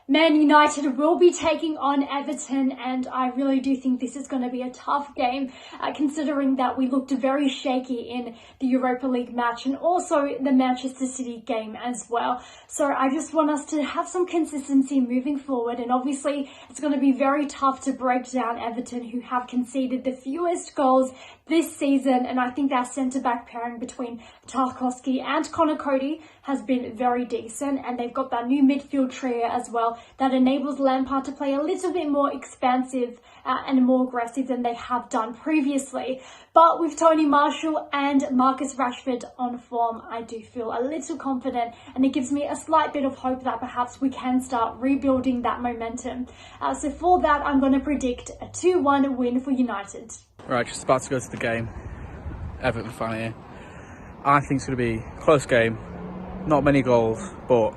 Man United will be taking on Everton, and I really do think this is going to be a tough game, considering that we looked very shaky in the Europa League match and also the Manchester City game as well. So I just want us to have some consistency moving forward, and obviously it's going to be very tough to break down Everton, who have conceded the fewest goals this season, and I think our centre-back pairing between Tarkowski and Connor Cody has been very decent, and they've got that new midfield trio as well that enables Lampard to play a little bit more expansive and more aggressive than they have done previously. But with Tony Marshall and Marcus Rashford on form, I do feel a little confident, and it gives me a slight bit of hope that perhaps we can start rebuilding that momentum. So for that, I'm going to predict a 2-1 win for United. Right, just about to go to the game. Everton fan here. I think it's going to be a close game. Not many goals, but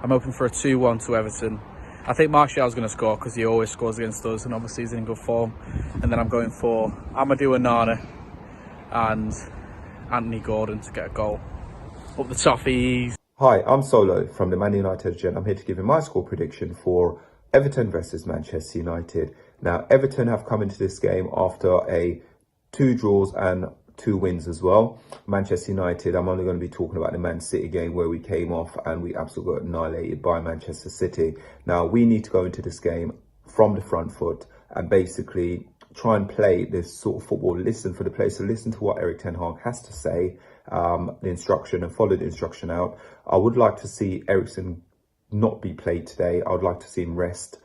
I'm hoping for a 2-1 to Everton. I think Martial's going to score because he always scores against us, and obviously he's in good form. And then I'm going for Amadou Onana and Anthony Gordon to get a goal. Up the toffees. Hi, I'm Solo from the Man United Gen. I'm here to give you my score prediction for Everton versus Manchester United. Now, Everton have come into this game after 2 draws and 2 wins as well. Manchester United, I'm only going to be talking about the Man City game where we came off and we absolutely got annihilated by Manchester City. Now, we need to go into this game from the front foot and basically try and play this sort of football. Listen for the players, so listen to what Erik ten Hag has to say, the instruction, and follow the instruction out. I would like to see Eriksen not be played today. I would like to see him rest.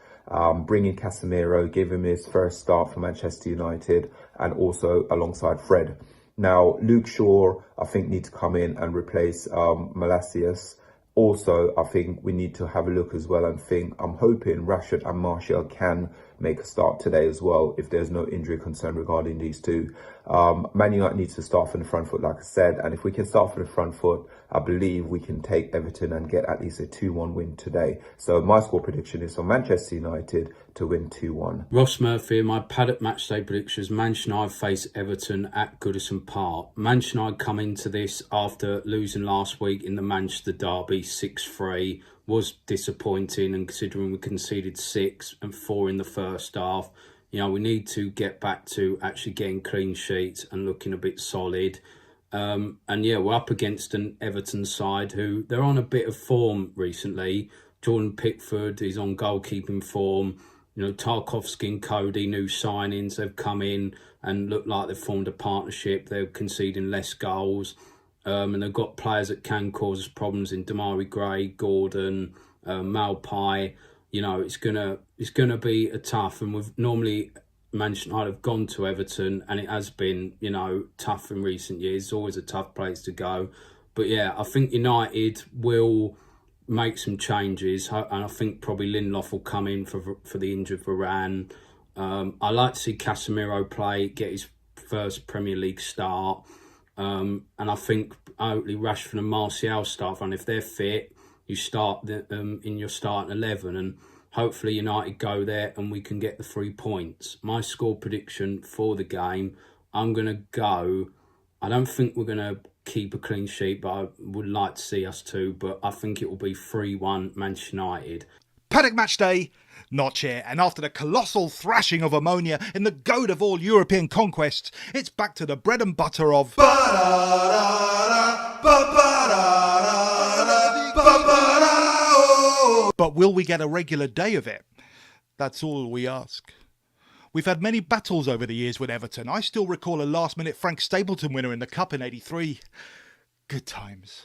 Bring in Casemiro, give him his first start for Manchester United, and also alongside Fred. Now, Luke Shaw, I think, needs to come in and replace Malacius. Also, I think we need to have a look as well and think, I'm hoping Rashford and Martial can make a start today as well, if there's no injury concern regarding these two. Man United needs to start from the front foot, like I said, and if we can start from the front foot, I believe we can take Everton and get at least a 2-1 win today. So my score prediction is for Manchester United to win 2-1. Ross Murphy, my Paddock matchday prediction is Manchester United face Everton at Goodison Park. Manchester United come into this after losing last week in the Manchester derby 6-3. Was disappointing, and considering we conceded 6 and 4 in the first half, you know, we need to get back to actually getting clean sheets and looking a bit solid. And yeah, we're up against an Everton side who they're on a bit of form recently. Jordan Pickford is on goalkeeping form. You know, Tarkowski and Cody, new signings, they've come in and look like they've formed a partnership. They're conceding less goals. And they've got players that can cause us problems in Damari Gray, Gordon, Malpai. You know, it's gonna be a tough. And we've normally Manchester United have gone to Everton, and it has been, you know, tough in recent years. It's always a tough place to go. But yeah, I think United will make some changes, and I think probably Lindelof will come in for the injured Varane. I like to see Casemiro play, get his first Premier League start. And I think hopefully Rashford and Martial start, and if they're fit, you start them in your starting 11, and hopefully United go there and we can get the 3 points. My score prediction for the game, I'm going to go, I don't think we're going to keep a clean sheet, but I would like to see us too, but I think it will be 3-1 Manchester United. Paddock match day, not yet. And after the colossal thrashing of Ammonia in the goat of all European conquests, it's back to the bread and butter of... But will we get a regular day of it? That's all we ask. We've had many battles over the years with Everton. I still recall a last-minute Frank Stapleton winner in the Cup in '83. Good times.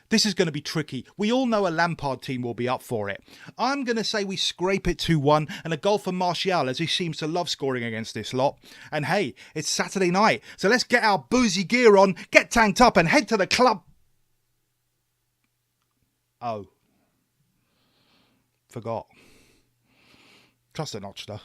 This is going to be tricky. We all know a Lampard team will be up for it. I'm going to say we scrape it 2-1 and a goal for Martial, as he seems to love scoring against this lot. And hey, it's Saturday night, so let's get our boozy gear on, get tanked up and head to the club. Oh. Forgot. Trust a notch, though.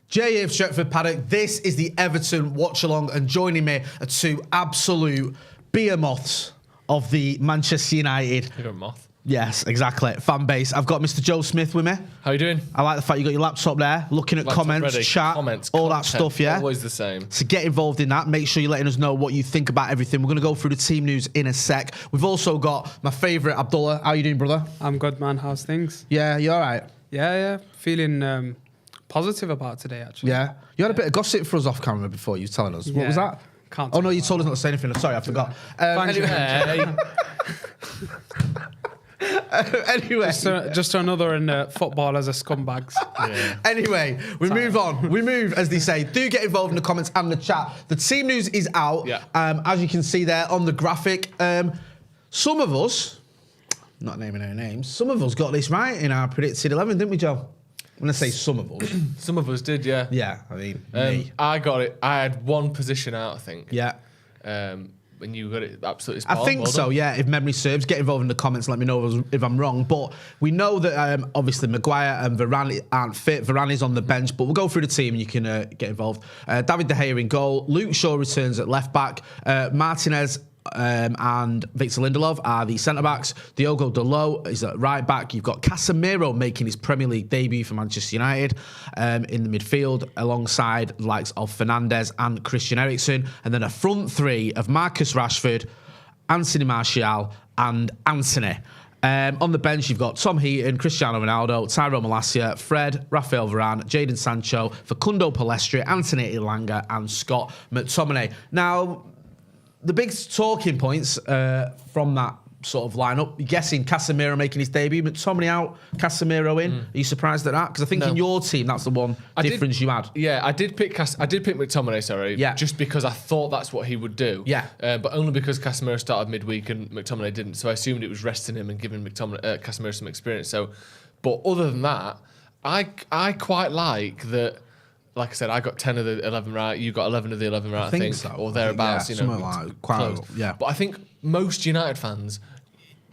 J.F. Stretford, Paddock, this is the Everton Watchalong, and joining me are 2 absolute behemoths of the Manchester United. You're a moth. Yes, exactly. Fan base. I've got Mr. Joe Smith with me. How you doing? I like the fact you got your laptop there, looking at Laptop comments, ready. chat, Comments, all content, that stuff, yeah? Always the same. So get involved in that. Make sure you're letting us know what you think about everything. We're going to go through the team news in a sec. We've also got my favourite, Abdullah. How you doing, brother? I'm good, man. How's things? Yeah, you all right? Yeah. Feeling positive about today, actually. Yeah. You had a bit of gossip for us off camera before you were telling us. What was that? Can't Oh, no, you told us not to say anything. Sorry, I forgot. Anyway, Anyway. just another in football as a scumbags. Yeah. Anyway, we move on. We move, as they say. Do get involved in the comments and the chat. The team news is out. Yeah. As you can see there on the graphic. Some of us, not naming any names, some of us got this right in our predicted 11, didn't we, Joe? When I say some of us. Some of us did, yeah. Yeah, I mean, me. I got it. I had one position out, I think. Yeah. And you got it absolutely spot I on. think Well so, done. yeah. If memory serves, get involved in the comments. Let me know if I'm wrong. But we know that obviously Maguire and Varane aren't fit. Varane is on the bench, but we'll go through the team and you can get involved. David De Gea in goal. Luke Shaw returns at left back. Martinez and Victor Lindelof are the centre-backs. Diogo Dalot is at right back. You've got Casemiro making his Premier League debut for Manchester United in the midfield, alongside the likes of Fernandes and Christian Eriksen. And then a front three of Marcus Rashford, Anthony Martial and Anthony. On the bench, you've got Tom Heaton, Cristiano Ronaldo, Tyrone Malacia, Fred, Rafael Varane, Jadon Sancho, Facundo Pellistri, Anthony Elanga and Scott McTominay. Now, the big talking points from that sort of lineup, you're guessing Casemiro making his debut, McTominay out, Casemiro in. Are you surprised at that? Because I think in your team, that's the one difference you had. Yeah, I did pick McTominay, sorry. Yeah. Just because I thought that's what he would do. Yeah. But only because Casemiro started midweek and McTominay didn't. So I assumed it was resting him and giving Casemiro some experience. So, but other than that, I quite like that. Like I said, I got 10 of the 11 right. You got 11 of the 11 right, I think so. or thereabouts. Yeah, you know, something like quite close. yeah. But I think most United fans,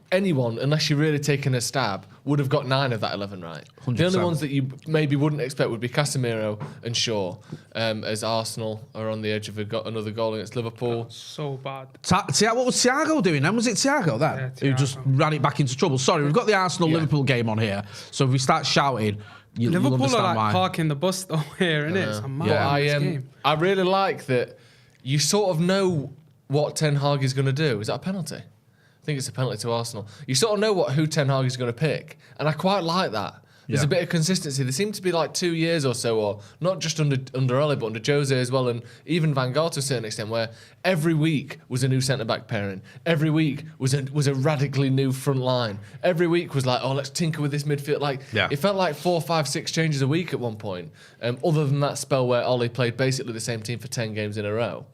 anyone, unless you're really taking a stab, would have got 9 of that 11 right. 100%. The only ones that you maybe wouldn't expect would be Casemiro and Shaw, as Arsenal are on the edge of another goal against Liverpool. So bad. What was Thiago doing then? Was it Thiago then? Yeah, Who just Thiago. ran it back into trouble? Sorry, we've got the Arsenal-Liverpool game on here. So if we start shouting, you'll Liverpool understand are like why. parking the bus though here, innit? It's a mad game. I really like that you sort of know what Ten Hag is going to do. Is that a penalty? I think it's a penalty to Arsenal. You sort of know who Ten Hag is going to pick, and I quite like that. There's a bit of consistency. There seemed to be like 2 years or so, or not just under Ole, but under Jose as well, and even Van Gaal to a certain extent, where every week was a new centre-back pairing. Every week was a radically new front line. Every week was like, oh, let's tinker with this midfield. Like, it felt like 4, 5, 6 changes a week at one point. Other than that spell where Ole played basically the same team for 10 games in a row.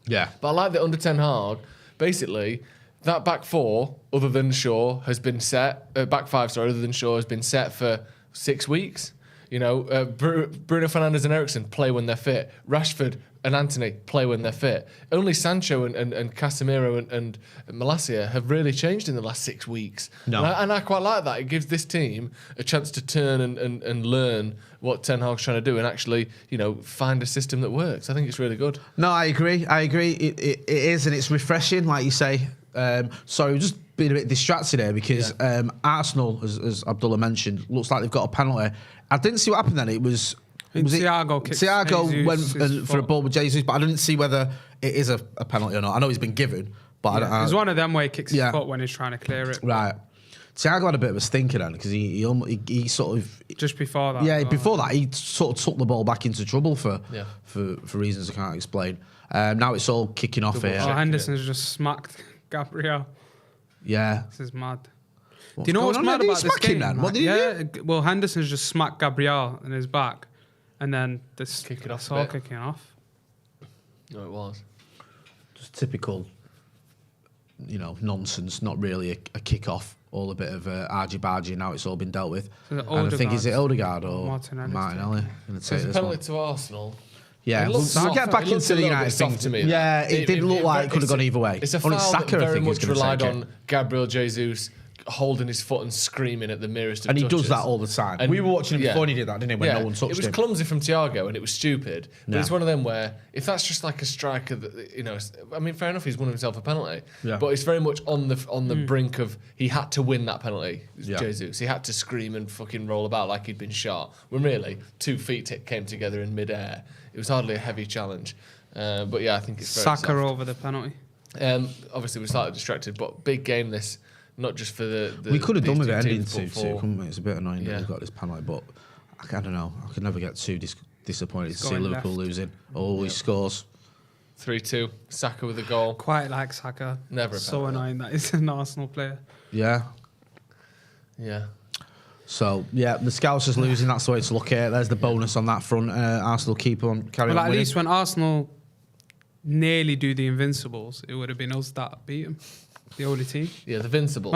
Yeah. But I like that under Ten Hag, basically, that back four, other than Shaw, has been set. Back five, sorry, other than Shaw, has been set for 6 weeks. You know, Bruno Fernandes and Eriksen play when they're fit. Rashford and Anthony play when they're fit. Only Sancho and Casemiro and Malacia have really changed in the last 6 weeks. No. And I quite like that. It gives this team a chance to turn and learn what Ten Hag's trying to do and actually, you know, find a system that works. I think it's really good. No, I agree. It is, and it's refreshing, like you say. Sorry, just being a bit distracted here because Arsenal, as Abdullah mentioned, looks like they've got a penalty. I didn't see what happened then. Thiago went for a ball with Jesus, but I didn't see whether it is a penalty or not. I know he's been given, but I don't. It's one of them where he kicks his foot when he's trying to clear it. Right. Thiago had a bit of a stinker then because he sort of just before that. Yeah, before that he sort of took the ball back into trouble for reasons I can't explain. Now it's all kicking off here. Henderson's just smacked Gabriel. Yeah, this is mad. Do you know what's mad about this game? Then? What did he do? Well, Henderson's just smacked Gabriel in his back, and then this kick it off. all kicking off. No, it was just typical, you know, nonsense. Not really a kick-off. All a bit of argy-bargy. Now it's all been dealt with. So and I think is it Odegaard or Martinelli? It's a penalty to Arsenal. Yeah, we'll get back into the United thing. To me, yeah, it did look like it could have gone either way. It's a foul Saka, that very much relied on Gabriel Jesus holding his foot and screaming at the merest of And he touches. does that all the time. And we were watching him yeah. before he did that, didn't he? When no one touched him. It was clumsy from Thiago and it was stupid. But Yeah. it's one of them where if that's just like a striker that, you know, I mean, fair enough, he's won himself a penalty. Yeah. But it's very much on the brink of he had to win that penalty. Yeah. Jesus, he had to scream and fucking roll about like he'd been shot. When really 2 feet came together in midair. It was hardly a heavy challenge. But yeah, I think it's very Saka soft. over the penalty. Obviously, we started distracted, but big game this. Not just for the we could have done with it ending teams, but 2-2, for- couldn't we? It's a bit annoying Yeah. that we've got this penalty, but I don't know. I could never get too disappointed to see going Liverpool left. losing. Oh, he scores. 3-2. Saka with a goal. Quite like Saka. Never a So penalty. annoying that he's an Arsenal player. Yeah. Yeah. So, yeah, the Scouts is losing. That's the way to look at it. There's the bonus on that front. Arsenal keep on carrying Well, on at winning. least when Arsenal nearly do the Invincibles, it would have been us that beat them. The only team. Yeah, the Vincibles.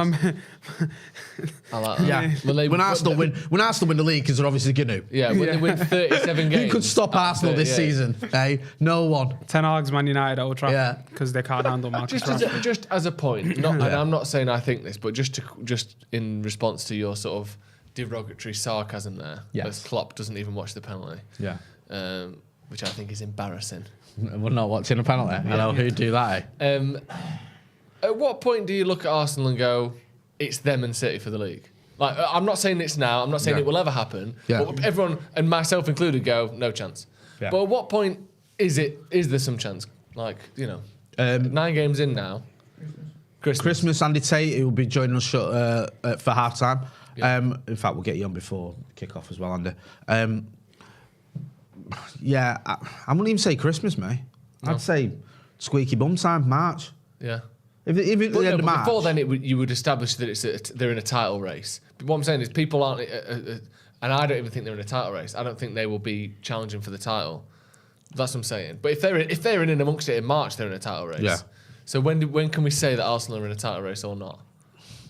I like that. Yeah. When Arsenal win the league, because they're obviously going to. Yeah, when they win 37 games. Who could stop Arsenal this season? Hey, no one. Ten Hag's Man United at Old Yeah. Trafford because they can't handle Marcus Rashford. Just as a point, and I'm not saying I think this, but just in response to your sort of derogatory sarcasm there, Yes. as Klopp doesn't even watch the penalty, Yeah. which I think is embarrassing. We're not watching a penalty. I know who'd do that, eh? At what point do you look at Arsenal and go, it's them and City for the league? Like, I'm not saying it's now. I'm not saying Yeah. it will ever happen. Yeah. But everyone, and myself included, go, no chance. Yeah. But at what point is there some chance? Like, 9 games in now. Christmas, Andy Tate, who will be joining us for half time. In fact, we'll get you on before kick-off as well, Andy. I wouldn't even say Christmas, mate. No. I'd say squeaky bum time, March. Yeah. If at the end of March. Before then, you would establish that they're in a title race. But what I'm saying is people aren't, and I don't even think they're in a title race. I don't think they will be challenging for the title. That's what I'm saying. But if they're in amongst it in March, they're in a title race. Yeah. So when can we say that Arsenal are in a title race or not?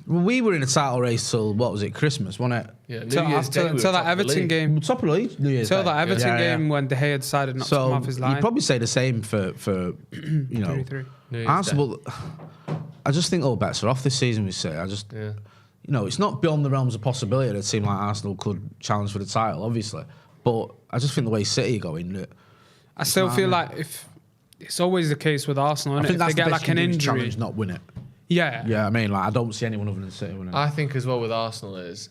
Well, we were in a title race till, what was it, Christmas, wasn't it? Yeah, New Till Year's Day, we were that top of the Everton league. game. Top of the league, New Year's Till Day. that Everton Yeah, yeah. game when De Gea decided not to come off his line. You'd probably say the same for 3-3. New Year's Arsenal. I just think all bets are off this season, we say. Yeah. It's not beyond the realms of possibility that a team like Arsenal could challenge for the title, obviously. But I just think the way City are going, that I still feel like if it's always the case with Arsenal, I innit? think If that's they get the best like an you can do is injury, challenge, not win it. yeah, Yeah, I mean, I don't see anyone other than City winning. I think as well with Arsenal is,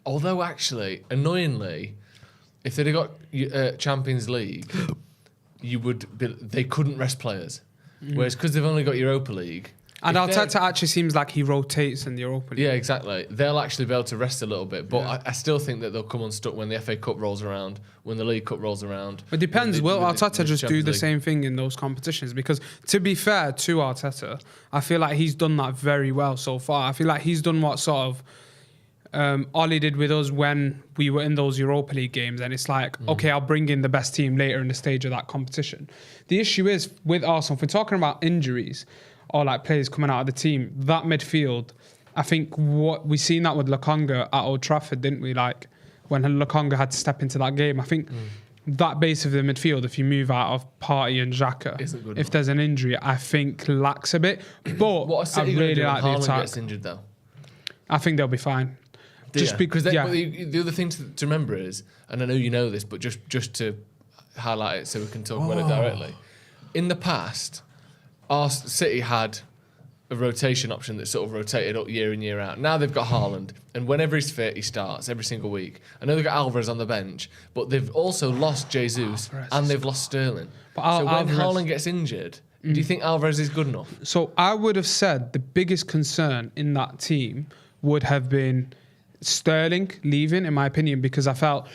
although actually, annoyingly, if they'd have got Champions League, they couldn't rest players. Whereas because they've only got Europa League. and if they're- Arteta actually seems like he rotates in the Europa League. Yeah, exactly. They'll actually be able to rest a little bit, but I still think that they'll come unstuck when the FA Cup rolls around, when the League Cup rolls around. It depends. when Will the Arteta just do Champions the League. same thing in those competitions? Because to be fair to Arteta, I feel like he's done that very well so far. I feel like he's done what sort of Ollie did with us when we were in those Europa League games, and it's like, okay, I'll bring in the best team later in the stage of that competition. The issue is with Arsenal, if we're talking about injuries or like players coming out of the team, that midfield, I think what we seen that with Lokonga at Old Trafford, didn't we? Like when Lokonga had to step into that game, I think that base of the midfield, if you move out of Partey and Xhaka, Isn't good if enough. there's an injury, I think lacks a bit. But What are I City going to really do when like the Haaland attack. gets injured though? I think they'll be fine. Just because yeah. the other thing to remember is, and I know you know this, but just to highlight it so we can talk about it directly. In the past, our City had a rotation option that sort of rotated up year in, year out. Now they've got Haaland, and whenever he's fit, he starts every single week. I know they've got Alvarez on the bench, but they've also lost Jesus and they've lost Sterling. But So when Alvarez- Haaland gets injured, do you think Alvarez is good enough? So I would have said the biggest concern in that team would have been Sterling leaving, in my opinion, because I felt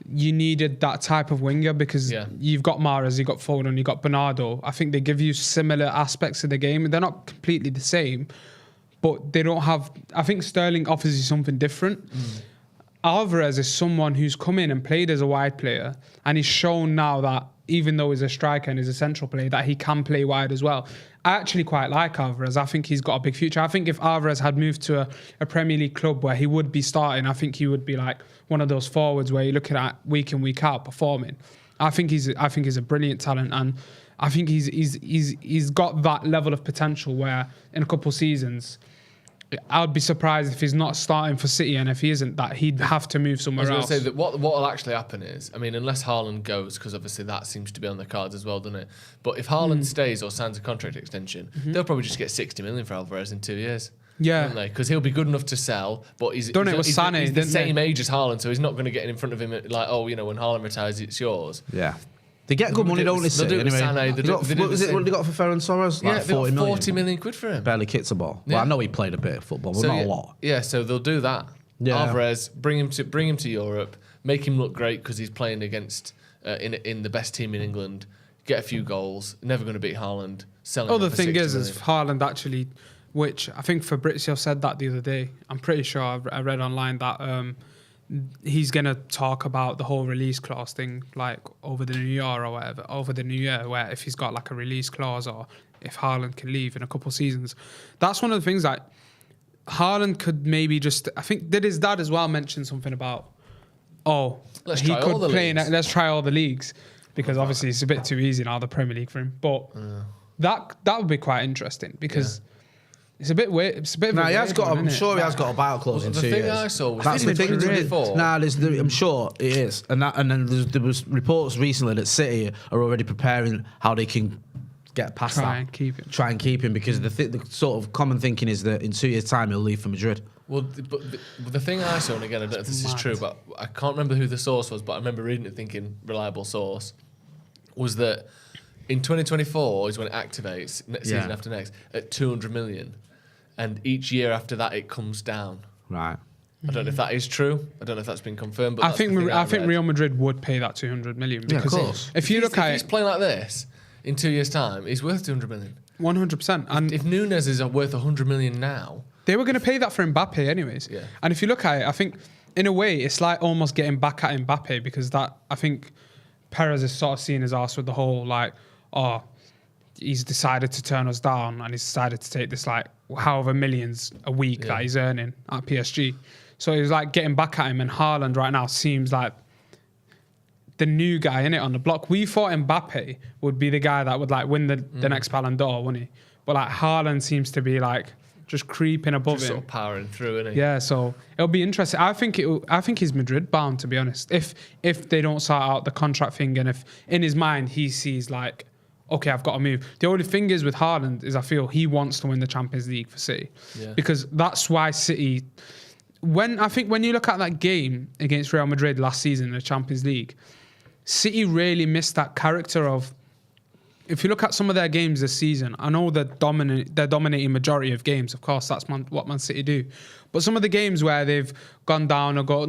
you needed that type of winger because you've got Mahrez, you've got Foden, you've got Bernardo. I think they give you similar aspects of the game. They're not completely the same, but they don't have... I think Sterling offers you something different. Alvarez is someone who's come in and played as a wide player, and he's shown now that even though he's a striker and he's a central player, that he can play wide as well. I actually quite like Alvarez. I think he's got a big future. I think if Alvarez had moved to a Premier League club where he would be starting, I think he would be like one of those forwards where you're looking at week in, week out performing. I think he's a brilliant talent, and I think he's got that level of potential where in a couple of seasons I'd be surprised if he's not starting for City, and if he isn't, that he'd have to move I somewhere was going else. to say that what will actually happen is, I mean, unless Haaland goes, because obviously that seems to be on the cards as well, doesn't it? But if Haaland stays or signs a contract extension, they'll probably just get 60 million for Alvarez in 2 years. Yeah. Won't they? Because he'll be good enough to sell, but he's Done it with Sané, he's the didn't same they? age as Haaland, so he's not going to get in front of him like, oh, you know, when Haaland retires, it's yours. Yeah. They get good money, don't they? They'll do it with Anyway, Sané. what was it? What they got for Ferran Torres? Yeah, Like they got 40 million. 40 million quid for him. Barely kicks a ball. Yeah. Well, I know he played a bit of football, but So, not yeah, a lot. Yeah, so they'll do that. Yeah. Alvarez, bring him to Europe, make him look great because he's playing against in the best team in England. Get a few goals. Never going to beat Haaland. Selling. Oh, him the for thing 60 is million. Haaland actually, which I think Fabrizio said that the other day. I'm pretty sure I read online that he's going to talk about the whole release clause thing, like over the new year or whatever, over the new year, where if he's got like a release clause or if Haaland can leave in a couple of seasons. That's one of the things that Haaland could maybe just, I think did his dad as well mention something about, Let's he try could all the play leagues. Let's try all the leagues, because obviously it's a bit too easy now, the Premier League for him. But that would be quite interesting, because it's a bit weird. It's a bit. Nah, of a he has weird got. one, I'm isn't sure it? he has got a buyout clause in the 2 thing years. I saw was That's the thing. 2024. Nah, I'm sure it is, and then there was reports recently that City are already preparing how they can get past Try that. and keep him. Try and keep him, because the sort of common thinking is that in 2 years' time he'll leave for Madrid. Well, but the thing I saw, and again, I don't know if this is true, but I can't remember who the source was, but I remember reading it thinking, reliable source, was that in 2024 is when it activates, season after next, at 200 million. And each year after that, it comes down. Right. I don't know if that is true. I don't know if that's been confirmed. But I that's the think thing I think read. Real Madrid would pay that 200 million, Yeah, of because course. if you look If at he's it, playing like this in 2 years' time, he's worth 200 million. 100%, and If Nunes is worth 100 million now, they were going to pay that for Mbappe anyways. Yeah. And if you look at it, I think in a way it's like almost getting back at Mbappe, because that, I think Perez is sort of seeing his arse with the whole like, he's decided to turn us down and he's decided to take this like however millions a week that he's earning at PSG. So he's like getting back at him, and Haaland right now seems like the new guy in it on the block. We thought Mbappe would be the guy that would like win the next Ballon d'Or, wouldn't he? But like Haaland seems to be like just creeping above just him. sort of powering through, isn't he? Yeah, so it'll be interesting. I think he's Madrid bound, to be honest. If they don't sort out the contract thing, and if in his mind he sees like, okay, I've got to move. The only thing is with Haaland is I feel he wants to win the Champions League for City, because that's why City. When you look at that game against Real Madrid last season in the Champions League, City really missed that character of. If you look at some of their games this season, I know they're dominating majority of games. Of course, that's what Man City do. But some of the games where they've not gone down a goal,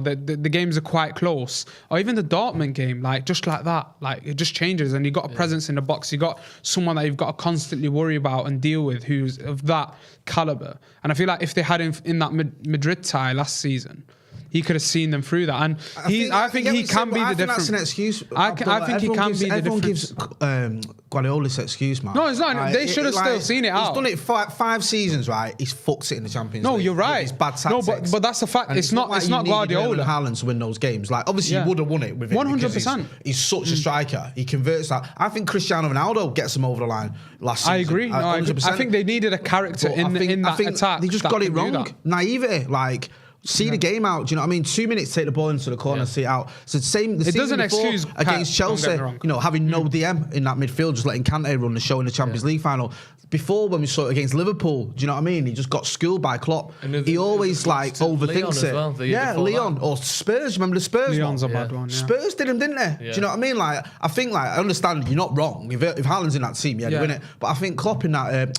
the games are quite close. Or even the Dortmund game, like just like that, like it just changes, and you've got a presence in the box. You've got someone that you've got to constantly worry about and deal with who's of that caliber. And I feel like if they had him in that Madrid tie last season, he could have seen them through that, and I think he can be the difference. That's an excuse. I think he can be the everyone difference. gives Guardiola this excuse, man. No, it's not. They should have still seen it out. He's done it five seasons, right? He's fucked it in the Champions No, League. you're right. It's bad tactics. No, but that's a fact. And It's not like you needed Guardiola. Haaland to win those games. Like obviously he would have won it with him. 100%. He's such a striker. He converts that. I think Cristiano Ronaldo gets him over the line last season. I agree. No, I agree. I think they needed a character in that attack. They just that got it can do wrong. that. Naivety, like. See the game out. Do you know what I mean? 2 minutes, take the ball into the corner, see it out. So the season doesn't before, excuse against Pep, don't get Chelsea, me wrong. you know, having no DM in that midfield, just letting Kante run the show in the Champions League final. Before, when we saw it against Liverpool, do you know what I mean? He just got schooled by Klopp. And He always like overthinks it. Well, Leon or Spurs. Remember the Spurs? Leon's one? a bad one. Yeah. Spurs did him, didn't they? Do you know what I mean? Like, I think, like, I understand you're not wrong. If Haaland's in that team, they win it. But I think Klopp in that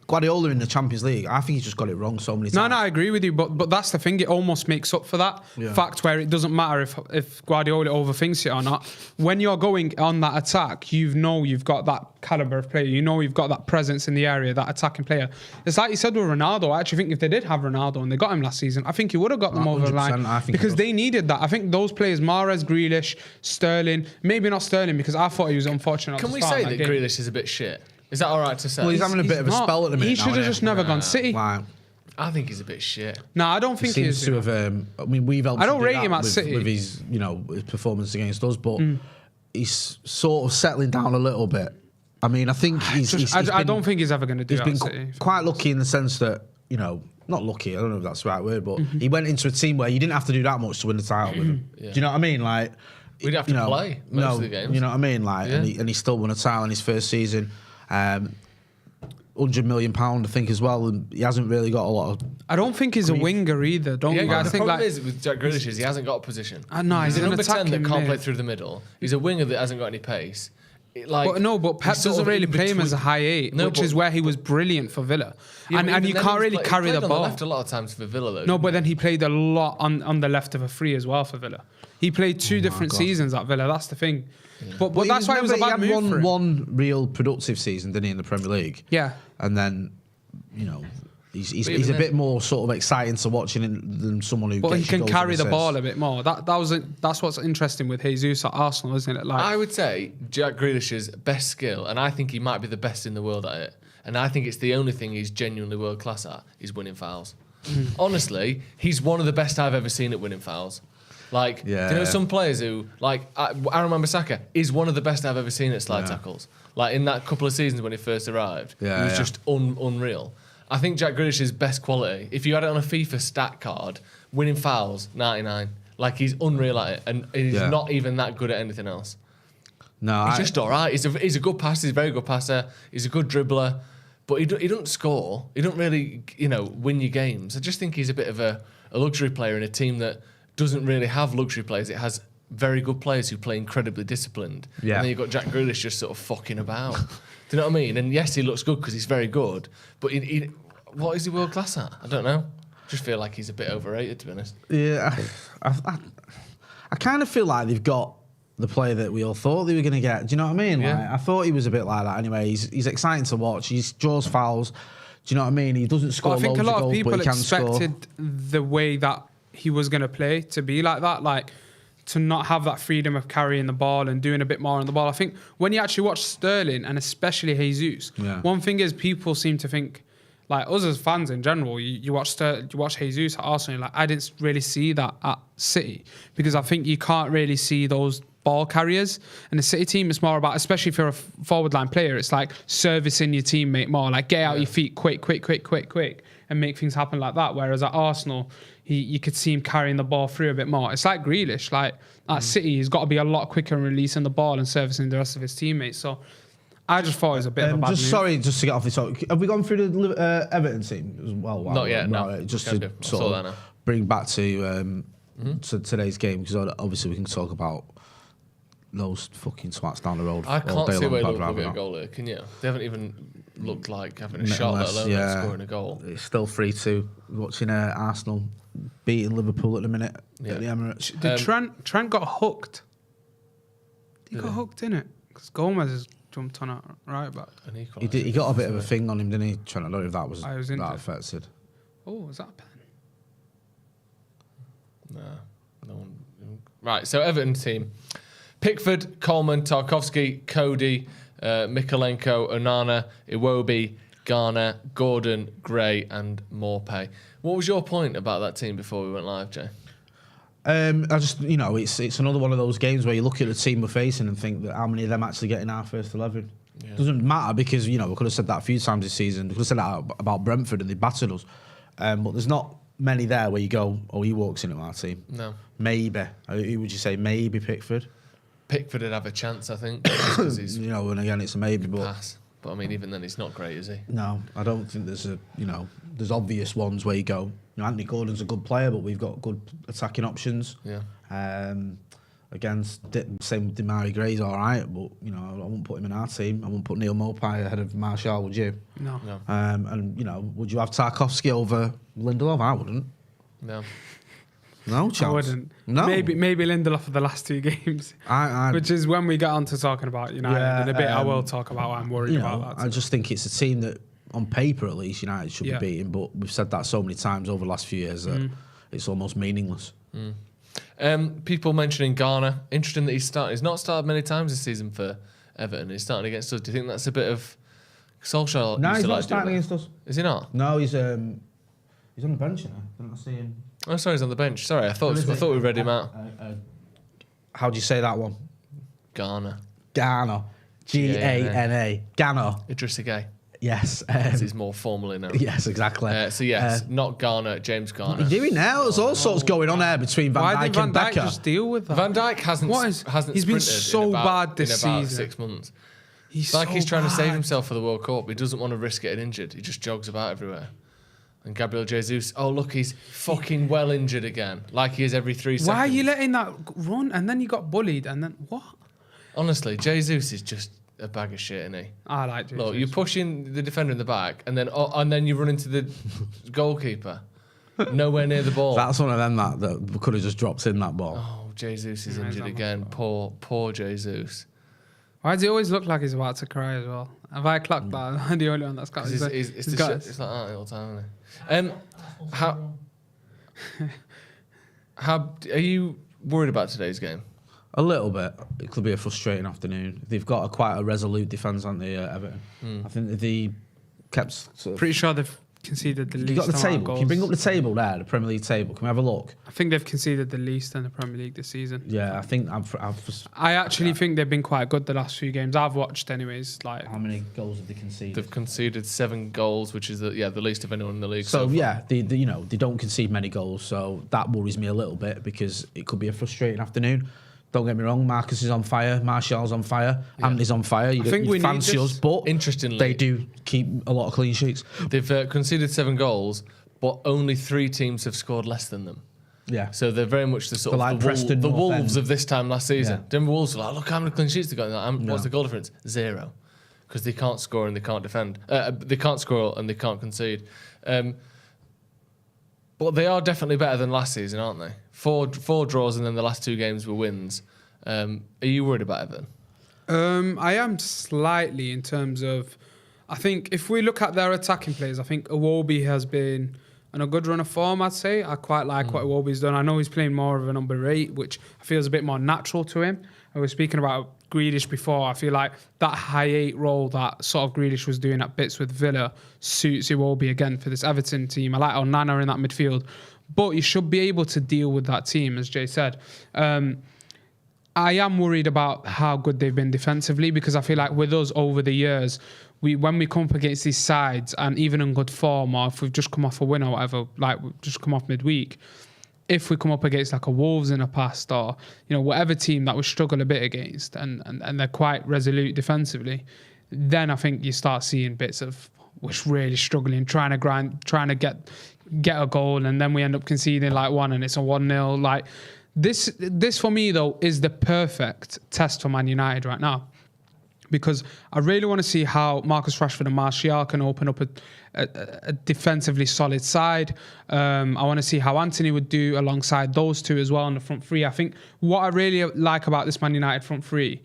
Guardiola in the Champions League, I think he's just got it wrong so many times. No, I agree with you, but that's the thing. It almost makes up for that fact where it doesn't matter if Guardiola overthinks it or not. When you're going on that attack, you've got that caliber of player. You know you've got that presence in the area, that attacking player. It's like you said with Ronaldo. I actually think if they did have Ronaldo and they got him last season, I think he would have got them over the line because they needed that. I think those players, Mahrez, Grealish, Sterling, maybe not Sterling because I thought he was unfortunate. Can we say that Grealish is a bit shit? Is that all right to say? Well, he's having a bit of a spell at the minute. He should have just never gone City. Wow. I think he's a bit shit. No, I don't think he is. Seems to have. I mean, we've helped. I don't him do rate that him at with, City with his, his performance against us, but he's sort of settling down a little bit. I mean, I think he's I don't think he's ever going to do that. He's been quite lucky in the sense that you know, not lucky. I don't know if that's the right word, but he went into a team where you didn't have to do that much to win the title with him. Do you know what I mean? Like, we'd have to play most of the games. You know what I mean? Like, and he still won a title in his first season. £100 million, I think, as well. And he hasn't really got a lot of. I don't think he's a winger either. Don't you? I the think problem is with Jack Grealish is he hasn't got a position. No, he's a number 10 that can't mid. play through the middle. He's a winger that hasn't got any pace. But Pep doesn't really play him as a high 8, which is where he was brilliant for Villa. And you can't really carry the ball. He played on the left a lot of times for Villa, though. No, but then he played a lot on the left of a free as well for Villa. He played 2 different seasons at Villa. That's the thing. Yeah. But that's why it was a bad move for him. One real productive season, didn't he, in the Premier League? Yeah. And then, you know, he's a bit more sort of exciting to watching than someone who. But he can carry the ball a bit more. That's what's interesting with Jesus at Arsenal, isn't it? Like, I would say Jack Grealish's best skill, and I think he might be the best in the world at it, and I think it's the only thing he's genuinely world class at, is winning fouls. Honestly, he's one of the best I've ever seen at winning fouls. Like, do you know some players who, like, Aaron Wan-Bissaka is one of the best I've ever seen at slide tackles. Like, in that couple of seasons when he first arrived, he was just unreal. I think Jack Grealish's best quality, if you had it on a FIFA stat card, winning fouls, 99. Like, he's unreal at it, and he's not even that good at anything else. No, he's just all right. He's a good passer. He's a very good passer. He's a good dribbler, but he doesn't score. He don't really, win your games. I just think he's a bit of a luxury player in a team that doesn't really have luxury players. It has very good players who play incredibly disciplined. Yeah. And then you've got Jack Grealish just sort of fucking about. Do you know what I mean? And yes, he looks good because he's very good, but what is he world class at? I don't know. Just feel like he's a bit overrated, to be honest. Yeah, I kind of feel like they've got the player that we all thought they were going to get. Do you know what I mean? Yeah. Like, I thought he was a bit like that anyway. He's exciting to watch. He draws fouls. Do you know what I mean? He doesn't score loads of goals, but he can score. I think a lot of people expected the way that he was going to play to be like that, like to not have that freedom of carrying the ball and doing a bit more on the ball. I think when you actually watch Sterling and especially Jesus, one thing is people seem to think, like us as fans in general, you watch Jesus at Arsenal, like I didn't really see that at City, because I think you can't really see those ball carriers. And the City team is more about, especially if you're a forward line player, it's like servicing your teammate more, like get out your feet quick, and make things happen like that. Whereas at Arsenal, you could see him carrying the ball through a bit more. It's like Grealish. Like at City, he's got to be a lot quicker in releasing the ball and servicing the rest of his teammates. So I just thought it was a bit of a bad move. Sorry, just to get off this topic, have we gone through the Everton team as well? Not yet, no. Just to sort of bring back to today's game, because obviously we can talk about those fucking twats down the road. I can't see where they look at a goal here, can you? They haven't even looked like having a shot, let alone scoring a goal. It's still 3-2. Watching Arsenal beating Liverpool at the minute at the Emirates. Did Trent got hooked? He got hooked, innit? Because Gomez has jumped on it right back. He got a bit of a thing on him, didn't he? Trent, I don't know if that was that affected. Oh, was that a pen? No one. Right, so Everton team. Pickford, Coleman, Tarkowski, Cody, Mikolenko, Onana, Iwobi, Garner, Gordon, Gray, and Morpay. What was your point about that team before we went live, Jay? I just, it's another one of those games where you look at the team we're facing and think that how many of them actually get in our first 11. Yeah. Doesn't matter, because we could have said that a few times this season. We could have said that about Brentford and they battered us. But there's not many there where you go, oh, he walks into our team. No. Maybe. Who would you say? Maybe Pickford. Pickford would have a chance, I think. And again, it's a maybe, but pass. But I mean, even then, he's not great, is he? No, I don't think there's there's obvious ones where you go, Anthony Gordon's a good player, but we've got good attacking options. Yeah. Same with Demarai Gray's all right, but I wouldn't put him in our team. I wouldn't put Neil Maupay ahead of Martial, would you? No. Would you have Tarkowski over Lindelof? I wouldn't. No. No chance. I wouldn't. No. Maybe Lindelof for the last 2 games. Which is when we get on to talking about United. In a bit, I will talk about why I'm worried about that. I just think it's a team that, on paper at least, United should be beating, but we've said that so many times over the last few years that it's almost meaningless. People mentioning Garner. Interesting that he's not started many times this season for Everton. He's starting against us. Do you think that's a bit of Solskjaer? No, he's not starting against us. Is he not? No, he's on the bench now. Didn't I see him? Oh, sorry, he's on the bench. Sorry, I thought we read him out. How do you say that one? Garner. Garner. Gana. Garner. Idrissa Gueye. Yes. He's more formally known. Yes, exactly. So yes, not Garner, James Garner. What are you doing now? There's all sorts going on there between Van Why Dijk did and Van Dijk Becker. just deal with that? Van Dijk hasn't He's been sprinted so in about, bad this in about season. 6 months. He's Like so he's trying to save bad. himself for the World Cup. He doesn't want to risk getting injured. He just jogs about everywhere. And Gabriel Jesus, oh look, he's fucking well injured again. Like he is every 3 seconds. Why are you letting that run? And then you got bullied, and then what? Honestly, Jesus is just a bag of shit, isn't he? I like Jesus. Look, you're pushing the defender in the back, and then you run into the goalkeeper. Nowhere near the ball. That's one of them that could have just dropped in that ball. Oh, Jesus is injured again. Poor Jesus. Why does he always look like he's about to cry as well? Have I clocked that? I'm the only one that's got It's like that all the time, isn't it? How are you worried about today's game? A little bit. It could be a frustrating afternoon. They've got quite a resolute defence, haven't they, Everton? I think they kept... Sort of, Pretty sure they've conceded the least you got the amount of table. goals. Can you bring up the table there, the Premier League table? Can we have a look? I think they've conceded the least in the Premier League this season. Yeah, I think I actually think they've been quite good the last few games I've watched anyways. Like, how many goals have they conceded? They've conceded 7 goals, which is the least of anyone in the league. So far. yeah, they don't concede many goals, so that worries me a little bit because it could be a frustrating afternoon. Don't get me wrong, Marcus is on fire, Martial's on fire, Anthony's on fire. You think we need fancy this. us, but Interestingly, they do keep a lot of clean sheets. They've conceded 7 goals, but only 3 teams have scored less than them. Yeah. So they're very much the sort They're of like the, Preston the North Wolves End. of this time last season. Yeah. Denver Wolves were like, look how many clean sheets they got. What's the goal difference? 0. Because they can't score and they can't defend. They can't score and they can't concede. But they are definitely better than last season, aren't they? 4 draws and then the last 2 games were wins. Are you worried about Everton? I am slightly in terms of, I think if we look at their attacking players, I think Iwobi has been on a good run of form, I'd say. I quite like what Iwobi's done. I know he's playing more of a number 8, which I feel is a bit more natural to him. I was speaking about Grealish before. I feel like that high 8 role that sort of Grealish was doing at bits with Villa suits Iwobi again for this Everton team. I like Onana in that midfield, but you should be able to deal with that team, as Jay said. I am worried about how good they've been defensively because I feel like with us over the years, when we come up against these sides and even in good form or if we've just come off a win or whatever, like we've just come off midweek, if we come up against like a Wolves in the past or, you know, whatever team that we struggle a bit against and they're quite resolute defensively, then I think you start seeing bits of which really struggling, trying to get a goal and then we end up conceding like 1 and it's a 1-0. Like, This for me though is the perfect test for Man United right now, because I really want to see how Marcus Rashford and Martial can open up a defensively solid side. I want to see how Anthony would do alongside those two as well on the front three. I think what I really like about this Man United front three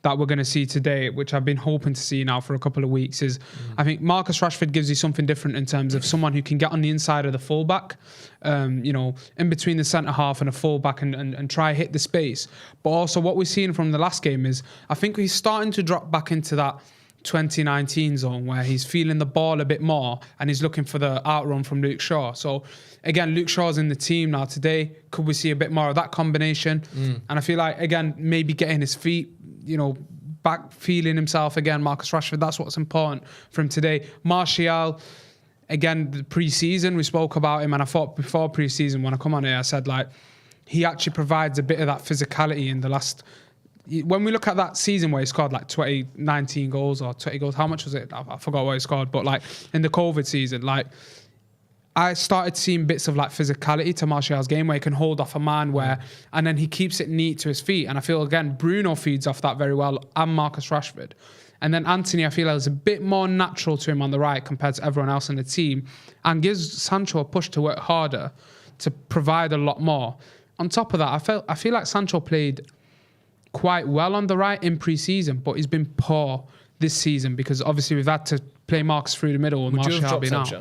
that we're going to see today, which I've been hoping to see now for a couple of weeks, is I think Marcus Rashford gives you something different in terms of someone who can get on the inside of the fullback, you know, in between the centre half and a fullback and try hit the space. But also what we're seeing from the last game is I think he's starting to drop back into that 2019 zone where he's feeling the ball a bit more and he's looking for the outrun from Luke Shaw. So again, Luke Shaw's in the team now today. Could we see a bit more of that combination? And I feel like, again, maybe getting his feet, you know, back, feeling himself again, Marcus Rashford, that's what's important for him today. Martial, again, the pre-season, we spoke about him and I thought before pre-season when I come on here, I said like, he actually provides a bit of that physicality in the last... When we look at that season where he scored like 19 goals or 20 goals, how much was it? I forgot what he scored, but like in the COVID season, like I started seeing bits of like physicality to Martial's game where he can hold off a man and then he keeps it neat to his feet. And I feel again, Bruno feeds off that very well and Marcus Rashford. And then Anthony, I feel is a bit more natural to him on the right compared to everyone else in the team and gives Sancho a push to work harder to provide a lot more. On top of that, I feel like Sancho played quite well on the right in pre-season, but he's been poor this season because obviously we've had to play Marcus through the middle and Martial being out.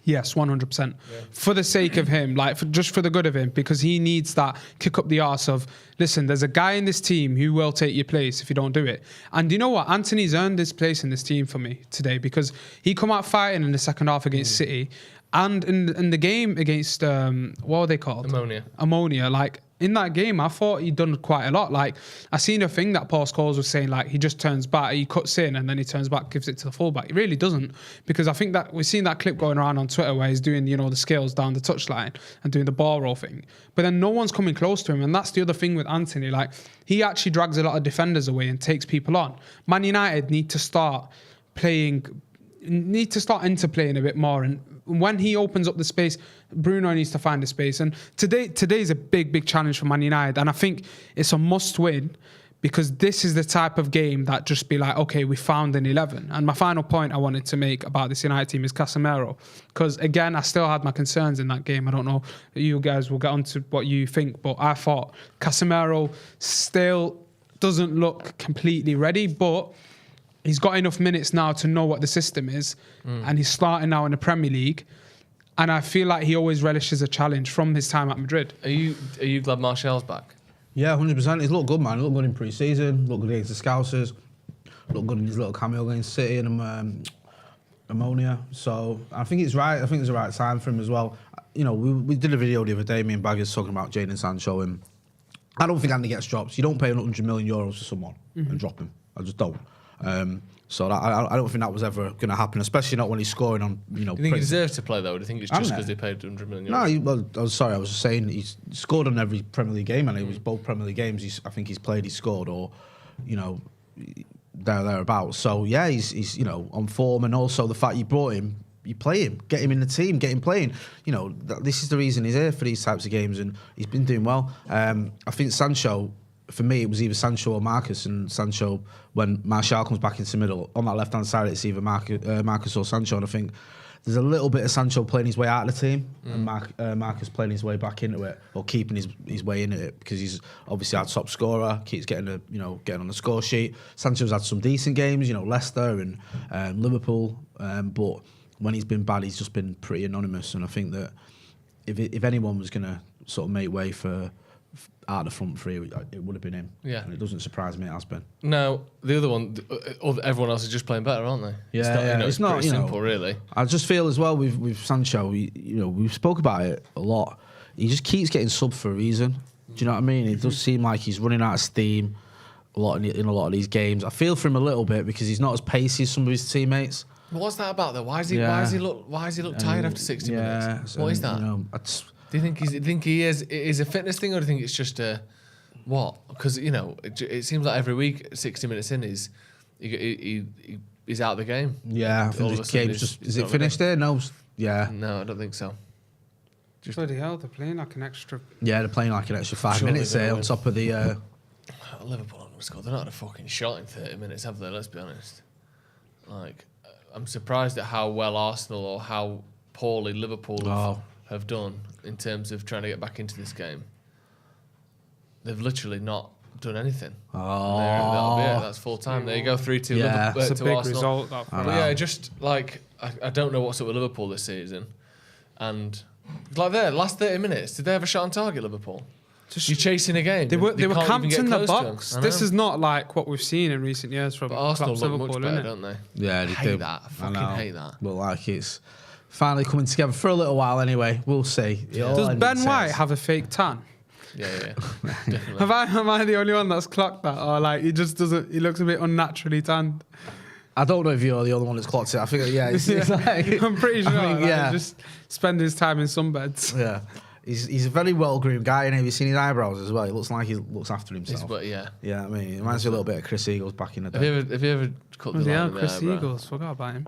Yes, 100%. Yeah. For the sake of him, like just for the good of him, because he needs that kick up the arse of, listen, there's a guy in this team who will take your place if you don't do it. And you know what? Anthony's earned his place in this team for me today because he come out fighting in the second half against City And in the game against what were they called? Ammonia. Like in that game, I thought he'd done quite a lot. Like I seen a thing that Paul Scholes was saying, like he just turns back, he cuts in, and then he turns back, gives it to the fullback. He really doesn't, because I think that we've seen that clip going around on Twitter where he's doing the skills down the touchline and doing the ball roll thing. But then no one's coming close to him, and that's the other thing with Anthony. Like he actually drags a lot of defenders away and takes people on. Man United need to start interplaying a bit more, and when he opens up the space, Bruno needs to find the space. And today's a big challenge for Man United, and I think it's a must win, because this is the type of game that just be like, okay, we found an 11. And my final point I wanted to make about this United team is Casemiro, because again, I still had my concerns in that game. I don't know, you guys will get on to what you think, but I thought Casemiro still doesn't look completely ready, but he's got enough minutes now to know what the system is, and he's starting now in the Premier League. And I feel like he always relishes a challenge from his time at Madrid. Are you glad Martial's back? Yeah, 100%. He's looked good, man. He looked good in pre-season, looked good against the Scousers, looked good in his little cameo against City and Ammonia. So I think it's right. I think it's the right time for him as well. We did a video the other day, me and Baggers, talking about Jadon Sancho, and I don't think Andy gets drops. You don't pay 100 million euros for someone and drop him. I just don't. So I don't think that was ever going to happen, especially not when he's scoring on. Do you think he deserves to play though? Or do you think it's just because they paid 100 million? No, I was just saying he's scored on every Premier League game, and it was both Premier League games. I think he's played, he's scored, or thereabouts. So yeah, he's on form, and also the fact you brought him, you play him, get him in the team, get him playing. This is the reason he's here for these types of games, and he's been doing well. I think Sancho. For me, it was either Sancho or Marcus, and Sancho, when Martial comes back into the middle, on that left-hand side, it's either Marcus or Sancho, and I think there's a little bit of Sancho playing his way out of the team, and Marcus playing his way back into it, or keeping his way into it, because he's obviously our top scorer, keeps getting on the score sheet. Sancho's had some decent games, Leicester and Liverpool, but when he's been bad, he's just been pretty anonymous, and I think that if anyone was going to sort of make way for out of the front three, it would have been him. Yeah. And it doesn't surprise me, it has been. Now, the other one, everyone else is just playing better, aren't they? Yeah, it's not pretty simple, really. I just feel as well with Sancho, we spoke about it a lot. He just keeps getting subbed for a reason. Do you know what I mean? It does seem like he's running out of steam in a lot of these games. I feel for him a little bit, because he's not as pacey as some of his teammates. What's that about though? Why does he look tired after 60 minutes? What is that? Do you think he is a fitness thing, or do you think it's just a what? Because it seems like every week 60 minutes in he's out of the game. Yeah, I think this game's just is it finished there? No, yeah. No, I don't think so. Just bloody hell, they're playing like an extra. Yeah, they're playing like an extra 5 minutes there on top of the. Liverpool haven't scored. They're not had a fucking shot in 30 minutes, have they? Let's be honest. Like, I'm surprised at how well Arsenal or how poorly Liverpool have done in terms of trying to get back into this game. They've literally not done anything. That'll be it. That's full time. There you go, 3-2. Yeah, it's a big Arsenal. result. Yeah, just like I don't know what's up with Liverpool this season, and like their last 30 minutes, did they have a shot on target? Liverpool. You're chasing a game. They were camped in the box. This is not like what we've seen in recent years from Arsenal. Look Liverpool, much better, don't they? Yeah, they hate that. I fucking hate that. But like it's finally coming together for a little while anyway. We'll see. Does Ben White have a fake tan? Yeah. Definitely. Am I the only one that's clocked that? Or like he just doesn't, he looks a bit unnaturally tanned? I don't know if you're the only one that's clocked it. I think, it's like, I'm pretty sure. He just spend his time in sunbeds. Yeah. He's a very well-groomed guy, and have you seen his eyebrows as well? He looks like he looks after himself. Yeah, I mean, it reminds me a little bit of Chris Eagles back in the day. Have you ever cut the line in Chris eyebrow? Eagles, forgot about him.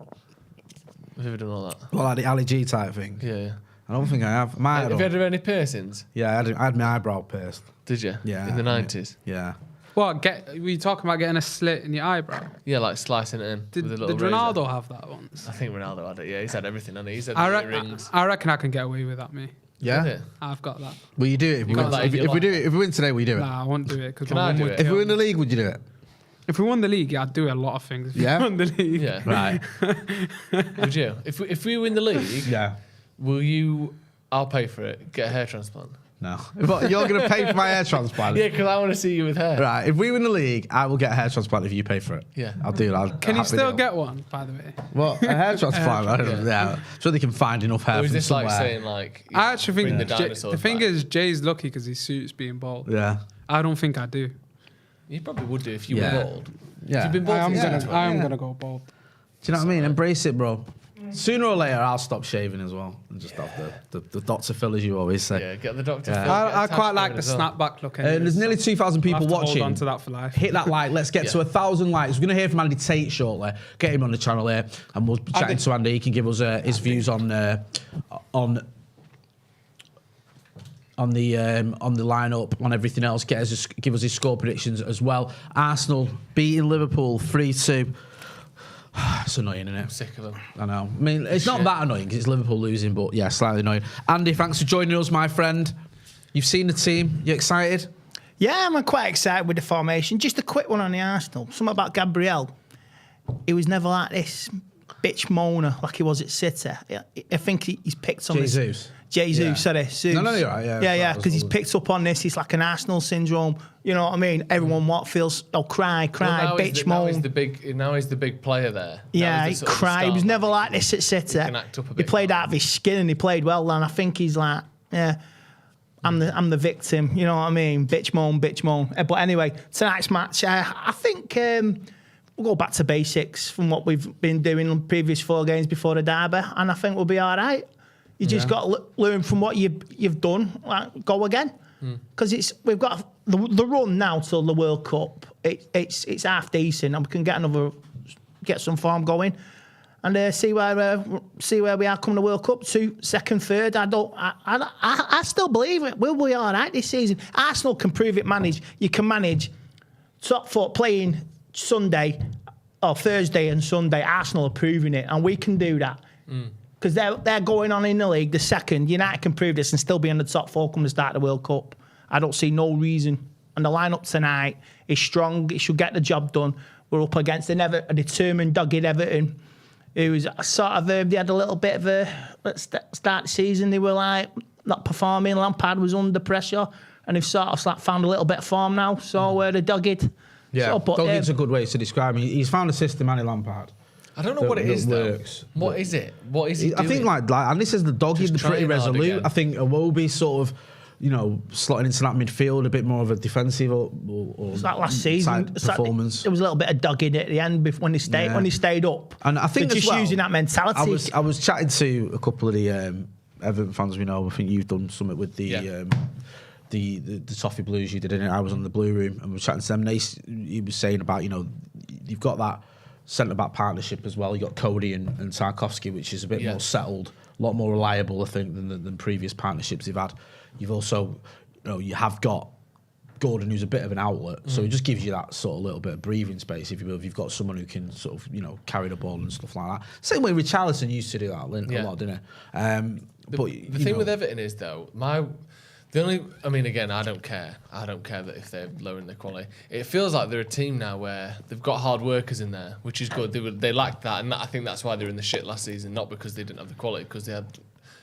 Have you ever done all that? Well, like the Ali G type thing. Yeah. I don't think I have. Have you had any piercings? Yeah, I had my eyebrow pierced. Did you? Yeah. In the 90s? Yeah. What, were you talking about getting a slit in your eyebrow? Yeah, like slicing it in with a little Did Ronaldo have that once? I think Ronaldo had it, yeah. He's had everything, hasn't he? He's had earrings. I reckon I can get away with that, me. Yeah? I've got that. Will you do it? If we win today, will you do it? Nah, I won't do it. Can I do it? If we win the league, would you do it? If we won the league, I'd do a lot of things. If Yeah? we won the league. Yeah. Right. Would you? If we win the league, Yeah. will you... I'll pay for it. Get a hair transplant. No. But you're going to pay for my hair transplant? Yeah, because I want to see you with hair. Right, if we win the league, I will get a hair transplant if you pay for it. Yeah. I'll do it. Can you still get one, by the way? What? A hair transplant? I don't know. Yeah. Sure they can find enough hair Or is from this somewhere. like saying, like, I actually think bring the dinosaurs the thing back? is, Jay's lucky because his suit's being bald. Yeah. I don't think I do. You probably would do if you Yeah. were bald. Yeah. If you've been bald I am since gonna, 2020. I am gonna go bald. Do you know what I mean? Embrace it, bro. Sooner or later, I'll stop shaving as well and just have the Dr. Phil, as you always say. Yeah, get the doctor. Yeah. Phil, get a I tash quite like going the as well. snapback look. There's nearly 2,000 people I'll have to watching. Hold on to that for life. Hit that like. Let's get to 1,000 likes. We're going to hear from Andy Tate shortly. Get him on the channel here, and we'll be chatting to Andy. He can give us his views on the lineup, on everything else. Give us his score predictions as well. Arsenal beating Liverpool 3-2. It's annoying, isn't it? I'm sick of them. I know. I mean, it's not that annoying because it's Liverpool losing, but yeah, slightly annoying. Andy, thanks for joining us, my friend. You've seen the team. You excited? Yeah, I'm quite excited with the formation. Just a quick one on the Arsenal. Something about Gabriel. He was never like this bitch moaner like he was at City. I think he's picked on Jesus. Jesus, Yeah. sorry. Zeus. No, you're right. Yeah, because he's picked up on this. It's like an Arsenal syndrome. You know what I mean? Everyone feels, cry, Well, bitch, moan. Now he's the big player there. Yeah, Now he he's the sort of cried. He was star. never like this at City. He can act up a He bit. played out of his skin and he played well. And I think he's like, yeah, I'm the victim. You know what I mean? Bitch moan. But anyway, tonight's match, I think we'll go back to basics from what we've been doing in the previous 4 games before the derby, and I think we'll be all right. You just got to learn from what you've done. Like, go again, because we've got the run now till the World Cup. It's half decent, and we can get some form going, and see where we are coming to the World Cup. Second, third. I still believe it. We'll be all right this season. Arsenal can prove it. You can manage top 4 playing Sunday or Thursday and Sunday. Arsenal are proving it, and we can do that. Because they're going on in the league. The second, United can prove this and still be in the top 4 come the start of the World Cup. I don't see no reason. And the lineup tonight is strong. It should get the job done. We're up against a determined, dogged Everton, who was sort of, they had a little bit of a, let's start the season, they were like not performing. Lampard was under pressure, and they've sort of like found a little bit of form now. So they're dogged. Yeah, so, but, dogged's a good way to describe him. He's found a system, Andy Lampard. I don't know what it is, though. Works. What is it? What is he I think doing? and this is the dogged, Just the pretty trying hard resolute. again. I think Iwobi sort of, slotting into that midfield, a bit more of a defensive or it's like last season. type It's like, performance. there was a little bit of dogged at the end when they stayed up. And I think they're as just well, using that mentality. I was chatting to a couple of the Everton fans we know. I think you've done something with the Toffee Blues you did in it. I was on the Blue Room and we were chatting to them. He was saying about you've got that centre-back partnership as well. You got Cody and Tarkovsky, which is a bit more settled, a lot more reliable, I think, than previous partnerships they've had. You've also, you have got Gordon, who's a bit of an outlet, so it just gives you that sort of little bit of breathing space, if you will. If you've got someone who can sort of, carry the ball and stuff like that. Same way Richarlison used to do that a lot, didn't he? The thing with Everton is, though, again, I don't care. I don't care that if they're lowering their quality. It feels like they're a team now where they've got hard workers in there, which is good. They lacked that, and I think that's why they're in the shit last season, not because they didn't have the quality, because they had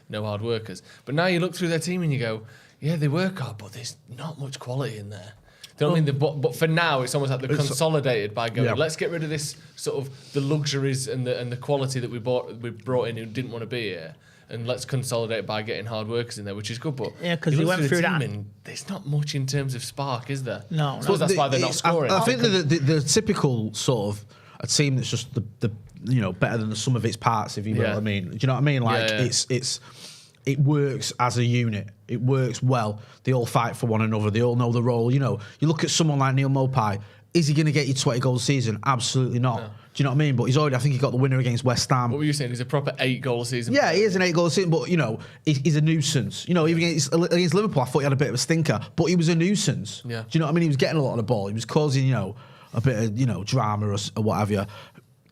no hard workers. But now you look through their team and you go, yeah, they work hard, but there's not much quality in there. Do you know what I mean? But for now, it's almost like they're consolidated by going, let's get rid of this sort of the luxuries and the quality that we brought in who didn't want to be here. And let's consolidate by getting hard workers in there, which is good. But yeah, because they went through that. And there's not much in terms of spark, is there? No. I suppose that's why they're not scoring. I think the typical sort of a team that's just the better than the sum of its parts, if you know what I mean. Do you know what I mean? Like it works as a unit. It works well. They all fight for one another. They all know the role. You look at someone like Neil Maupay. Is he going to get you 20 goals a season? Absolutely not. No. Do you know what I mean? But I think he got the winner against West Ham. What were you saying? He's a proper 8-goal season. Yeah, he is an 8-goal season, but he's a nuisance. Even against Liverpool, I thought he had a bit of a stinker, but he was a nuisance. Yeah. Do you know what I mean? He was getting a lot of the ball. He was causing a bit of drama or what have you.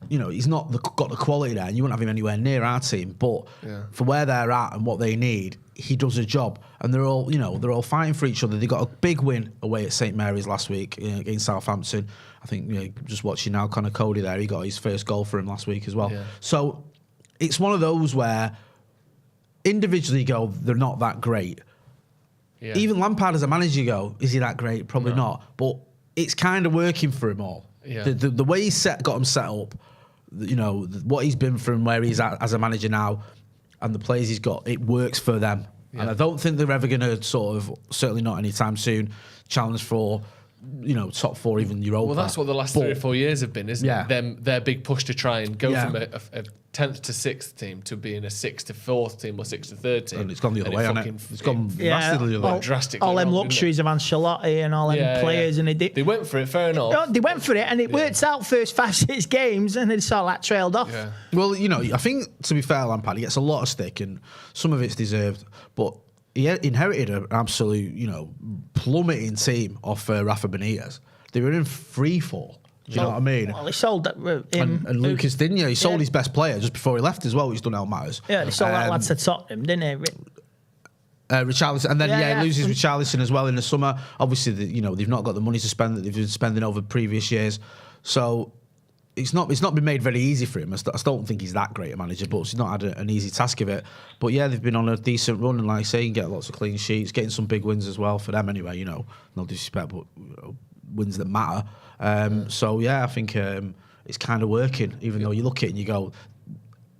He's not got the quality there, and you wouldn't have him anywhere near our team. But for where they're at and what they need, he does a job, and they're all fighting for each other. They got a big win away at St Mary's last week against Southampton. I think just watching now, Connor Cody there, he got his first goal for him last week as well. Yeah. So it's one of those where individually they're not that great, Yeah. Even Lampard as a manager, you go, is he that great? Probably not. But it's kind of working for him all. Yeah. The way he's got him set up, what he's been from where he's at as a manager now, and the players he's got, it works for them. Yeah. And I don't think they're ever going to certainly not anytime soon, challenge for, top 4, even Europa. Well, that's what the last 3 or 4 years have been, isn't it? Their big push to try and go from a 10th to 6th team to being a 6th to 4th team or 6th to 3rd team. And it's gone the other way, hasn't it? It's gone massively the other way. Drastically. All them luxuries of Ancelotti and all them players. And they went for it, fair enough. No, they went for it, and it worked out first 5-6 games, and they sort of like trailed off. Yeah. Well, I think, to be fair, Lampard, he gets a lot of stick, and some of it's deserved, but he inherited an absolute, plummeting team off Rafa Benitez. They were in free fall. Do you know what I mean? Well, he sold him. And Lucas didn't, He sold his best player just before he left as well, which done help matters. Yeah, they sold that lad to Tottenham, didn't they? Richarlison, and then he loses Richarlison as well in the summer. Obviously, they've not got the money to spend that they've been spending over previous years, so it's not been made very easy for him. I don't think he's that great a manager, but he's not had an easy task of it. But yeah, they've been on a decent run, and like I say, you get lots of clean sheets, getting some big wins as well for them anyway. No disrespect, but wins that matter. So yeah, I think it's kind of working, even though you look at it and you go,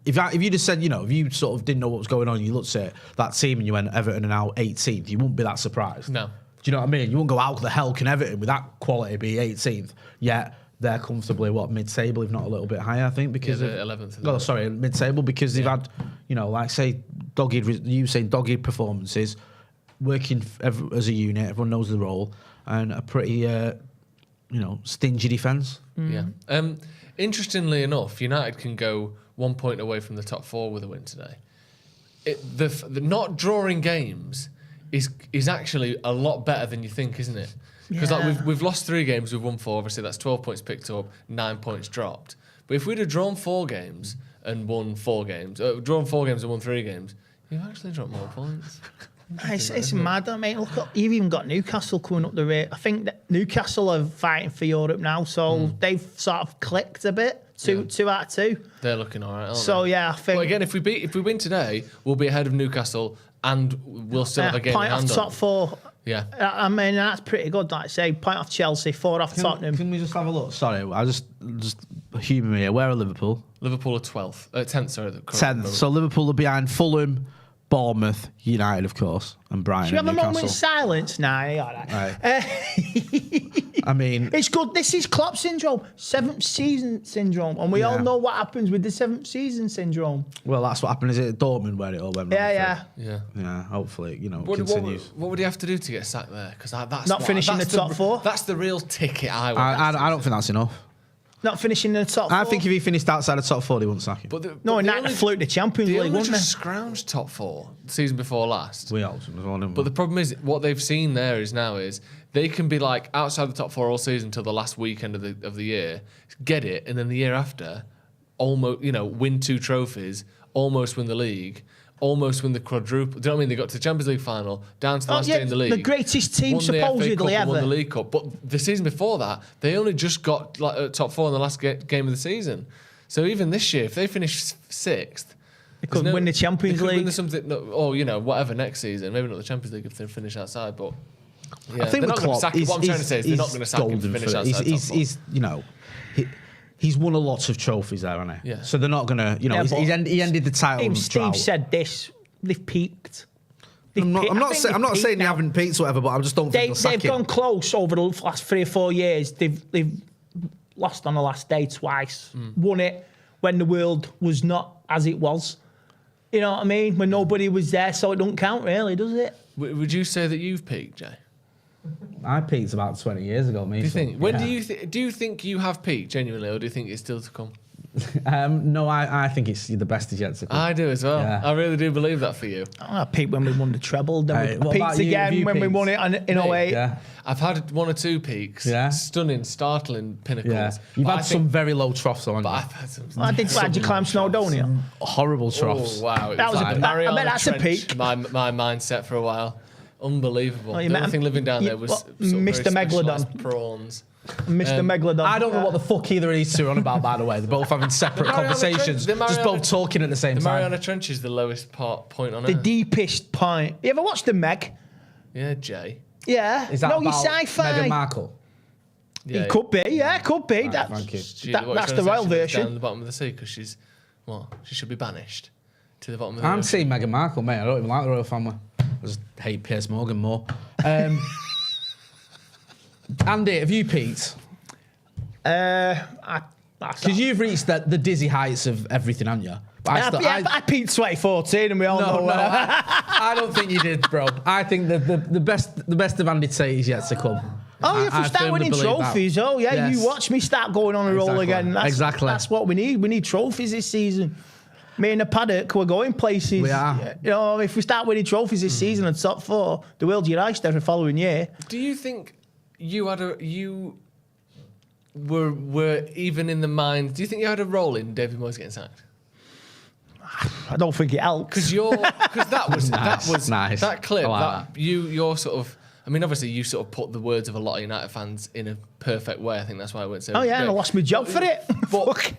if you just said, if you sort of didn't know what was going on, and you looked at that team and you went Everton are now 18th, you wouldn't be that surprised. No. Do you know what I mean? You wouldn't go, out the hell can Everton with that quality be 18th? Yet they're comfortably mid-table, if not a little bit higher, I think, because of 11th. Oh, sorry, mid-table, because they've had, like say, dogged performances, working as a unit. Everyone knows the role, and a pretty stingy defence. Yeah. Interestingly enough, United can go 1 point away from the top 4 with a win today. The not drawing games is actually a lot better than you think, isn't it? Because we've lost 3 games, we've won 4. Obviously, that's 12 points picked up, 9 points dropped. But if we'd have drawn 4 games and won 4 games, drawn 4 games and won 3 games, you've actually dropped more points. It's mad, mate. Look, you've even got Newcastle coming up the rate. I think that Newcastle are fighting for Europe now, so they've sort of clicked a bit. 2 out of 2. They're looking all right, aren't they? So yeah, I think. But again, if we win today, we'll be ahead of Newcastle, and we'll still have a game in hand. Point off top 4. Yeah, I mean that's pretty good. Like I say, point off Chelsea, 4 off Tottenham. Can we just have a look? Sorry, I just humour me here. Where are Liverpool? Liverpool are 12th, 10th. Sorry, 10th. So Liverpool are behind Fulham, Bournemouth, United, of course, and Brighton. Should we have and a moment of silence? Nah, all right. I mean, it's good. This is Klopp syndrome, 7th season syndrome, and we all know what happens with the 7th season syndrome. Well, that's what happened. Is it at Dortmund where it all went wrong? Yeah. Hopefully, continues. What would he have to do to get sacked there? Because that's not finishing the top 4. That's the real ticket. I don't think that's enough. Not finishing in the top 4. I think if he finished outside the top 4, they wouldn't sack him. United flew the Champions League, wouldn't they? They just scrounged top 4 the season before last. We helped them as well, didn't we? But the problem is, what they've seen there is they can be like outside the top 4 all season until the last weekend of the year, get it, and then the year after, almost win 2 trophies, almost win the league, almost win the quadruple. Do you know what I mean? They got to the Champions League final, down to the last day in the league. The greatest team won supposedly the FA Cup, ever. Won the League Cup. But the season before that, they only just got top 4 in the last game of the season. So even this year, if they finish 6th, they could win the Champions League. Whatever next season. Maybe not the Champions League if they finish outside, but I think with Klopp, what I'm trying to say is they're not going to sack him to finish outside top 4. He's won a lot of trophies there, hasn't he? Yeah. So they're not going to, he ended the title. Steve said this. They've peaked. I'm not saying they haven't peaked or whatever, but I just don't think they've gone close over the last 3 or 4 years. They've lost on the last day twice. Won it when the world was not as it was. You know what I mean? When nobody was there, so it don't count really, does it? Would you say that you've peaked, Jay? I peaked about 20 years ago, me. Do you think? When do you think you have peaked genuinely, or do you think it's still to come? No, I think it's the best is yet to come. I do as well. Yeah. I really do believe that for you. I peaked when we won the treble. Then we peaked again when we won it in 08. Yeah. I've had 1 or 2 peaks. Yeah. Stunning, startling pinnacles. Yeah. You've had some very low troughs, haven't you? I've had some. Did you climb Snowdonia? Horrible troughs. Oh, wow. That was I bet that's a peak. My mindset for a while. Unbelievable. The only thing living down there was Mr. Megalodon prawns. Mr. Megalodon. I don't know what the fuck either of these two are on about, by the way. They're both having separate conversations, just both talking at the same time. The Mariana Trench is the lowest point on Earth. The deepest point. You ever watched The Meg? Yeah, Jay. Yeah. Is that no, you're about sci-fi. Meghan Markle? Yeah, It could be. Yeah, it could be. Right, That's thank you. that's the royal Down version. at the bottom of the sea because she should be banished to the bottom of the I'm ocean. seeing Meghan Markle, mate. I don't even like the royal family. I just hate Piers Morgan more. Andy, have you peaked? Because you've reached the dizzy heights of everything, haven't you? I peaked 2014 and we all know I don't think you did, bro. I think the best of Andy Tate is yet to come. Oh, yeah, if we start winning trophies, Yes. you watch me start going on a roll again. That's what we need. We need trophies this season. Me and the Paddock, we're going places. We are. You know, if we start winning trophies this season and top 4, the world's your oyster the following year. Do you think you were even in the mind? Do you think you had a role in David Moyes getting sacked? I don't think it helped. Because that was nice. that clip. Like You're sort of. I mean, obviously, you sort of put the words of a lot of United fans in a perfect way. I think that's why I went so. Oh yeah, and I lost my job for it. But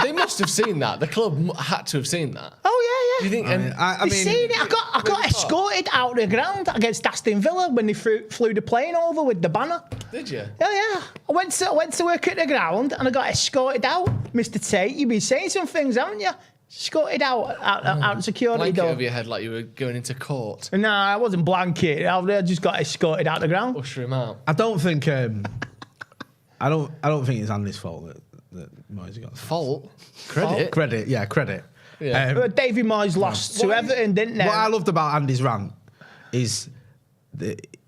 they must have seen that. The club had to have seen that. Oh yeah, Do you think? I mean, seen it. I got escorted out of the ground against Aston Villa when they flew the plane over with the banner. Did you? Yeah. I went to work at the ground and I got escorted out. Mr. Tate, you've been saying some things, haven't you? Escorted out security Blanket door. over your head like you were going into court. No, I wasn't blanket. I just got escorted out the ground. Usher him out. I don't think. I don't think it's Andy's fault that Moyes got Fault. Credit. Credit. Yeah. David Moyes lost to Everton, didn't they? What I loved about Andy's rant is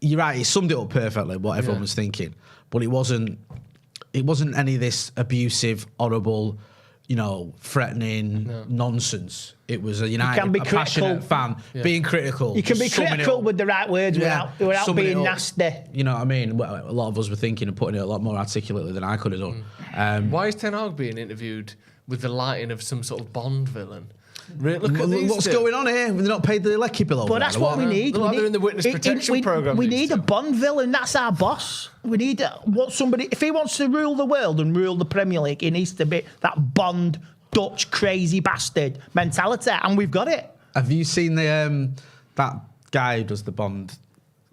you're right. He summed it up perfectly. What everyone was thinking, but it wasn't any of this abusive, horrible, threatening nonsense. It was a passionate fan being critical. You can be critical with the right words without being nasty. You know what I mean? Well, a lot of us were thinking and putting it a lot more articulately than I could have done. Why is Ten Hag being interviewed with the lighting of some sort of Bond villain? Look at these what's two. going on here? They're not paid the Lecky bill over But that's what we need. They're in the witness protection program. We need a Bond villain. That's our boss. We need somebody. If he wants to rule the world and rule the Premier League, he needs to be that Bond Dutch crazy bastard mentality, and we've got it. Have you seen that guy who does the Bond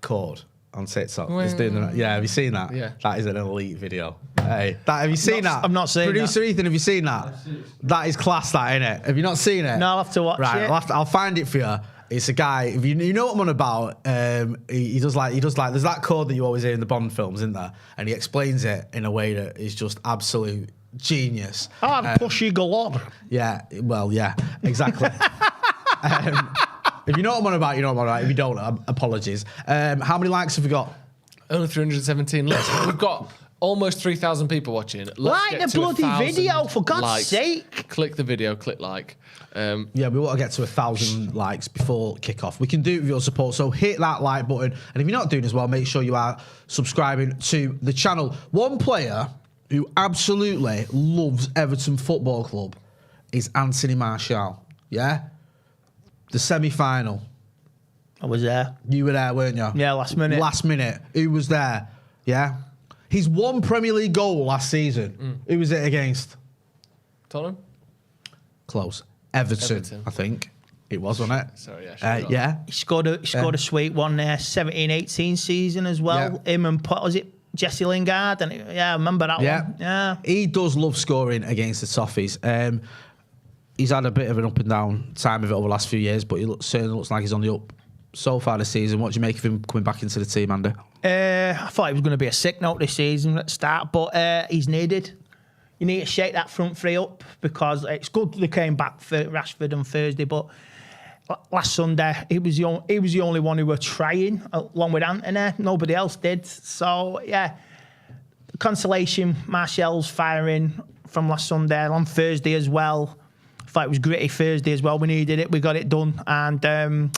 chord on TikTok? He's doing have you seen that? Yeah. That is an elite video. Hey, have you seen that? I've not seen Producer that. Ethan, have you seen that? That is class, that, innit? Have you not seen it? No, I'll have to watch it. I'll find it for you. It's a guy, if you know what I'm on about, he does like, there's that chord that you always hear in the Bond films, isn't there? And he explains it in a way that is just absolute genius. Pushy galore. Yeah, well, yeah, exactly. If you know what I'm on about, you know what I'm on about. If you don't, apologies. How many likes have we got? Only 317 likes. We've got almost 3,000 people watching. Let's Like get the to bloody 1,000 video, for God's likes. sake. Click the video, click like. Yeah, we want to get to 1,000 likes before kickoff. We can do it with your support, so hit that like button. And if you're not doing as well, make sure you are subscribing to the channel. One player who absolutely loves Everton Football Club is Anthony Martial. Yeah? The semi-final. I was there. You were there, weren't you? Yeah, last minute. Last minute. Who was there? Yeah? He's won Premier League goal last season. Who was it against? Tottenham? Close. Everton, I think. It was, wasn't it? Sorry, yeah. Yeah. He scored a sweet one there, 17-18 season as well. Yeah. Him and, was it Jesse Lingard? And I remember that one. Yeah. He does love scoring against the Toffees. He's had a bit of an up and down time of it over the last few years, but he certainly looks like he's on the up so far this season. What do you make of him coming back into the team, Andy? I thought he was going to be a sick note this season at the start, but he's needed. You need to shake that front three up because it's good they came back for Rashford on Thursday, but last Sunday he was the only one who were trying along with Antony. Nobody else did. So yeah, consolation. Martial's firing from last Sunday on Thursday as well. I thought it was gritty Thursday as well. We needed it. We got it done, and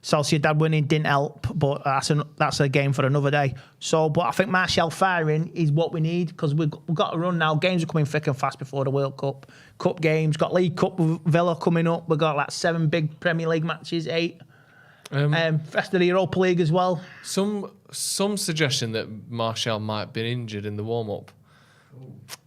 Sociedad winning didn't help, but that's a game for another day. So, but I think Martial firing is what we need because we've got to run now. Games are coming thick and fast before the World Cup. Cup games, got League Cup with Villa coming up. We've got like 7 big Premier League matches, 8. Rest of the Europa League as well. Some suggestion that Martial might have been injured in the warm-up.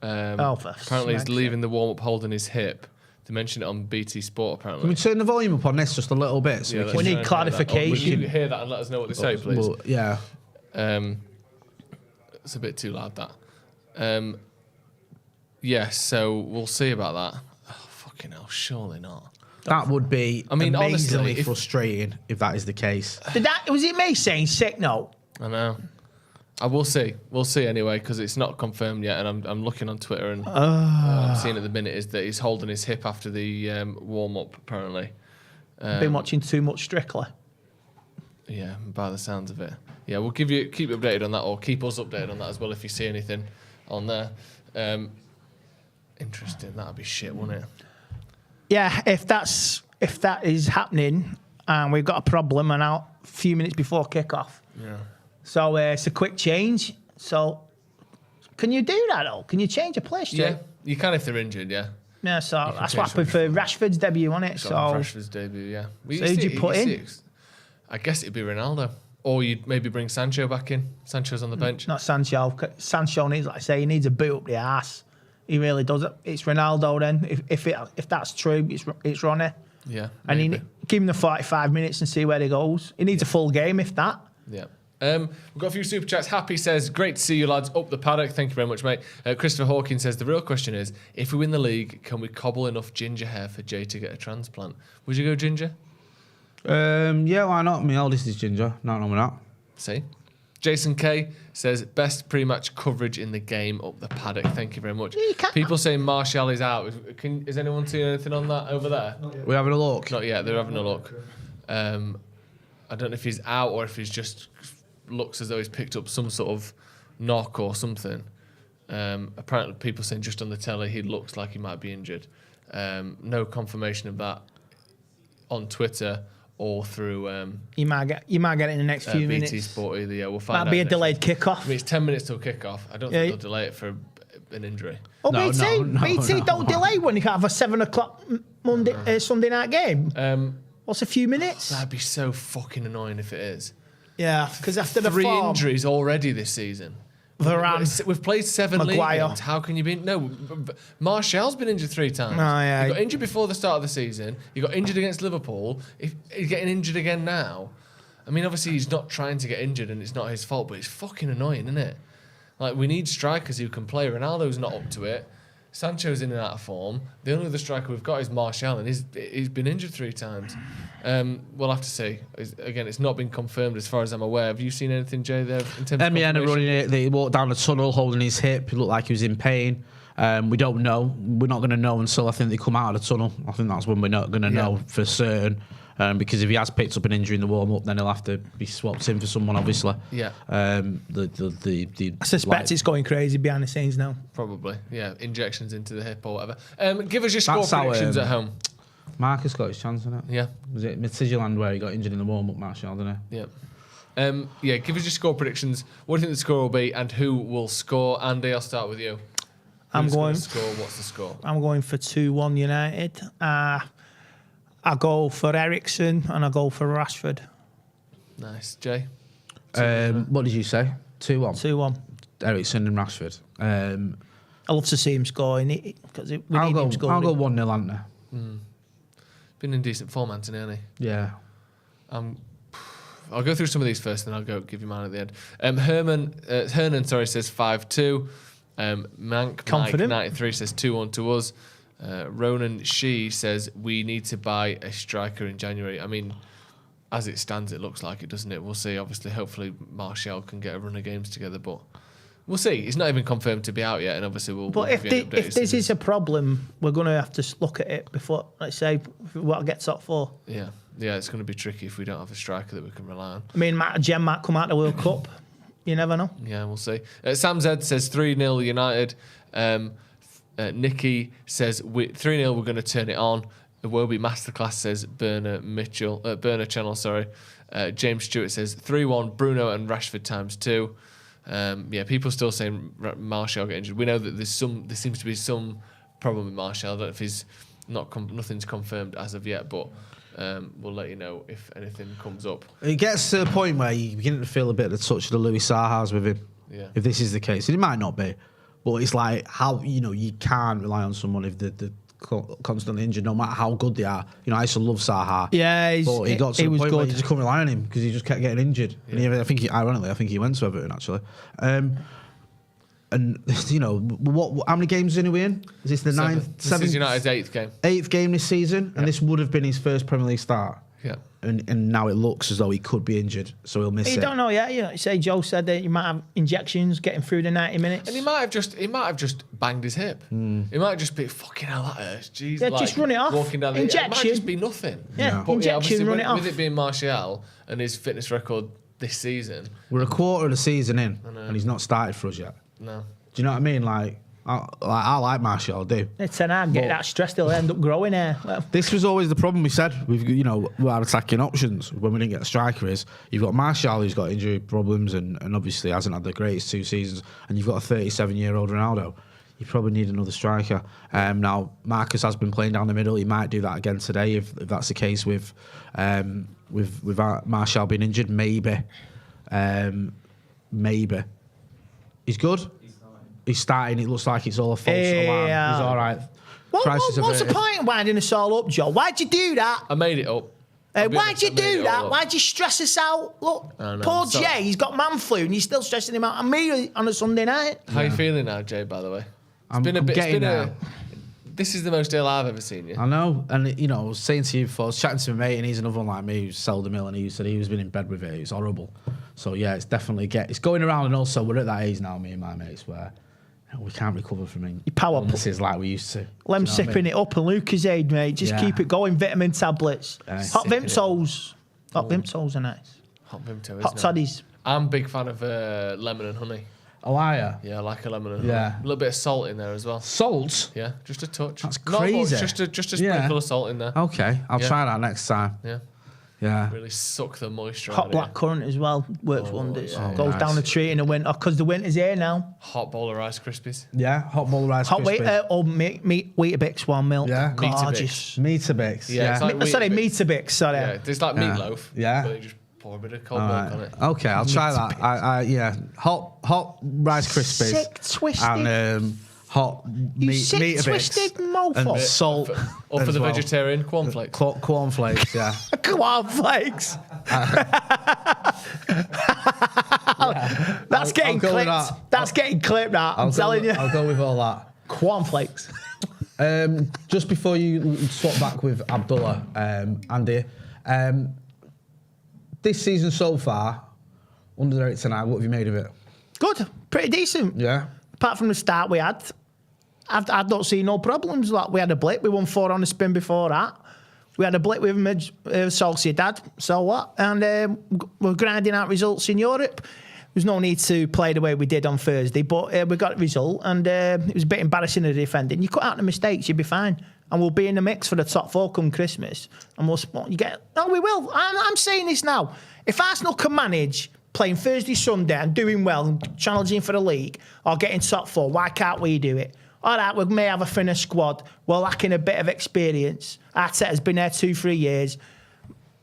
Apparently he's leaving the warm-up holding his hip. They mentioned it on BT Sport, apparently. Can we turn the volume up on this just a little bit? So Yeah, we need clarification. Can you hear that and let us know what they say, please? Well, yeah. It's a bit too loud, that. So we'll see about that. Oh, fucking hell, surely not. That would be amazingly honestly, frustrating if that is the case. Was it me saying sick note? I know. We'll see. We'll see anyway, because it's not confirmed yet, and I'm looking on Twitter, and I'm seeing at the minute is that he's holding his hip after the warm-up, apparently. Been watching too much Strictly. Yeah, by the sounds of it. Yeah, we'll keep you updated on that, or keep us updated on that as well if you see anything on there. Interesting. That'd be shit, wouldn't it? Yeah, if that is happening, and we've got a problem, and out a few minutes before kickoff. Yeah. So it's a quick change. So can you do that, though? Can you change a place? Yeah, you can if they're injured, yeah. Yeah, so that's what happened for Rashford's debut, wasn't it? So Rashford's debut, yeah. So who'd you put in? I guess it'd be Ronaldo. Or you'd maybe bring Sancho back in. Sancho's on the bench. Not Sancho. Sancho needs, like I say, he needs a boot up the arse. He really does it. It's Ronaldo then. If that's true, it's Ronnie. Yeah. And give him the 45 minutes and see where he goes. He needs a full game, if that. Yeah. We've got a few super chats. Happy says, great to see you lads up the paddock. Thank you very much, mate. Christopher Hawkins says, the real question is, if we win the league, can we cobble enough ginger hair for Jay to get a transplant? Would you go ginger? Yeah, why not? My eldest is ginger. Not wrong with that. See? Jason K says, best pre-match coverage in the game up the paddock. Thank you very much. People saying Martial is out. Is anyone seeing anything on that over there? We're having a look. Not yet. They're having a look. I don't know if he's out or if he's just looks as though he's picked up some sort of knock or something. Apparently, people saying just on the telly he looks like he might be injured. No confirmation of that on Twitter or through. You might get it in the next few minutes. BT Sport either. Yeah, we'll find out. Might be a delayed kickoff. I mean, it's 10 minutes till kickoff. I don't think they'll delay it for an injury. Oh, BT don't delay when you have a 7 o'clock Sunday night game. What's a few minutes? That'd be so fucking annoying if it is. Yeah, because after the 3 form, injuries already this season. Varane, we've played 7 league Maguire. games. How can you be? No, Martial's been injured 3 times. Oh, yeah. He got injured before the start of the season. He got injured against Liverpool. He's getting injured again now. I mean, obviously he's not trying to get injured, and it's not his fault. But it's fucking annoying, isn't it? Like, we need strikers who can play. Ronaldo's not up to it. Sancho's in and out of form. The only other striker we've got is Martial, and he's been injured 3 times. We'll have to see. Again, it's not been confirmed as far as I'm aware. Have you seen anything, Jay, there in terms of Miana running it. He walked down the tunnel holding his hip. He looked like he was in pain. We don't know. We're not going to know until I think they come out of the tunnel. I think that's when we're not going to know for certain. Because if he has picked up an injury in the warm-up, then he'll have to be swapped in for someone, obviously. Yeah. I suspect it's going crazy behind the scenes now. Probably, yeah. Injections into the hip or whatever. Give us your score predictions at home. Marcus got his chance, didn't it? Yeah. Was it Managerial where he got injured in the warm-up, Martial, didn't he? Yeah. Give us your score predictions. What do you think the score will be, and who will score? Andy, I'll start with you. Who's going to score? What's the score? I'm going for 2-1 United. I go for Eriksen and I go for Rashford. Nice. Jay? What did you say? 2-1? 2-1. Eriksen and Rashford. I love to see him scoring because we need him scoring. I'll go 1-0, Anthony. Been in decent form, Anthony, hasn't he? Yeah. I'll go through some of these first, and I'll give you mine at the end. Hernan says 5-2. Mike 93 says 2-1 to us. Ronan She says we need to buy a striker in January. I mean, as it stands, it looks like it, doesn't it? We'll see. Obviously, hopefully Martial can get a run of games together, but we'll see. It's not even confirmed to be out yet, and obviously we'll. But if this is a problem, we're going to have to look at it before, let's say, if we want to get top 4. Yeah, it's going to be tricky if we don't have a striker that we can rely on. I mean, Jem might come out the World Cup. You never know. Yeah, we'll see. Sam Z says 3-0 United. Nikki says 3-0. We're going to turn it on. The Wobie Masterclass says Burner Channel. Sorry. James Stewart says 3-1. Bruno and Rashford ×2. People still saying Martial get injured. We know that there seems to be some problem with Martial. I don't know if he's nothing's confirmed as of yet, but we'll let you know if anything comes up. It gets to a point where you begin to feel a bit of the touch of the Louis Saha's with him. Yeah. If this is the case, and it might not be. But it's like how you can't rely on someone if the constantly injured, no matter how good they are. You know, I used to love Zaha. Yeah, but he got to he the was point where good. you just couldn't rely on him because he just kept getting injured. Yeah. And ironically, I think he went to Everton actually. And you know, how many games is he in? Is this the ninth? This is United's 8th game. 8th game this season, and this would have been his first Premier League start. Yeah. And now it looks as though he could be injured, so he'll miss it. You don't know yet. You know, say Joe said that you might have injections getting through the 90 minutes. And he might have just banged his hip. He might just be fucking hell that hurts. Jeez, Yeah, just run it off. Walking down the Injection. It might just be nothing. Yeah, But injection, run it off. With it being Martial and his fitness record this season. We're a quarter of the season in, and he's not started for us yet. No. Do you know what I mean? I like Martial, I do. It's an get that stress, they'll end up growing here. Well, This was always the problem we said. With our attacking options when we didn't get a striker is you've got Martial who's got injury problems and obviously hasn't had the greatest 2 seasons, and you've got a 37-year-old Ronaldo. You probably need another striker. Now Marcus has been playing down the middle. He might do that again today if that's the case with Martial being injured. Maybe. He's good. He's starting. It looks like it's all a false alarm. He's all right. What's the point of winding us all up, Joe? Why'd you do that? I made it up. Why'd you do that? Why'd you stress us out? Look, poor So- Jay, he's got man flu and you're still stressing him out. And me on a Sunday night. How you feeling now, Jay, by the way? I'm getting there. This is the most ill I've ever seen you. I know, and you know, I was saying to you before, I was chatting to my mate, and he's another one like me who's sold a mill, and he said he was been in bed with it. It's horrible. So yeah, it's definitely it's going around, and also we're at that age now, me and my mates, where we can't recover from illnesses like we used to. Lem sipping it up and Lucasade, mate. Just keep it going. Vitamin tablets. Hot Vimto's. Hot Vimto's are nice. Hot Vimto, Hot toddies. I'm a big fan of lemon and honey. Oh, are you? Yeah, I like a lemon and honey. Yeah. A little bit of salt in there as well. Salt? Yeah, just a touch. That's Not crazy. much, just a sprinkle of salt in there. Okay, I'll try that next time. Yeah. Yeah. Really suck the moisture Hot out black of currant as well. Works wonders. Goes nice. down the tree in the winter because the winter's here now. Hot bowl of Rice Krispies. Yeah, hot bowl of Rice Hot Krispies. Weetabix, one milk. Yeah. Gorgeous. Meatabix. Yeah, it's like Sorry, Meatabix. Sorry. Yeah, there's like meatloaf. Yeah. But you just pour a bit of cold milk on it. Okay, I'll try that. Hot Rice Krispies. Sick, twisted. And hot sick, Meatabix. twisted mofo. And salt. Or for as the well. vegetarian, cornflakes. Cornflakes, yeah. Cornflakes. That's getting I'll go with clipped. that. That's getting clipped, that. I'm telling you. I'll go with all that. Cornflakes. Just before you swap back with Abdullah, Andy, this season so far, under Eric tonight, what have you made of it? Good. Pretty decent. Yeah. Apart from the start we had, I don't see no problems. Like we had a blip. We won 4 on the spin before that. We had a blip with Sociedad. So what? And we're grinding out results in Europe. There's no need to play the way we did on Thursday, but we got a result, and it was a bit embarrassing in the defending. You cut out the mistakes, you'll be fine, and we'll be in the mix for the top 4 come Christmas. And we will. I'm saying this now. If Arsenal can manage playing Thursday, Sunday, and doing well, and challenging for the league, or getting top 4, why can't we do it? All right, we may have a thinner squad. We're lacking a bit of experience. Arteta's been there 2-3 years.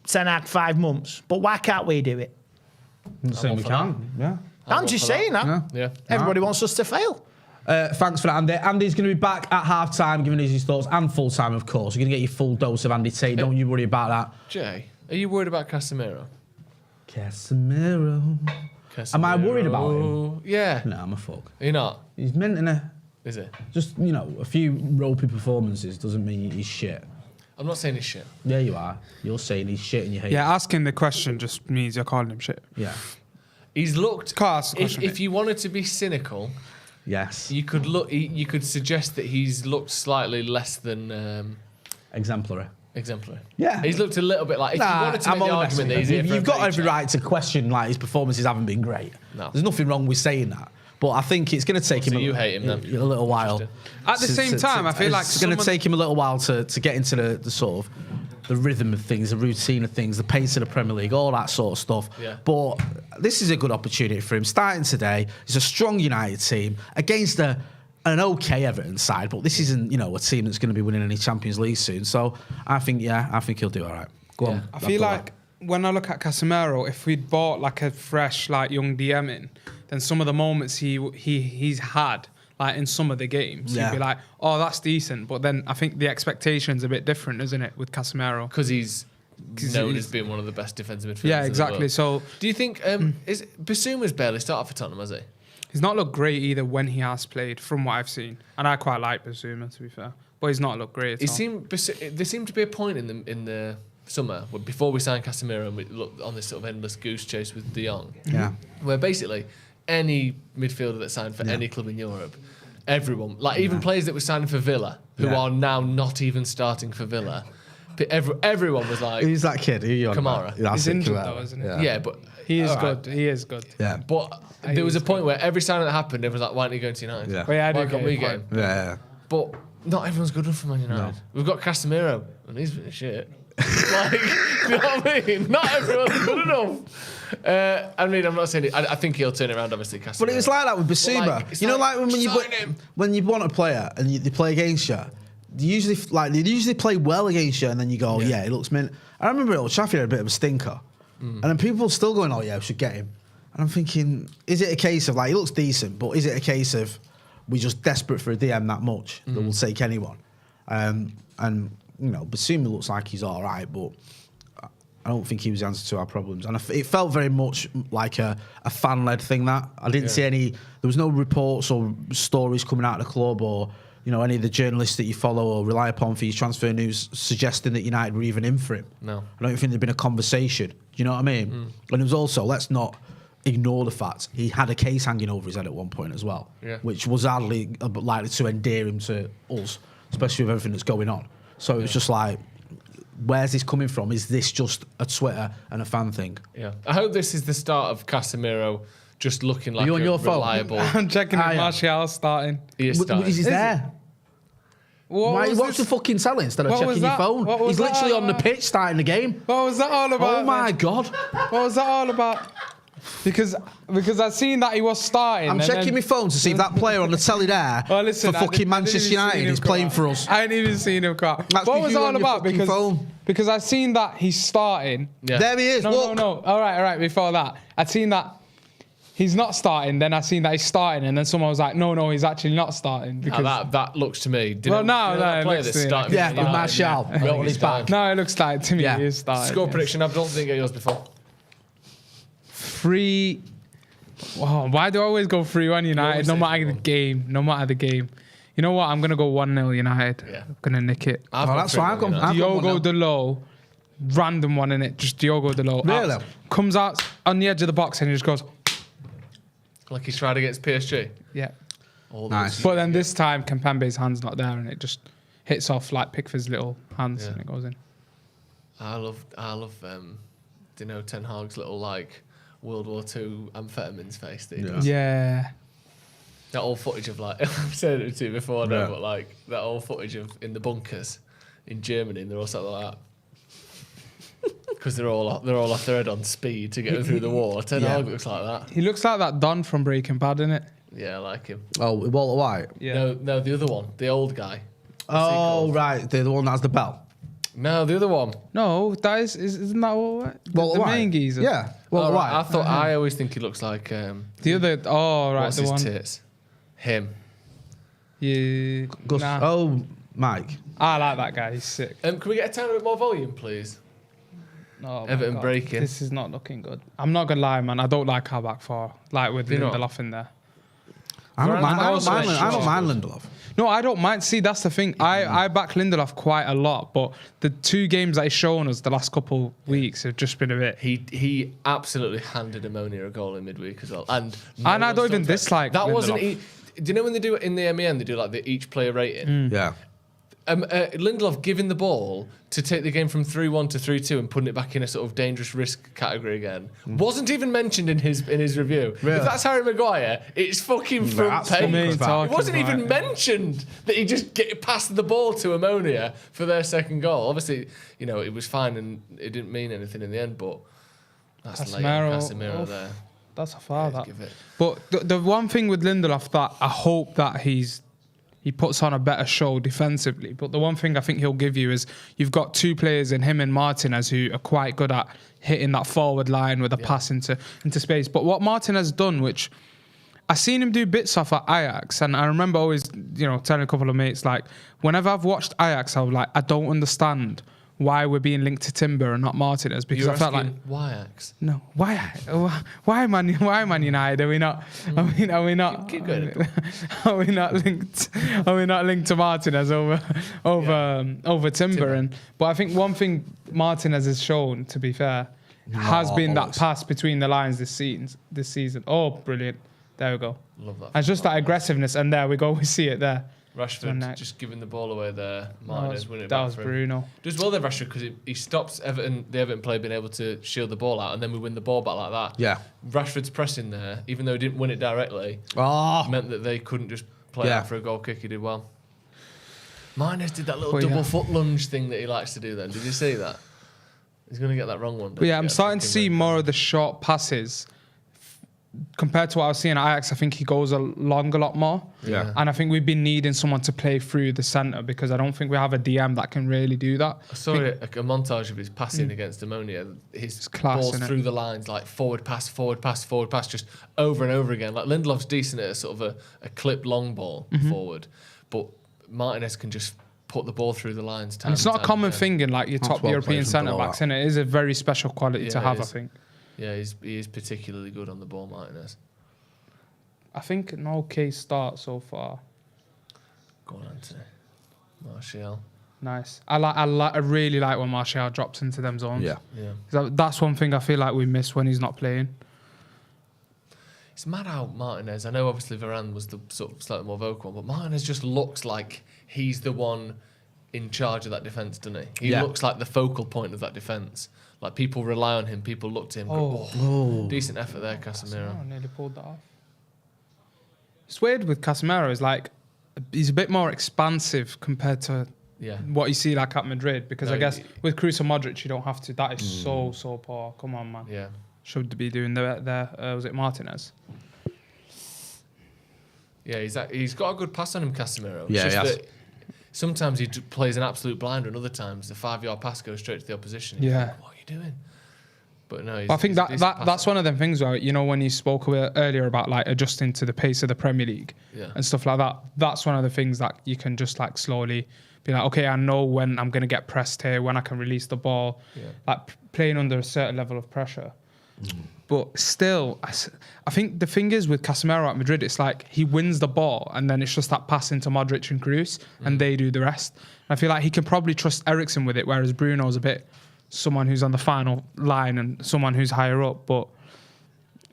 Ten Hag 5 months. But why can't we do it? I'm saying we can. Yeah. I'm just saying that. Yeah. Everybody wants us to fail. Thanks for that, Andy. Andy's going to be back at half-time, giving us his thoughts, and full-time, of course. You're going to get your full dose of Andy Tate. Don't you worry about that. Jay, are you worried about Casemiro? Casemiro. Am I worried about him? Yeah. No, I'm a fuck. Are you not? He's mint, innit? Is it? Just, a few ropey performances doesn't mean he's shit. I'm not saying he's shit. Yeah, you are. You're saying he's shit and you hate him. Yeah, asking the question just means you're calling him shit. Yeah. He's looked. Can't ask the question, if you wanted to be cynical, Yes. you could look. You could suggest that he's looked slightly less than Exemplary. exemplary. Yeah. He's looked a little bit like. If you wanted to make the argument that he's here for You've a got every paycheck- right to question like his performances haven't been great. No. There's nothing wrong with saying that. But I think it's going to take So him you hate him then? a little while. At the same time, I feel like it's going to take him a little while to get into the sort of the rhythm of things, the routine of things, the pace of the Premier League, all that sort of stuff. Yeah. But this is a good opportunity for him. Starting today, it's a strong United team against an okay Everton side, but this isn't, a team that's going to be winning any Champions League soon. So I think he'll do all right. Go on. I feel like when I look at Casemiro, if we'd bought like a fresh, like young DM in, then some of the moments he's had, like in some of the games. You'd be like, oh, that's decent. But then I think the expectation's a bit different, isn't it, with Casemiro? Because he's known as being one of the best defensive midfielders. Yeah, exactly. So do you think is Bissouma's barely started for Tottenham, has he? He's not looked great either when he has played, from what I've seen. And I quite like Bissouma, to be fair. But he's not looked great at all. There seemed to be a point in the summer, before we signed Casemiro and we looked on this sort of endless goose chase with De Jong, where basically any midfielder that signed for any club in Europe, everyone, like even players that were signing for Villa, who are now not even starting for Villa, everyone was like... Who's that kid? Who are you on Kamara. about? He's injured though, isn't he? Yeah, but... He is good. He is good. Yeah. But there was a point where every signing that happened, everyone was like, why aren't you going to United? Yeah. Well, yeah, Why can't we get him? Yeah. But not everyone's good enough for Man United. No. We've got Casemiro, and he's been shit. Like, you know what I mean? Not everyone's good enough. I mean, I'm not saying it. I think he'll turn it around, obviously, Casemiro. But it's like that with Bissouma. Like, you know, like sign when you want a player and they play against you, they usually play well against you, and then you go, yeah, it looks mint. I remember Old Trafford had a bit of a stinker, and then people were still going, oh yeah, we should get him. And I'm thinking, is it a case of like he looks decent, but is it a case of we're just desperate for a DM that much that will take anyone? And you know, Bissouma looks like he's all right, but I don't think he was the answer to our problems. And it felt very much like a fan-led thing. That I didn't see any. There was no reports or stories coming out of the club, or you know, any of the journalists that you follow or rely upon for your transfer news suggesting that United were even in for him. No, I don't think there'd been a conversation. Do you know what I mean? And it was also, let's not ignore the fact he had a case hanging over his head at one point as well, which was hardly likely to endear him to us, especially with everything that's going on. So it was just like, where's this coming from? Is this just a Twitter and a fan thing? Yeah. I hope this is the start of Casemiro just looking like you on your reliable... phone? I'm checking if Martial's starting. He is starting. Is he there? Why watch the fucking telly instead of checking your phone? He's literally on the pitch starting the game. What was that all about? Oh my God. What was that all about? Because I seen that he was starting. I'm checking my phone to see if that player on the telly there for fucking Manchester United is playing for us. I ain't even seen him cry. What was it all about? Because I seen that he's starting. Yeah. There he is. Look. No. All right. Before that, I'd seen that he's not starting. Then I seen that he's starting, and then someone was like, "No, he's actually not starting." Because that looks to me. No, it looks to me. Yeah, with Martial on his back. No, it looks like to me he is starting. Score prediction. Abdul, didn't get yours before. 3. Oh, why do I always go 3-1 United? No matter the game. You know what? I'm gonna go 1-0 United. Yeah. I'm gonna nick it. That's why I've gone. Diogo Dalot, random one in it. Just Diogo Dalot. Really? Comes out on the edge of the box and he just goes. Like he's tried against PSG. Yeah. Nice. But then this time, Kempembe's hand's not there, and it just hits off like Pickford's little hands, and it goes in. I love. Do you know Ten Hag's little like World War II amphetamines face that he does? Yeah. That old footage of like I've said it to you before, but like that old footage of in the bunkers in Germany, and they're all sat like that. Because they're all off their head on speed to get them through the wall. Ten Hag looks like that. He looks like that Don from Breaking Bad, innit? Yeah, I like him. Oh, Walter White? Yeah. No, the other one. The old guy. Oh, right. The one that has the bell. No, the other one. No, that isn't that Walter White? The main geezer? Yeah. Walter White. I always think he looks like... the other... Oh, right, what's the his one. Tits? Him. Yeah. Nah. Oh, Mike. I like that guy. He's sick. Can we get a tiny bit more volume, please? Oh, Everton breaking. This is not looking good. I'm not gonna lie, man. I don't like our back four. Like with Lindelof in there. I don't mind Lindelof. No, I don't mind. See, that's the thing. I back Lindelof quite a lot, but the 2 games that he's shown us the last couple weeks have just been a bit. He absolutely handed Ammonia a goal in midweek as well, and I don't even dislike that. Lindelof. Wasn't. Do you know when they do it in the MEN? They do like the each player rating. Yeah. Lindelof giving the ball to take the game from 3-1 to 3-2 and putting it back in a sort of dangerous risk category again wasn't even mentioned in his review. Really? If that's Harry Maguire, it's fucking front page. It wasn't even mentioned that he just passed the ball to Ammonia for their second goal. Obviously, you know, it was fine and it didn't mean anything in the end, but that's Casemiro there. That's a foul, that. But the one thing with Lindelof that I hope that he puts on a better show defensively. But the one thing I think he'll give you is you've got 2 players in him and Martinez who are quite good at hitting that forward line with a pass into space. But what Martinez has done, which I seen him do bits off at Ajax, and I remember always, telling a couple of mates, like, whenever I've watched Ajax, I was like, I don't understand why we're being linked to Timber and not Martinez, because I felt like why Ajax? No, why Man United? Are we not? Are we not? Keep going. Are we not linked? Are we not linked to Martinez over Timber? But I think one thing Martinez has shown, to be fair, has been that pass between the lines this season. Oh, brilliant! There we go. Love that. And just that aggressiveness, and there we go. We see it there. Rashford just giving the ball away there. Martinez winning it back. That was Bruno. Does well there, Rashford, because he stops the Everton player being able to shield the ball out, and then we win the ball back like that. Yeah. Rashford's pressing there, even though he didn't win it directly, meant that they couldn't just play out for a goal kick. He did well. Martinez did that little double foot lunge thing that he likes to do then. Did you see that? He's going to get that wrong one. But yeah, I'm starting to see more of the short passes. Compared to what I was seeing at Ajax, I think he goes along a lot more. Yeah. And I think we've been needing someone to play through the centre, because I don't think we have a DM that can really do that. I saw a montage of his passing against Ammonia. His balls through the lines, like forward pass, just over and over again. Like Lindelof's decent at a sort of a clipped long ball forward, but Martinez can just put the ball through the lines. And it's not a common thing in like your top European centre backs, and it is a very special quality to have, I think. Yeah, he is particularly good on the ball, Martinez. I think an okay start so far. Go on, Anthony. Martial. Nice. I really like when Martial drops into them zones. Yeah. That's one thing I feel like we miss when he's not playing. It's mad how Martinez, I know obviously Varane was the sort of slightly more vocal one, but Martinez just looks like he's the one in charge of that defence, doesn't he? He looks like the focal point of that defence. Like, people rely on him, people look to him. Decent effort there, Casemiro. Nearly pulled that off. It's weird with Casemiro, is like, he's a bit more expansive compared to what you see like at Madrid, because I guess with Kroos and Modric, you don't have to. That is so poor. Come on, man. Yeah. Should be doing there. Was it Martinez? Yeah, he's got a good pass on him, Casemiro. Yeah, it's just he has. that sometimes he plays an absolute blinder, and other times the 5-yard pass goes straight to the opposition. Yeah. Like, what are you doing? But no, I think that's one of them things where, when you spoke earlier about like adjusting to the pace of the Premier League and stuff like that, that's one of the things that you can just like slowly be like, okay, I know when I'm going to get pressed here, when I can release the ball, like playing under a certain level of pressure. But still, I think the thing is with Casemiro at Madrid, it's like he wins the ball and then it's just that pass into Modric and Kroos and they do the rest. And I feel like he can probably trust Eriksen with it, whereas Bruno's a bit someone who's on the final line and someone who's higher up, but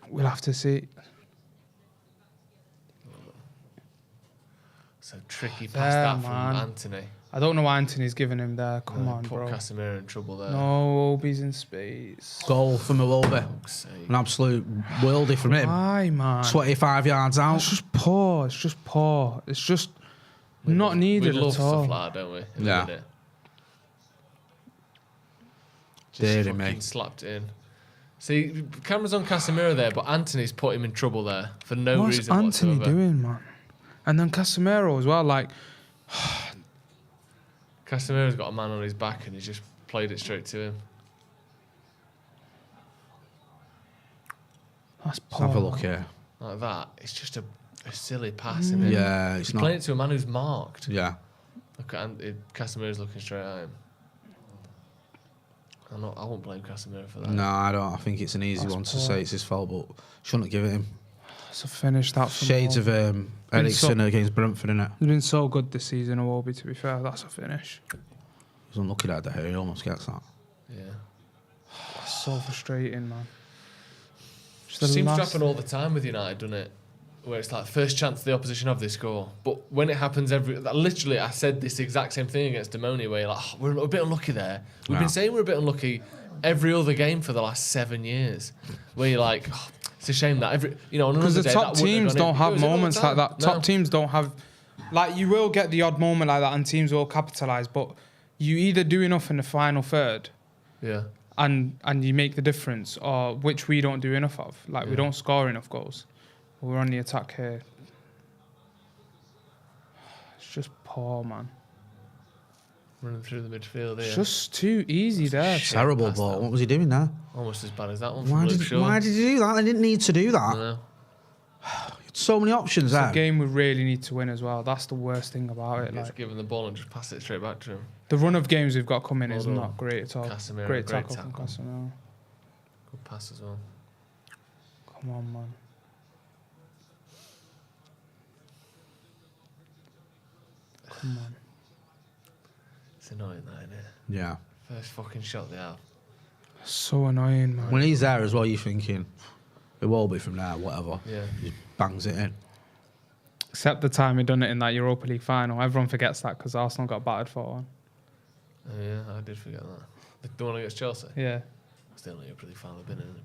we'll have to see. It's a tricky pass from Anthony. I don't know why Anthony's giving him there. Come on, put bro. Casemiro in trouble there. No, Obi's in space. Goal from Iwobi. An absolute worldie from him. Why, man? 25 yards out. It's just poor. It's just not needed we love at all. stuff like that, don't we? Yeah. Just fucking slapped it in. See, camera's on Casemiro there, but Anthony's put him in trouble there for no reason whatsoever. What's Anthony doing, man? And then Casemiro as well, like... Casemiro's got a man on his back and he's just played it straight to him. That's Let's have a look here. Like that. It's just a silly pass, isn't it? Yeah, it's he's not. playing it to a man who's marked. Yeah. Look at Casemiro's looking straight at him. I won't blame Casemiro for that. No, I don't. I think it's an easy one to say it's his fault, but shouldn't have given it him. It's a finish that. Shades of Eriksen against Brentford, innit? He's been so good this season, Iwobi, to be fair. That's a finish. He's unlucky that day. He almost gets that. Yeah. That's so frustrating, man. It seems to happen all the time with United, doesn't it? Where it's like first chance the opposition have, they score. But when it happens literally, I said this exact same thing against Demoni, where you're like, we're a bit unlucky there. We've been saying we're a bit unlucky every other game for the last 7 years. Where you're like, it's a shame that because the top teams don't have moments like that. Top teams don't have, like, you will get the odd moment like that, and teams will capitalise. But you either do enough in the final third, and you make the difference, or which we don't do enough of. Like we don't score enough goals. We're on the attack here. It's just poor, man. Running through the midfield here. It's just too easy there. Terrible ball. What was he doing there? Almost as bad as that one. Why did you do that? I didn't need to do that. No. It's so many options It's there. a game we really need to win as well. That's the worst thing about it. Just Like, give him the ball and just pass it straight back to him. the run of games we've got coming is Well done. not great at all. Casemiro, Great great tackle from tackle. Casemiro. Good pass as well. Come on, man. Come on. It's annoying that, isn't it? Yeah. First fucking shot they have. So annoying, man. When he's there as well, you're thinking, it will be from there, whatever. Yeah. He bangs it in. Except the time he done it in that Europa League final. Everyone forgets that because Arsenal got battered 4-1. Oh, yeah, I did forget that. The one against Chelsea? Yeah. It's the only Europa League final I've been in.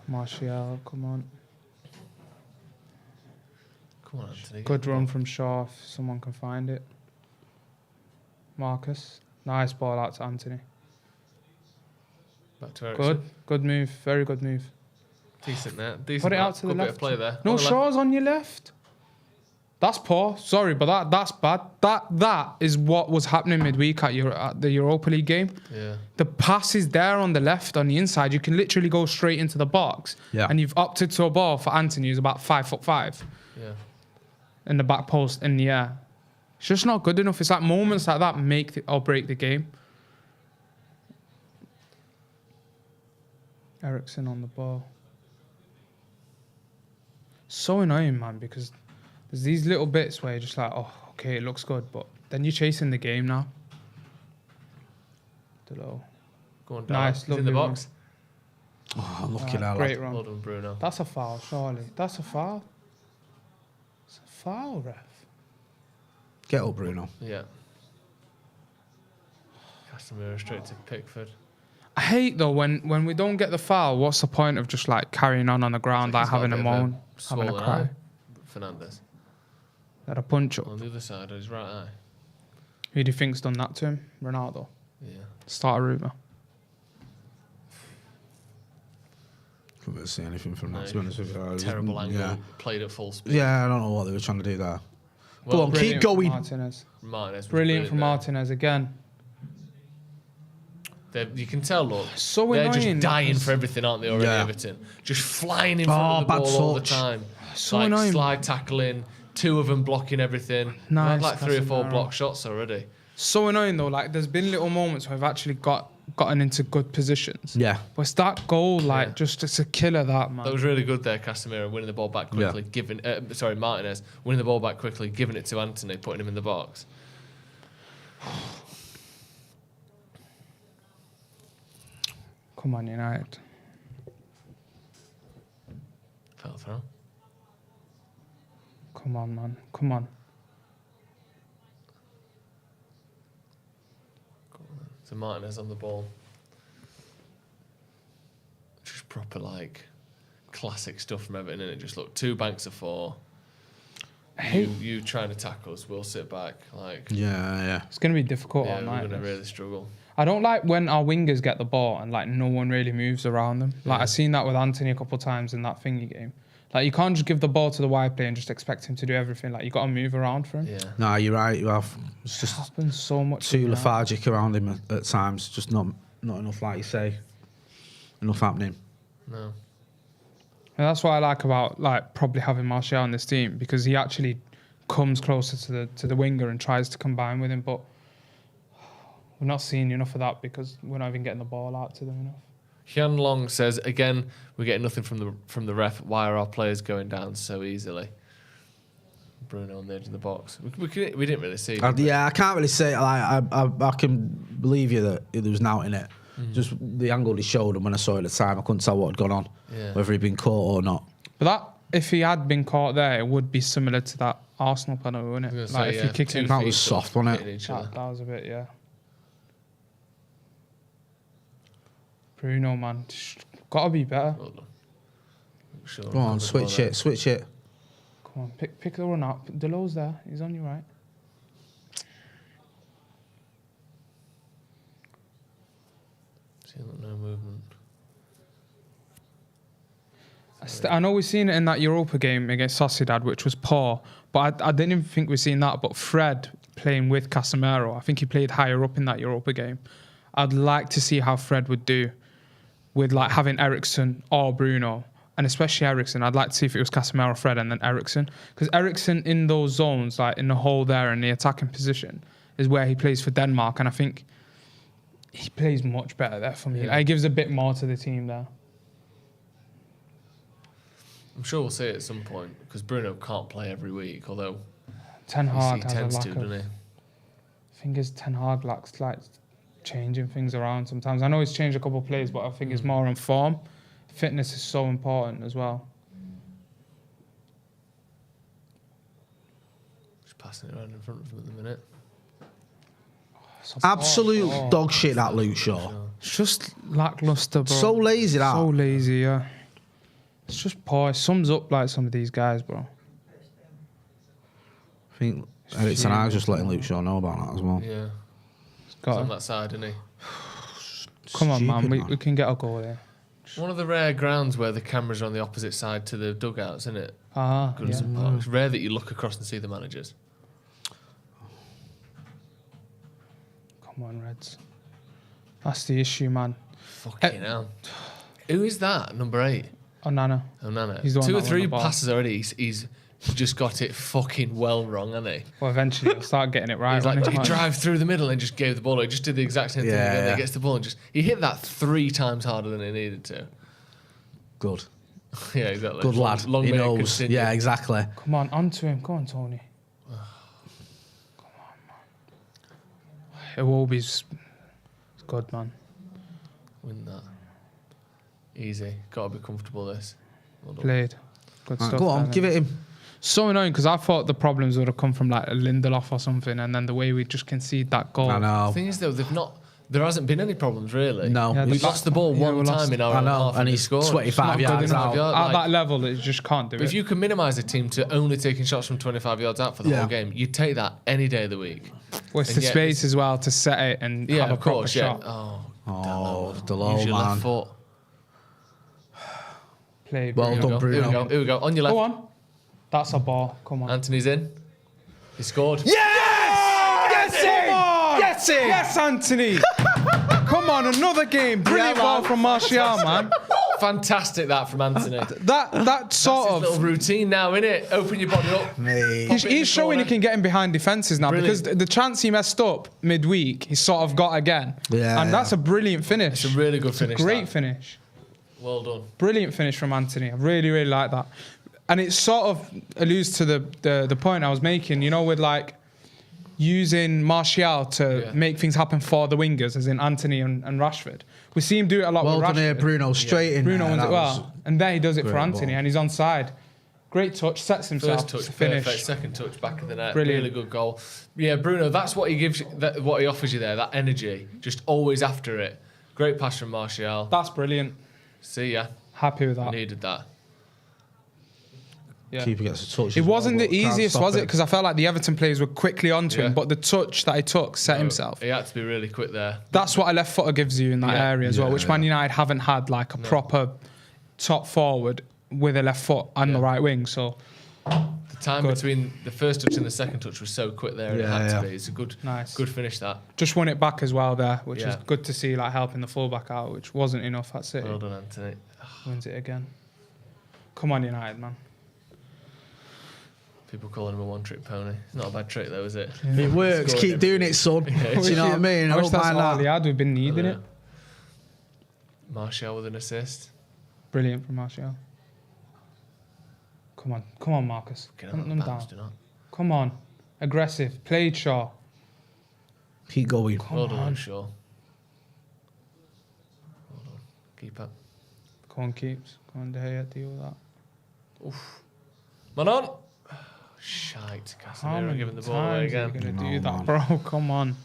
Martial, come on. Come on, Anthony. Good run from Shaw if someone can find it. Marcus. Nice ball out to Anthony. Back to Ericsson. Good move. Very good move. Decent net. Decent Put it net. out to the Good left. bit of play there. No, On the left. Shaw's on your left. That's poor. Sorry, but that's bad. That is what was happening midweek at the Europa League game. Yeah. The pass is there on the left, on the inside. You can literally go straight into the box. Yeah. And you've opted to a ball for Anthony, who's about 5'5", Yeah. in the back post in the air. It's just not good enough. It's like moments like that make or break the game. Ericsson on the ball. So annoying, man, because there's these little bits where you're just like, oh, okay, it looks good, but then you're chasing the game now. Delo. Go on, Nice, He's in the lovely box. Oh, lucky that. Great Well run. done, Bruno. That's a foul, surely. That's a foul. It's a foul, ref. Get up, Bruno. Yeah. Casemiro straight to Pickford. I hate, though, when we don't get the foul, what's the point of just, like, carrying on the ground, like He's got having a bit of moan, having a swollen cry? eye. Fernandes. That a punch up. On the other side of his right eye. Who do you think's done that to him? Ronaldo. Yeah. Start a rumour. Couldn't really see anything from that, No, to be honest with you. It was- Terrible angle. Yeah. Played at full speed. Yeah, I don't know what they were trying to do there. Well, Go on, keep Brilliant from going. Martinez. Martinez was Brilliant from there. Martinez again. You can tell, look, So they're annoying. just dying for everything, aren't they, already, Yeah. Everton? Just flying in front of the bad ball all the touch. time. So like annoying. slide tackling, two of them blocking everything. Nice, They've had like 3 or 4 Casemiro. block shots already. So annoying, though. Like, there's been little moments where I've actually gotten into good positions. Yeah. But it's that goal, like, Yeah. just it's a killer, that, man. That was really good there, Casemiro, winning the ball back quickly, Martinez, winning the ball back quickly, giving it to Anthony, putting him in the box. Come on, United. Fell through. Come on, man. Come on. So Martinez on the ball. Just proper, like, classic stuff from Everton, and it just looked 2 banks of 4. You trying to tackle us, we'll sit back. Like, Yeah. It's going to be difficult all we're night. going to this. really struggle. I don't like when our wingers get the ball and, like, no one really moves around them. Like, I've seen that with Anthony a couple of times in that thingy game. Like, you can't just give the ball to the wide player and just expect him to do everything. Like, you got to move around for him. Yeah. No, you're right. You have. It's It just happens so much. too now. lethargic around him at times. Just not enough, like you say. Enough happening. No. And that's what I like about, like, probably having Martial on this team, because he actually comes closer to the winger and tries to combine with him. But we're not seeing enough of that because we're not even getting the ball out to them enough. Hyun Long says, again, we're getting nothing from the ref. Why are our players going down so easily? Bruno on the edge of the box. We didn't really see it. Yeah, I can't really say. Like, I can believe you that there was an out in it. Just the angle he showed, and when I saw it at the time, I couldn't tell what had gone on, whether he'd been caught or not. But that, if he had been caught there, it would be similar to that Arsenal penalty, wouldn't it? Like, if you kick him, That was soft, wasn't it? that was a bit, yeah. Bruno, man, gotta be better. Sure, Go on, switch it. Come on, pick the run up. Delo's there. He's on your right. See, no movement. I know we've seen it in that Europa game against Sociedad, which was poor, but I didn't even think we've seen that. But Fred playing with Casemiro, I think he played higher up in that Europa game. I'd like to see how Fred would do with, like, having Ericsson or Bruno and especially Eriksen. I'd like to see if it was Casemiro, Fred, and then Eriksen. Because Eriksen in those zones, like in the hole there in the attacking position, is where he plays for Denmark. And I think he plays much better there for me. Yeah. He gives a bit more to the team there. I'm sure we'll see it at some point because Bruno can't play every week, although Ten Hag has a tends lack to, of... doesn't he? I think his Ten Hag lacks like changing things around sometimes. I know he's changed a couple of plays, but I think it's more on form. Fitness is so important as well. Just passing it around in front of him at the minute. Absolute dog shit, that Luke Shaw. It's just lackluster, bro. So lazy, that. So lazy, yeah. It's just poor. It sums up like some of these guys, bro. I think Eriksen I was just letting Luke Shaw know about that as well. Yeah. He's Got on him. that side, isn't he? Come on, Stupid, man. We can get a goal here. One of the rare grounds where the cameras are on the opposite side to the dugouts, isn't it? Yeah. Park. It's rare that you look across and see the managers. Come on, Reds. That's the issue, man. Fucking hell. Who is that? Number 8? Onana. Onana. He's the one 2 or that won 3 the ball. passes already. He's just got it fucking well wrong, hasn't he? Well, eventually he'll start getting it right. He's like, won't he man? drive through the middle and just gave the ball. He just did the exact same thing again. Yeah. He gets the ball and just... He hit that 3 times harder than he needed to. Good. Yeah, exactly. Good lad. Long He may it knows. continue. Yeah, exactly. Come on, onto him. Go on, Tony. Come on, man. Iwobi's good, man. Win that. Easy. Got to be comfortable, this. Well done. Played. Good Right, stuff. go on, there, give then. it him. So annoying because I thought the problems would have come from like a Lindelof or something, and then the way we just concede that goal. I know. The thing is, though, there hasn't been any problems, really. No. Yeah, We've lost the ball yeah, one we time lost. in our I own know, half and we he's scored. 25 Not good yards enough. out. Yeah, At like, that level, it just can't do if it. you can minimise a team to only taking shots from 25 yards out for the Yeah. whole game, you'd take that any day of the week. Well, it's and the yet space as well to set it and Yeah, have a of proper course, yeah. shot. Oh, Delon, use your man. left foot. Play. Well Bruno. done, Here we Bruno. go. Here we go. On your left. Go on. That's a ball. Come on. Anthony's in. He scored. Yes! Get it! Get it! Yes, Anthony! Come on, another game. Brilliant Yeah, ball man. from Martial, man. Fantastic that from Anthony. That sort His little of... routine now, innit? Open your body up. Mate. Pop it in He's the showing he corner. can get in behind defences now Brilliant. because the chance he messed up midweek, he sort of got again. Yeah, And yeah. that's a brilliant finish. It's a really good finish. Great that. finish. Well done. Brilliant finish from Anthony. I really, really like that. And it sort of alludes to the point I was making, you know, with like using Martial to make things happen for the wingers, as in Anthony and Rashford. We see him do it a lot Well with done here, Rashford. Bruno. Straight in Bruno there. wins That it was- well. And there he does it for great Anthony ball. and he's onside. Great touch, sets himself First touch, to finish. perfect. Second touch, back of the net. Brilliant. Really good goal. Yeah, Bruno, that's what he gives you, what he offers you there, that energy. Just always after it. Great pass from Martial. That's brilliant. See ya. Happy with that. Needed that. Yeah. Keeper gets a touch. It as well, wasn't but the can't easiest, stop was it? Because I felt like the Everton players were quickly onto Yeah. him, but the touch that he took set himself. He had to be really quick there. That's what a left footer gives you in that Yeah. area as well, which Man United haven't had like a proper top forward with a left foot and the right wing. So The time Good. between the first touch and the second touch was so quick there, and it had to be. It's a good, Nice. good finish that. just won it back as well there, which is Yeah. good to see, like helping the fullback out, which wasn't enough at City. Well done, Anthony. Wins it again. Come on, United, man. People calling him a one-trick pony. It's not a bad trick though, is it? It works. Scored Keep every- doing it, son. Do you know what I mean? I wish don't that's mind all that. he had. We've been needing it. Martial with an assist. Brilliant from Martial. Come on, Marcus. Get Hunt out them of down. bounds, do not. Come on, aggressive. Played Shaw. Keep going. Well done, Shaw. Well done. Keep up. Come on, keeps. Come on, De Gea, deal with that. Man on! Shite. How Casemiro many giving the ball away times are you again. gonna do that, bro? Come on.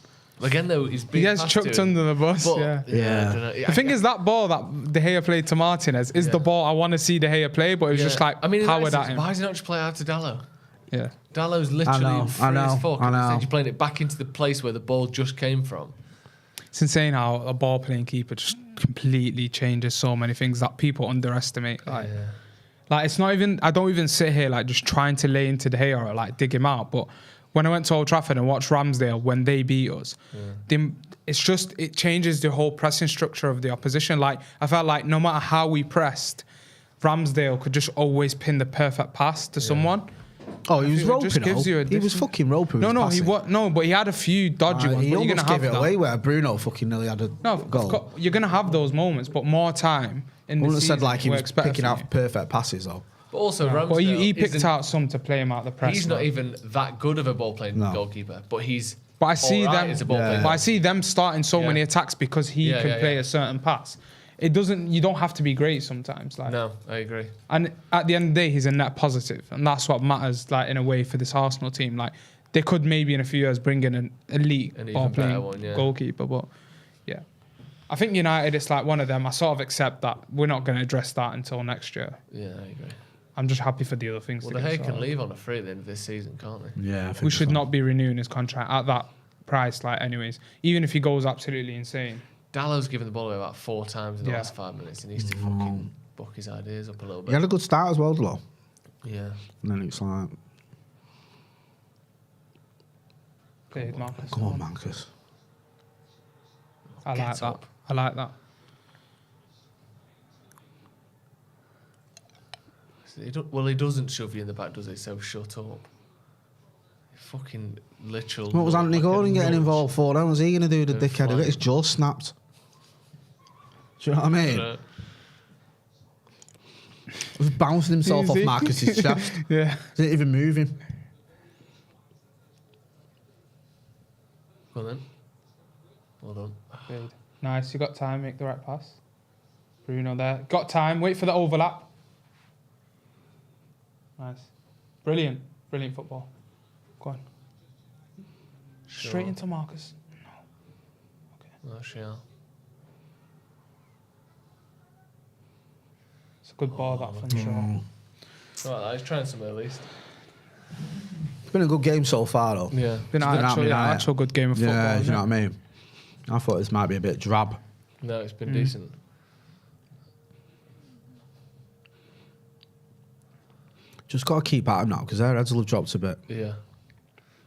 Again, though, he's He being gets passed chucked to him. under the bus. But, Yeah. I don't know. The thing is, that ball that De Gea played to Martinez is the ball I want to see De Gea play, but it was just like I mean, in that powered at instance, him. why does he not just play out to Dallo? Yeah. Dallo's literally know, free I know, as fuck. I and know. instead You're playing it back into the place where the ball just came from. It's insane how a ball playing keeper just completely changes so many things that people underestimate. Like it's not even, I don't even sit here like just trying to lay into De Gea or like dig him out. But when I went to Old Trafford and watched Ramsdale when they beat us, it's just, it changes the whole pressing structure of the opposition. Like I felt like no matter how we pressed, Ramsdale could just always pin the perfect pass to someone. Oh, he was Just roping. gives you a He was different- fucking roping. But he had a few dodgy ones. He But you're almost gonna gave have it that. away where Bruno fucking nearly had a No, goal. you're gonna have those moments, but more time in I the wouldn't have season said like he was works better picking for out you. perfect passes though. But also, Ramsdale. But he picked isn't- out some to play him out the press. He's not even that good of a ball playing No. goalkeeper, but he's. But I see all right them. as a ball playing But I see them starting so many attacks because he can play a certain pass. It doesn't. You don't have to be great sometimes. Like. No, I agree. And at the end of the day, he's a net positive, and that's what matters. Like in a way for this Arsenal team, like they could maybe in a few years bring in an elite An even ball playing better one, yeah. goalkeeper. But yeah, I think United, it's like one of them. I sort of accept that we're not going to address that until next year. Yeah, I agree. I'm just happy for the other things. Well, to De get Gea can sorted. leave on a free at the end of this season, can't he? Yeah, I think We should so. not be renewing his contract at that price. Like, anyways, even if he goes absolutely insane. Dallow's given the ball away about 4 times in the Yeah. last 5 minutes. He needs to fucking buck his ideas up a little He bit. had a good start as well, though. Yeah. And then it's like, Played Marcus. come on, Marcus. I like Get that. up. I like that. He doesn't shove you in the back, does he? So shut up. Fucking literal. What was Anthony like a Gordon getting nudge. involved for? Then was he going to do the They're dickhead? He'll get his jaw snapped. Do you know what I mean? He was bouncing himself off Easy. Marcus's chest. Yeah. Didn't even move him. Go on then. Well done. Good. Nice. You got time. Make the right pass. Bruno there. Got time. Wait for the overlap. Nice. Brilliant. Brilliant football. Go on. Straight into Marcus. Martial. It's a good ball, that from Shaw. Right, he's trying some at least. It's been a good game so far, though. Yeah. Been an been actual, happening, hasn't it? actual good game of football. Yeah, you isn't know it? what I mean? I thought this might be a bit drab. No, it's been decent. Just got to keep at him now because their heads will have dropped a bit. Yeah.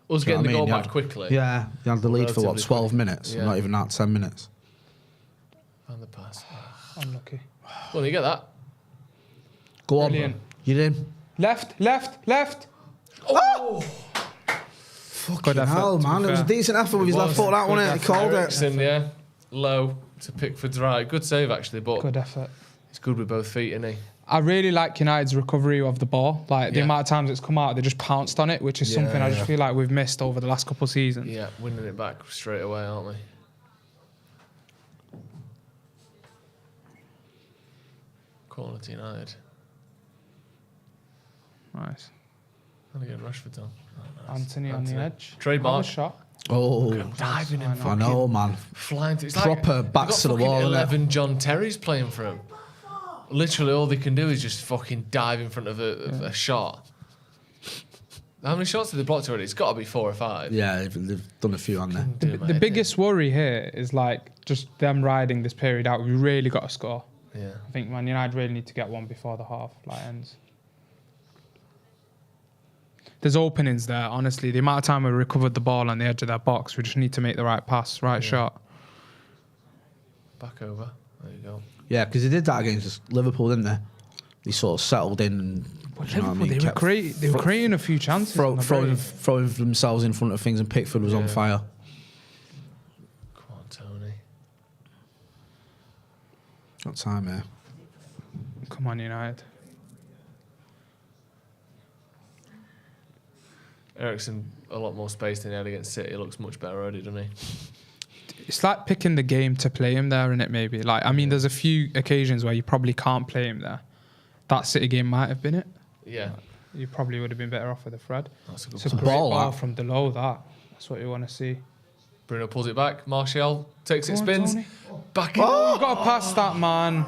Us Do you know getting the what I goal mean? back quickly. Yeah, they had the lead for what, Relatively 12 quick. minutes? Yeah. Not even that, 10 minutes. And the pass. Unlucky. Well, you get that. Go on. Brilliant. You're in. Left. Fucking effort, hell, to be man. It was a fair. decent effort with his left foot, that one. He called it. Eriksen, yeah. Low to Pickford's right. Good save, actually, but Good effort. he's good with both feet, isn't he? I really like United's recovery of the ball. Like the Yeah. amount of times it's come out, they just pounced on it, which is something I just feel like we've missed over the last couple of seasons. Yeah, winning it back straight away, aren't we? Corner to United. Nice. And again, Rashford's on. Oh, nice. Anthony on the edge. Trademark. Have a shot. Oh, Diving in I fucking know, man. flying through. It's Proper like, backs to the wall, innit? 11 John Terry's playing for him. Literally, all they can do is just fucking dive in front of a shot. How many shots have they blocked already? It's got to be 4 or 5. Yeah, they've done a few on there. The biggest worry here is like just them riding this period out. We really got to score. Yeah. I think Man United really need to get one before the half ends. There's openings there, honestly. The amount of time we recovered the ball on the edge of their box, we just need to make the right pass, right shot. Back over. There you go. Yeah, because they did that against Liverpool, didn't they? They sort of settled in and you know what I mean, They kept were creating a few chances. on the break. throwing themselves in front of things, and Pickford was on fire. Come on, Tony. Got time here. Come on, United. Eriksen, a lot more space than he had against City. Looks much better already, doesn't he? It's like picking the game to play him there, innit, maybe? Like, I mean, there's a few occasions where you probably can't play him there. That City game might have been it. Yeah. You probably would have been better off with a Fred. That's a good It's a pass. great ball that. from below, that. That's what you want to see. Bruno pulls it back. Martial takes it, Go on, spins. Tony. Back in. Oh, you've got to pass that, man.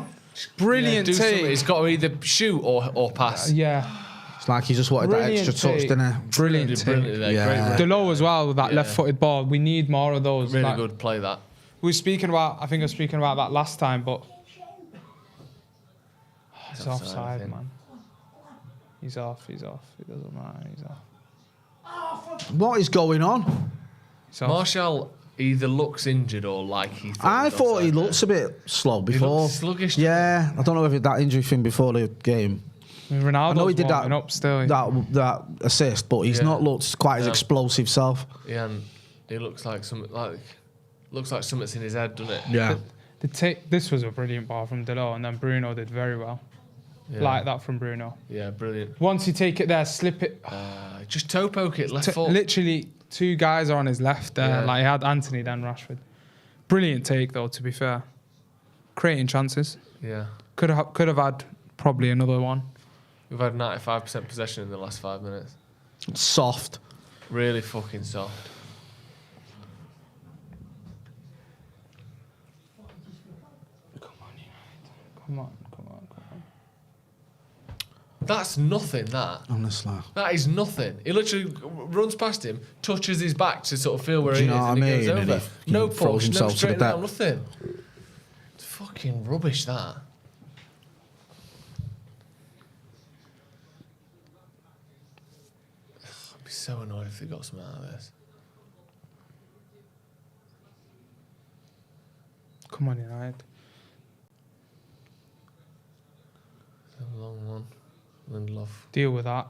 Brilliant do something. take. He's got to either shoot or pass. Yeah. It's like he just wanted that Brilliant extra touch, take. didn't he? Brilliant Did brilliantly take. there. Yeah. Great, Below as well with that Yeah. left-footed ball. We need more of those. really Like, good play that. We were speaking about, I think I was speaking about that last time, but it's offside, I offside, think. man. He's off. It doesn't matter. He's off. What is going on? He's off. Martial either looks injured or like he. I thought he looks a bit slow before. He looks sluggish. Yeah, I don't know if that injury thing before the game. Ronaldo's I know he did that up still. that assist, but he's not looked quite his explosive self. Yeah, and he looks like something's in his head, doesn't it? Yeah. This was a brilliant ball from Delors, and then Bruno did very well. Yeah. Like that from Bruno. Yeah, brilliant. Once you take it there, slip it. Just toe poke it, left foot. Literally, 2 guys are on his left there. Yeah. Like he had Anthony, then Rashford. Brilliant take though, to be fair. Creating chances. Yeah. Could have had probably another one. We've had 95% possession in the last 5 minutes. Soft. Really fucking soft. Come on. That's nothing, that. Honestly. That is nothing. He literally runs past him, touches his back to sort of feel where Do he you is, know and what I he mean? goes And over. he No throws push, no himself to the straight deck. down, nothing. It's fucking rubbish, that. I'd be so annoyed if they got something out of this. Come on, United. A long one. Lindelof. Deal with that.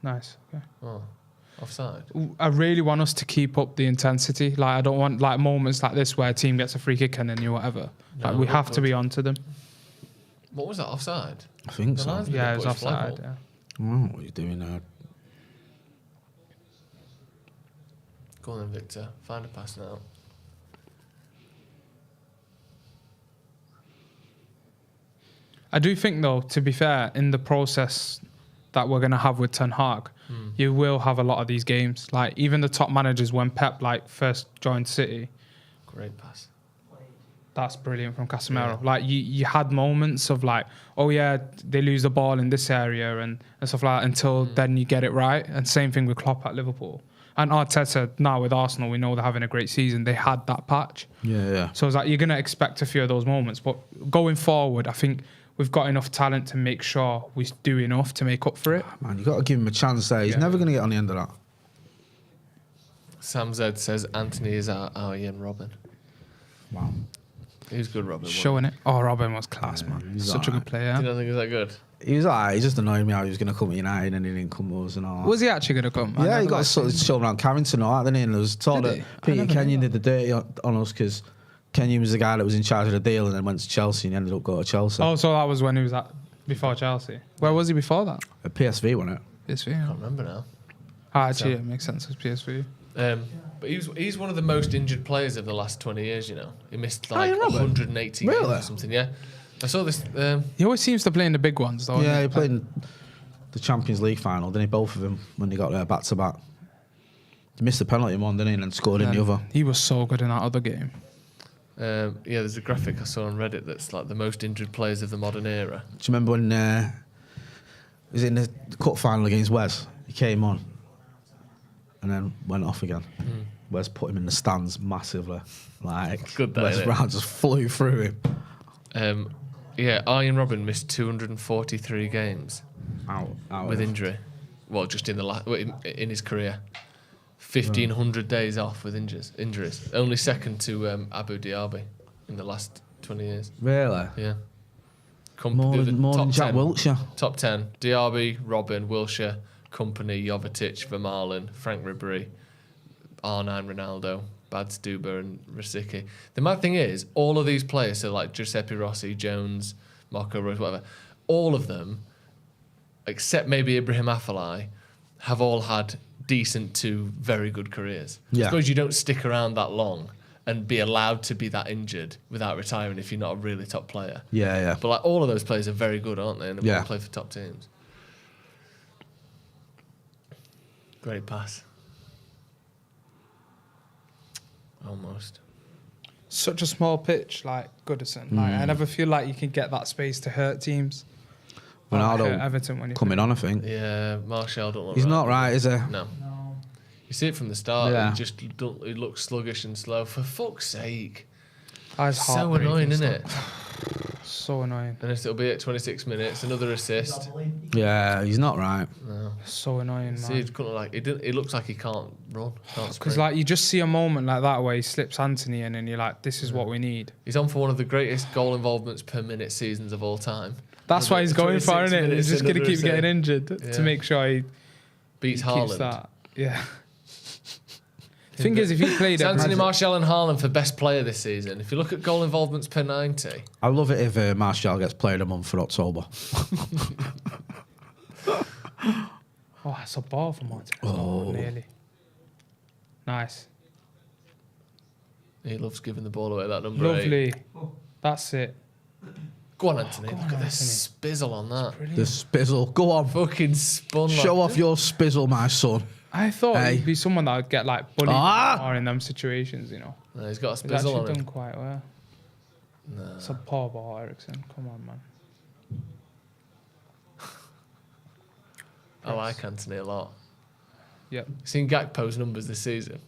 Nice. Okay. Oh, offside. I really want us to keep up the intensity. Like I don't want like moments like this where a team gets a free kick and then you whatever. Like we have to be onto them. What was that, offside? I think The so. linesman Yeah, it put was his flag offside. up. Yeah. What are you doing now? Go on then, Victor. Find a pass now. I do think though, to be fair, in the process that we're gonna have with Ten Hag, you will have a lot of these games. Like even the top managers, when Pep like first joined City, Great pass. that's brilliant from Casemiro. Like you had moments of like, oh yeah, they lose the ball in this area and stuff like that until then you get it right. And same thing with Klopp at Liverpool. And Arteta now with Arsenal, we know they're having a great season. They had that patch. Yeah. So it's like you're going to expect a few of those moments. But going forward, I think we've got enough talent to make sure we do enough to make up for it. Man, you got to give him a chance there. He's never going to get on the end of that. Sam Z says Anthony is our Ian Robin. Wow. He was good, Robin. Showing it. Oh, Robin was class, man. he's Such a good player. You don't think he was that good? He was alright. He just annoyed me how he was going to come to United and he didn't come to us and all that. Was he actually going to come? Yeah, he got sort of shown around Carrington and all that, didn't he? And there was talk Did that he? Peter Kenyon did the dirty on us because Kenyon was the guy that was in charge of the deal and then went to Chelsea and he ended up going to Chelsea. Oh, so that was when he was before Chelsea. Where was he before that? At PSV, wasn't it? PSV. I can't remember now. Actually, it makes sense as PSV. But he's one of the most injured players of the last 20 years, you know. He missed like Robin? 180 games or something, yeah. I saw this. He always seems to play in the big ones, though. Yeah, he played in the Champions League final, didn't he? Both of them when they got there back to back. He missed the penalty in one, didn't he? And then scored in the other. He was so good in that other game. There's a graphic I saw on Reddit that's like the most injured players of the modern era. Do you remember when was it in the cup final against Wes? He came on and then went off again. Wes put him in the stands massively. Like Good that, Wes innit? Brown just flew through him. Ian Robin missed 243 games Out with injury. Well, just in in his career. 1,500 days off with injuries. Only second to Abu Dhabi in the last 20 years. Really? Yeah. More than Jack 10. Wilshere. Top 10. Diaby, Robin, Wilshere, Company, Jovetic, Vermaelen, Frank Ribery, R9 Ronaldo, Bad Stuber and Rosicky. The mad thing is, all of these players, so like Giuseppe Rossi, Jones, Marco Rose, whatever, all of them, except maybe Ibrahim Afellay, have all had decent to very good careers. Yeah. I suppose you don't stick around that long and be allowed to be that injured without retiring if you're not a really top player. Yeah. But like all of those players are very good, aren't they? And they play for top teams. Great pass. Almost. Such a small pitch, like Goodison. Like I never feel like you can get that space to hurt teams. Ronaldo Everton when coming on, I think. Yeah, Martial don't look He's right. not right, is he? No. You see it from the start. Yeah. He looks sluggish and slow. For fuck's sake. That's So annoying, isn't it? So annoying. And it'll be at 26 minutes, another assist. Yeah, he's not right. So annoying, See, man. it looks like he can't run. Because like you just see a moment like that where he slips Anthony in, and you're like, this is what we need. He's on for one of the greatest goal involvements per minute seasons of all time. That's why he's going for it. He's just going to keep assist. getting injured to make sure he beats keeps Haaland. that. Yeah. The thing is, if he played Anthony Martial and Haaland for best player this season. If you look at goal involvements per 90. I love it if Martial gets player of the month for October. Oh, that's a ball from Martin. Oh, nearly. Nice. He loves giving the ball away, that number Lovely. 8. That's it. Go on, Anthony. Look at this spizzle on that. The spizzle. Go on. Fucking spun. Show off your spizzle, my son. I thought he'd be someone that would get like bullied more in them situations, you know. No, he's got a He's spizzle actually on done him. quite well. No. It's a poor ball, Ericsson. Come on, man. I like Anthony a lot. Yep. Seen Gakpo's numbers this season.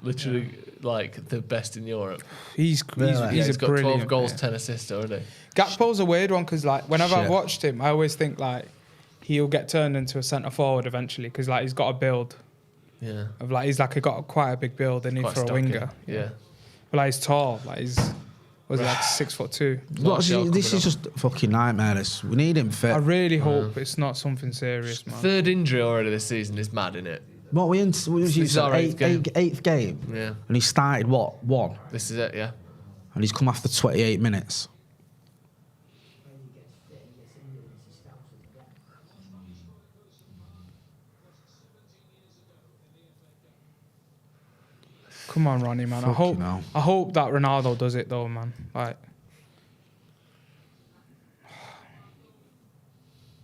Literally, like, the best in Europe. He's He's a got brilliant 12 goals, player. 10 assists already. Gakpo's a weird one because, like, whenever I've Shit. watched him, I always think, like, he'll get turned into a centre forward eventually because, like, he's got a build. Yeah. Of like he's like got quite a big build, and Quite for a stocky. winger. Yeah. But like he's tall, like he's was he like 6'2". This is just a fucking nightmare. We need him fit. I really hope it's not something serious, man. Third injury already this season is mad, innit? What we in? What was This is our eighth game. eighth game. Yeah. And he started what 1, This is it, yeah. and he's come after 28 minutes. Come on, Ronnie, man. I Fucking hell. hope that Ronaldo does it though, man. Like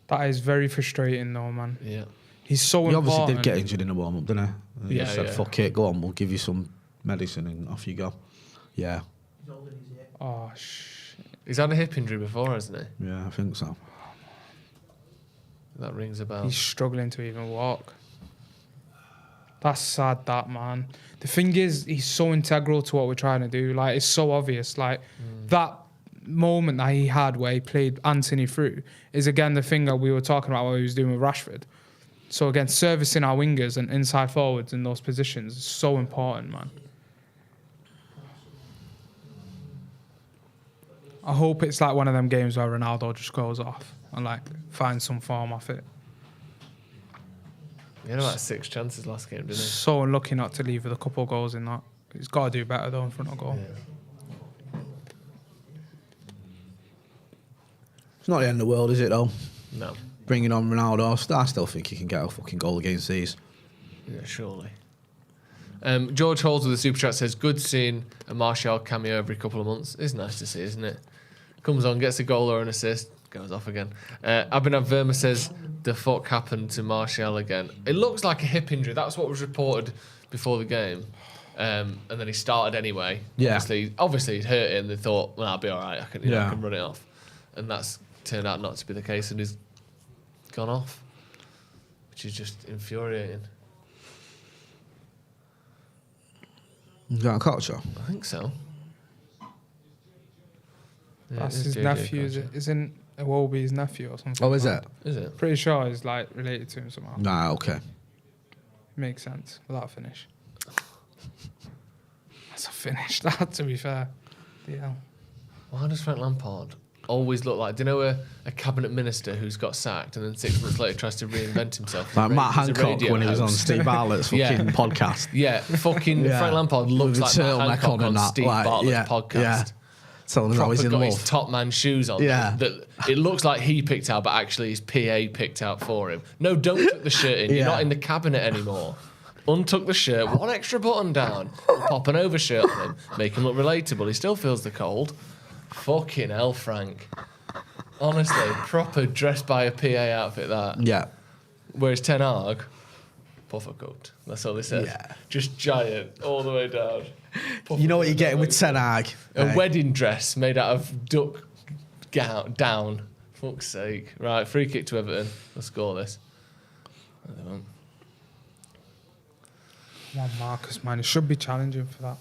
that is very frustrating though, man. Yeah. He's so He obviously important. did get injured in the warm up, didn't he? And he Yeah, just said, yeah. "Fuck it, go on. We'll give you some medicine and off you go." Yeah, Oh shit. He's had a hip injury before, hasn't he? yeah, I think so. That rings a bell. He's struggling to even walk. That's sad, that man. The thing is, he's so integral to what we're trying to do. Like, it's so obvious. Like, that moment that he had where he played Anthony through is, again, the thing that we were talking about what he was doing with Rashford. So, again, servicing our wingers and inside forwards in those positions is so important, man. I hope it's like one of them games where Ronaldo just goes off and, like, finds some form off it. He had about 6 chances last game, didn't he? So unlucky not to leave with a couple of goals in that. He's got to do better though in front of goal. Yeah. It's not the end of the world, is it? Though. No. Bringing on Ronaldo, I still think he can get a fucking goal against these. Yeah, surely. George Halls with the super chat says, "Good seeing a Martial cameo every couple of months. It's nice to see, isn't it? Comes on, gets a goal or an assist, goes off again." Abhinav Verma says, "The fuck happened to Martial again?" It looks like a hip injury. That's what was reported before the game. And then he started anyway. Yeah. Obviously he'd hurt it and they thought, well, I'll be all right. I can run it off. And that's turned out not to be the case, and he's gone off, which is just infuriating. You got a culture? I think so. Yeah, That's it is his JJ nephew, Kocher. isn't Iwobi his nephew or something? Oh, is like it? Is it? that? Pretty sure he's like related to him somehow. Nah, okay. Makes sense with that finish. That's a finish, that, to be fair. Yeah. Why does Frank Lampard always look like, do you know a cabinet minister who's got sacked and then 6 months later tries to reinvent himself? Like Matt He's a Hancock radio when he was on host. Steve Bartlett's fucking Yeah. podcast. Yeah, fucking Yeah. Frank Lampard looks With like a Matt turtleneck Hancock on and on that, Steve like, Bartlett's yeah, podcast. yeah. Telling him how he's Proper in got love. his top man shoes on. Yeah. That it looks like he picked out, but actually his PA picked out for him. No, don't tuck the shirt in. You're Yeah. not in the cabinet anymore. Untuck the shirt, 1 extra button down, pop an overshirt on him, make him look relatable. He still feels the cold. Fucking hell, Frank. Honestly, proper dressed by a PA outfit, that. Yeah. Whereas Ten Hag, puffer cooked. That's all they said. Yeah. Just giant, all the way down. You know what you're getting with Ten Hag? A wedding dress made out of duck down. Fuck's sake. Right, free kick to Everton. Let's score this. No, they won't. Come on, Marcus, man. It should be challenging for that.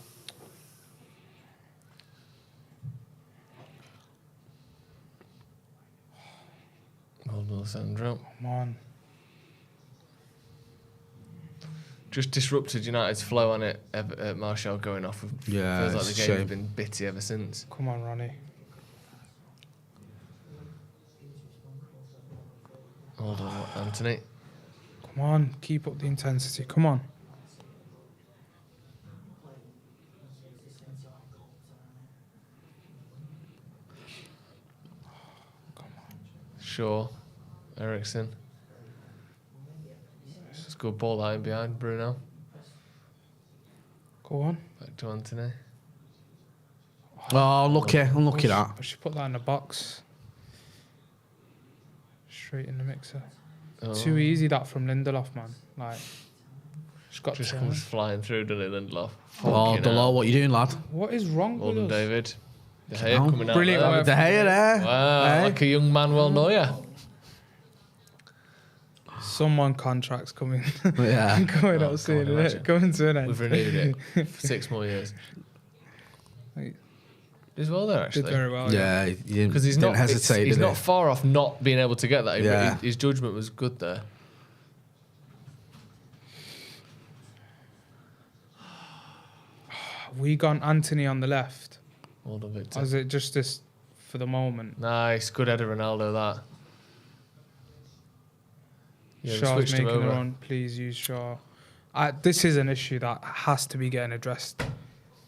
Alessandro. Come on. Just disrupted United's flow on it. Martial going off. Yeah, feels like it's the a game's shame. been bitty ever since. Come on, Ronnie. Hold on, Anthony. Come on, keep up the intensity. Come on. Shaw, Ericsson. It's a good ball out in behind Bruno. Go on. Back to Anthony. Oh, unlucky that. I should put that in the box. Straight in the mixer. Oh. Too easy that from Lindelof, man. Like, just comes flying through, doesn't it, Lindelof? Oh, Delor, what you doing, lad? What is wrong Well with done, us? David. De Gea coming out Brilliant there. work. De Gea there. Wow, Hey. like a young Manuel Neuer. Someone contracts coming. Yeah. Going Oh, out soon, God, isn't imagine. it? Coming to an end. We've renewed it for 6 more years. Like, Did well there, actually. did very well. Yeah, you Because he's didn't not hesitate, he's did not he? far off not being able to get that. Yeah. His judgment was good there. Have we gone Anthony on the left? Well done, Victor. Or is it just this for the moment? Nice, good header, Ronaldo. That. Yeah, we Shaw's switched him making a over. run. Please use Shaw. This is an issue that has to be getting addressed.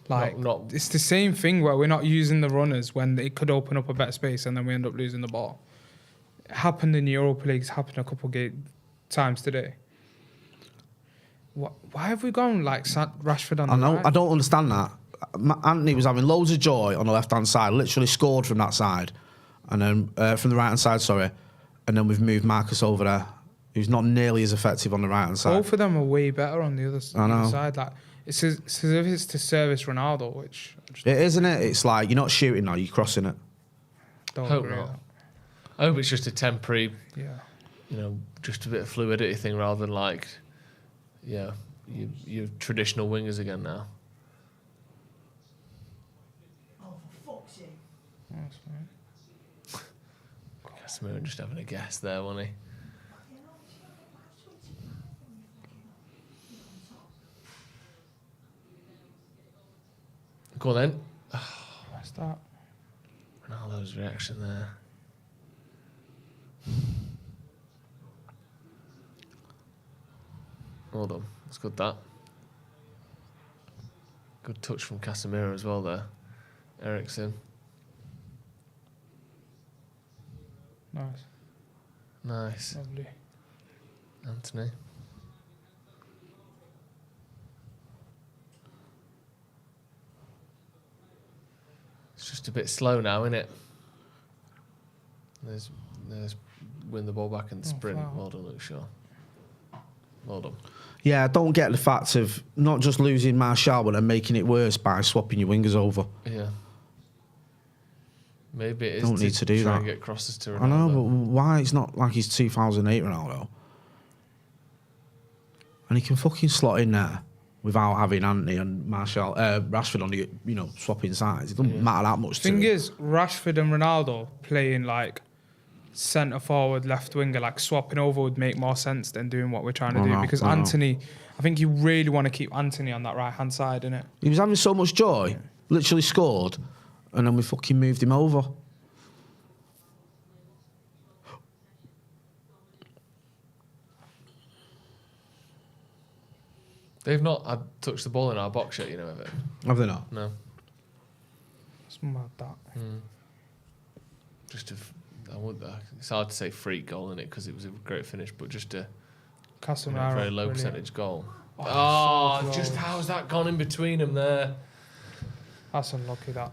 Like, Not- it's the same thing where we're not using the runners when it could open up a better space and then we end up losing the ball. It happened in the Europa League. It's happened a couple of times today. Why have we gone like Rashford on I the know. right? I don't understand that. Anthony was having loads of joy on the left-hand side. Literally scored from that side, and then from the right-hand side. Sorry, and then we've moved Marcus over there, who's not nearly as effective on the right-hand side. Both of them are way better on the other I know. side. Like, it's as if it's to service Ronaldo, which I just It isn't it? It's like you're not shooting now; you're crossing it. don't Hope agree with not. I hope it's just a temporary, that. Yeah. just a bit of fluidity thing rather than like, your traditional wingers again now. That's fine. Casemiro just having a guess there, wasn't he? Go on then. What's that? Ronaldo's reaction there. Well done. That's good, that. Good touch from Casemiro as well there. Ericsson. Nice. Nice. Lovely. Anthony. It's just a bit slow now, isn't it? There's win the ball back in the sprint. foul. Well done, Luke Shaw. Well done. Yeah, I don't get the fact of not just losing Martial, but then making it worse by swapping your wingers over. Yeah. Maybe it is Don't need to do try that. and get crosses to Ronaldo. I know, but why? It's not like he's 2008 Ronaldo. And he can fucking slot in there without having Anthony and Martial, Rashford on the, swapping sides. It doesn't matter that much to Thing him. is, Rashford and Ronaldo playing like centre forward, left winger, like swapping over would make more sense than doing what we're trying to I do. know, Because I know. Anthony, I think you really want to keep Anthony on that right hand side, innit? He was having so much joy, literally scored, and then we fucking moved him over. They've not had touched the ball in our box yet, Everton. Have they not? No. It's mad that. Just it's hard to say freak goal in it because it was a great finish, but just a Casemiro. very low brilliant. percentage goal. Oh, so just close. how's that gone in between them there? That's unlucky, that.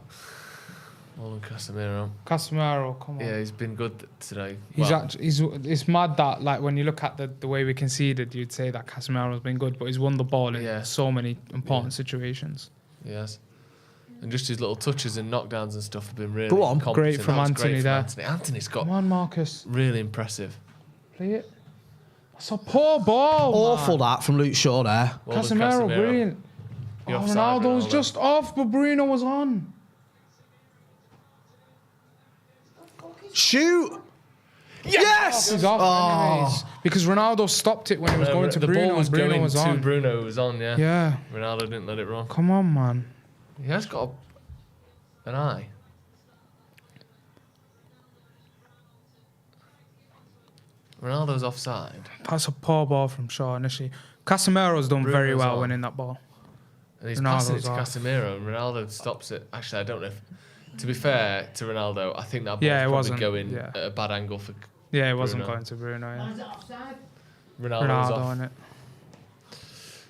Well done, Casemiro. Casemiro, come on. Yeah, he's been good today. He's Well, actually, it's mad that, like, when you look at the way we conceded, you'd say that Casemiro's been good, but he's won the ball in Yeah. so many important situations. Yes. And just his little touches and knockdowns and stuff have been really Go on. competent. Great from That was Anthony great from there. Anthony. Anthony's got Come on, Marcus. really impressive. Play it. That's a poor ball. Awful that from Luke Shaw there. Well done, Casemiro, brilliant. You're Oh, offside, Ronaldo's Ronaldo. just off, but Bruno was on. Shoot! Yes! He's off anyways. Because Ronaldo stopped it when he was going to the Bruno. ball was Bruno going was to on. Bruno, was on, yeah. Yeah. Ronaldo didn't let it run. Come on, man. He has got an eye. Ronaldo's offside. That's a poor ball from Shaw initially. Casemiro's done very Bruno's well on. winning that ball. And he's Ronaldo's passing it to off. Casemiro, and Ronaldo stops it. Actually, I don't know if... To be fair to Ronaldo, I think that ball Yeah, it was wasn't. probably going Yeah. at a bad angle for Yeah, it wasn't Bruno. going to Bruno. Yeah. Ronaldo's Ronaldo off. in it.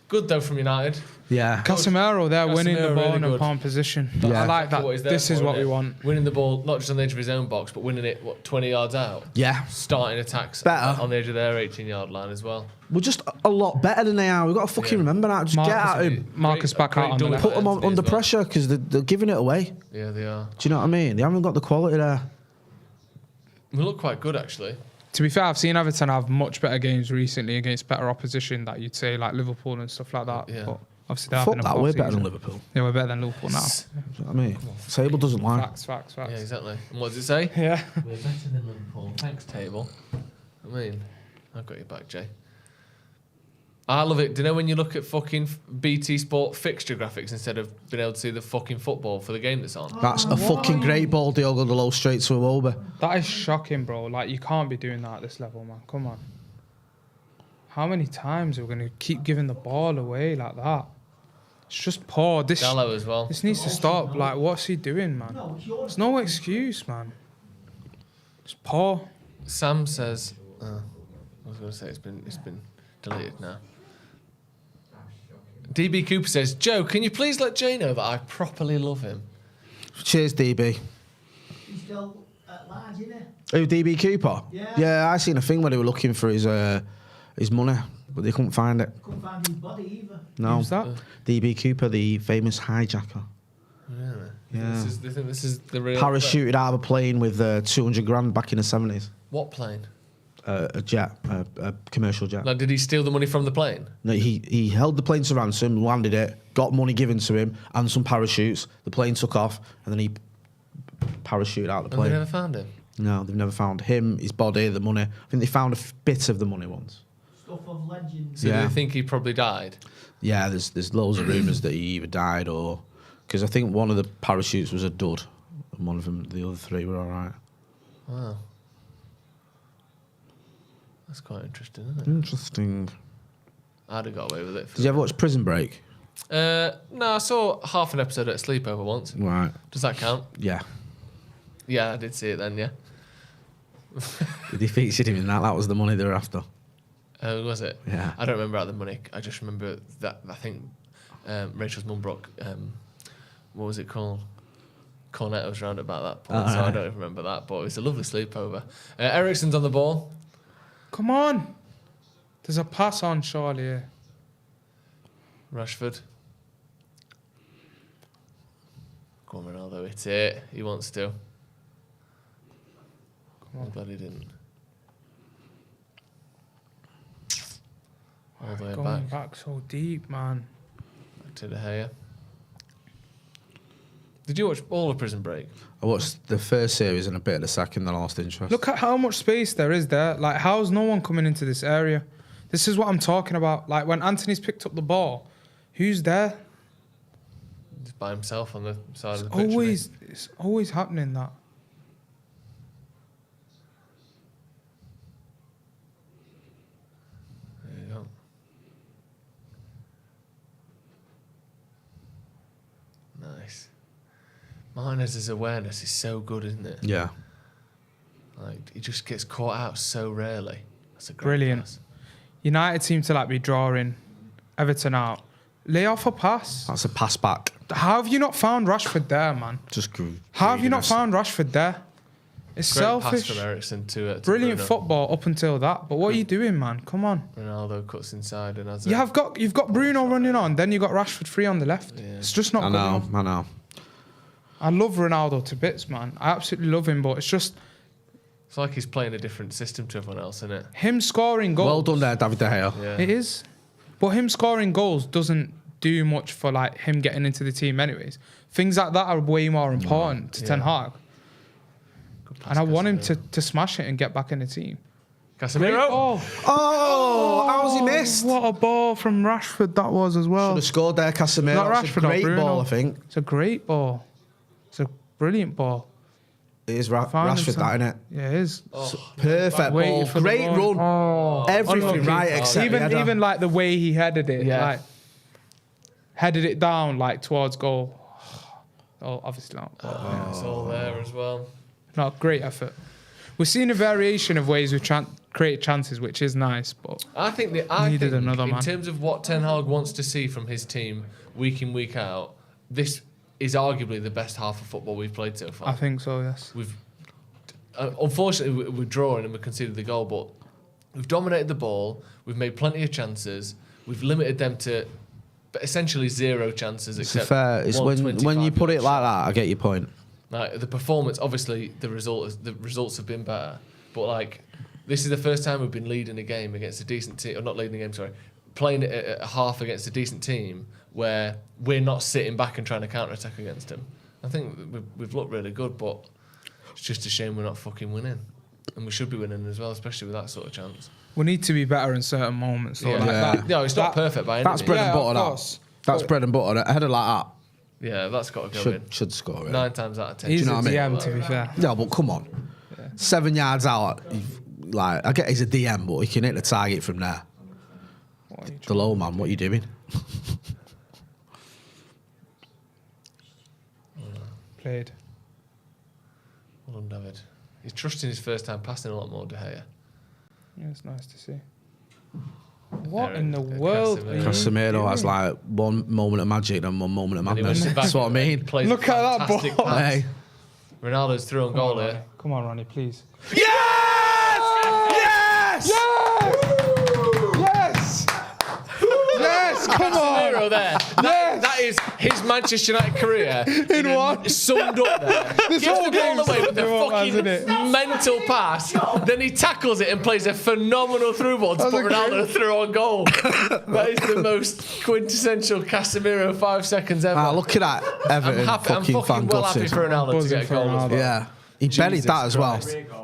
Good though from United. Yeah. Casemiro, they're winning the Casemiro, ball really in a good. palm position. Yeah. I like that. What he's there This is for, what we isn't it? want. Winning the ball, not just on the edge of his own box, but winning it, 20 yards out. Yeah. Starting attacks Better. on the edge of their 18-yard line as well. We're just a lot better than they are. We've got to fucking remember that. Just get at him. Marcus back Great out on the double left. Put them Anthony under as well. pressure because they're giving it away. Yeah, they are. Do you know what I mean? They haven't got the quality there. We look quite good, actually. To be fair, I've seen Everton have much better games recently against better opposition that you'd say, like Liverpool and stuff like that. Yeah. But obviously, they have Fuck been a that, poor we're better season. than Liverpool. Yeah, we're better than Liverpool now. Do you know what I mean? Sable doesn't lie. Facts. Yeah, exactly. And what does it say? Yeah. We're better than Liverpool. Thanks, table. I mean, I've got your back, Jay. I love it. Do you know when you look at fucking BT Sport fixture graphics instead of being able to see the fucking football for the game that's on? That's a fucking great ball, Diogo Dalot, straight to Iwobi. That is shocking, bro. Like, you can't be doing that at this level, man. Come on. How many times are we going to keep giving the ball away like that? It's just poor. Gallo as well. This needs to stop. Like, what's he doing, man? There's no excuse, man. It's poor. Sam says, I was going to say it's been deleted now. DB Cooper says, Joe, can you please let Jay know that I properly love him? Cheers, DB. He's still at large, isn't he? Who, DB Cooper? Yeah. Yeah, I seen a thing where they were looking for his money, but they couldn't find it. Couldn't find his body either. No. Who's that? DB Cooper, the famous hijacker. Really? Yeah. They think this is the real... Parachuted out of a plane with 200 grand back in the 70s. What plane? A jet, a commercial jet. Like, did he steal the money from the plane? No, he held the plane to ransom, landed it, got money given to him, and some parachutes. The plane took off, and then he parachuted out the And plane. they never found him? No, they've never found him, his body, the money. I think they found a bit of the money once. Stuff of legends. So Yeah. do they think he probably died? Yeah, there's loads of rumours that he either died or... Because I think one of the parachutes was a dud, and one of them, the other three were all right. Wow. That's quite interesting, isn't it? Interesting. I'd have got away with it. Did you ever watch Prison Break? No, I saw half an episode at a sleepover once. Right. Does that count? Yeah. Yeah, I did see it then, yeah. They featured him in that. That was the money they were after. Was it? Yeah. I don't remember about the money. I just remember that, I think Rachel's mum brought, what was it called? Cornettos round about that point, so I don't even remember that, but it was a lovely sleepover. Ericsson's on the ball. Come on. There's a pass on, surely. Yeah. Rashford. Go on, Ronaldo, hit it. He wants to. I'm glad he didn't. All the way Going back so deep, man. Back to De Gea. Did you watch all of Prison Break? I watched the first series and a bit of the second, then I lost interest. Look at how much space there is there. Like, how's no one coming into this area? This is what I'm talking about. Like, when Anthony's picked up the ball, who's there? Just by himself on the side of the pitch. It's always happening, that. There you go. Nice. Martinez's awareness is so good, isn't it? Yeah. Like, he just gets caught out so rarely. That's a great Brilliant. pass. United seem to like be drawing Everton out. Lay off a pass. That's a pass back. How have you not found Rashford there, man? Just How have you not found Rashford there? It's Great pass selfish. from Ericsson to Brilliant Bruno. football up until that. But what are you doing, man? Come on. Ronaldo cuts inside and has You've got Bruno running on, then you've got Rashford free on the left. Yeah. It's just not I good know, enough. I know. I love Ronaldo to bits, man. I absolutely love him, but it's just It's like he's playing a different system to everyone else, isn't it? him scoring goals. Well done there, David De Gea. Yeah. It is. But him scoring goals doesn't do much for like him getting into the team anyways. Things like that are way more important to Ten Hag. And I want him to smash it and get back in the team. Casemiro. Oh, how's he missed? What a ball from Rashford that was as well. Should have scored there, Casemiro. Not It's a Rashford, not great Bruno. ball, I think. It's a great ball. It's a brilliant ball. It is Rashford, that, innit? Yeah, it is. Perfect ball. Great run. Everything Unlucky. right, except even like the way he headed it. Yeah. Like, headed it down like towards goal. Oh, obviously not. But, It's all there as well. not great effort. We're seeing a variation of ways we've created chances, which is nice. But I think in terms of what Ten Hag wants to see from his team week in, week out, this is arguably the best half of football we've played so far. I think so, yes. We've unfortunately we're drawing and we conceded the goal, but we've dominated the ball. We've made plenty of chances. We've limited them to essentially 0 chances. It's except fair. It's when you put it like that, I get your point. Like the performance, obviously, the results have been better. But like, this is the first time we've been leading a game against a decent team, or not leading a game, sorry, playing it at half against a decent team where we're not sitting back and trying to counter attack against them. I think we've looked really good, but it's just a shame we're not fucking winning, and we should be winning as well, especially with that sort of chance. We need to be better in certain moments. So No, it's not perfect by any means. That's bread and butter. That's bread and butter. A header like that. Yeah, that's got to go in. Should score it. 9 times out of 10. He's you know a what I DM, mean? to be fair. No, but come on. 7 yards out. Like, I get he's a DM, but he can hit the target from there. The low man, what are you doing? Played. Well done, David. He's trusting his first time passing a lot more, De Gea. Yeah, it's nice to see. What in the world? Casemiro has like one moment of magic and one moment of madness. That's what I mean. Look at that ball. Hey. Ronaldo's through on goal here. Come on, Ronnie, please. Yes! Yes! Yes! Yes! Come Casemiro on! there. That is his Manchester United career In what? summed up there. This Gives whole the ball game's away with the summed up, hasn't it? fucking mental pass. Then he tackles it and plays a phenomenal through ball to put Ronaldo through on goal. That is the most quintessential Casemiro 5 seconds ever. Look at that. Everton I'm fucking well happy gutted. for Ronaldo to get a goal as well. Yeah. He buried that as well.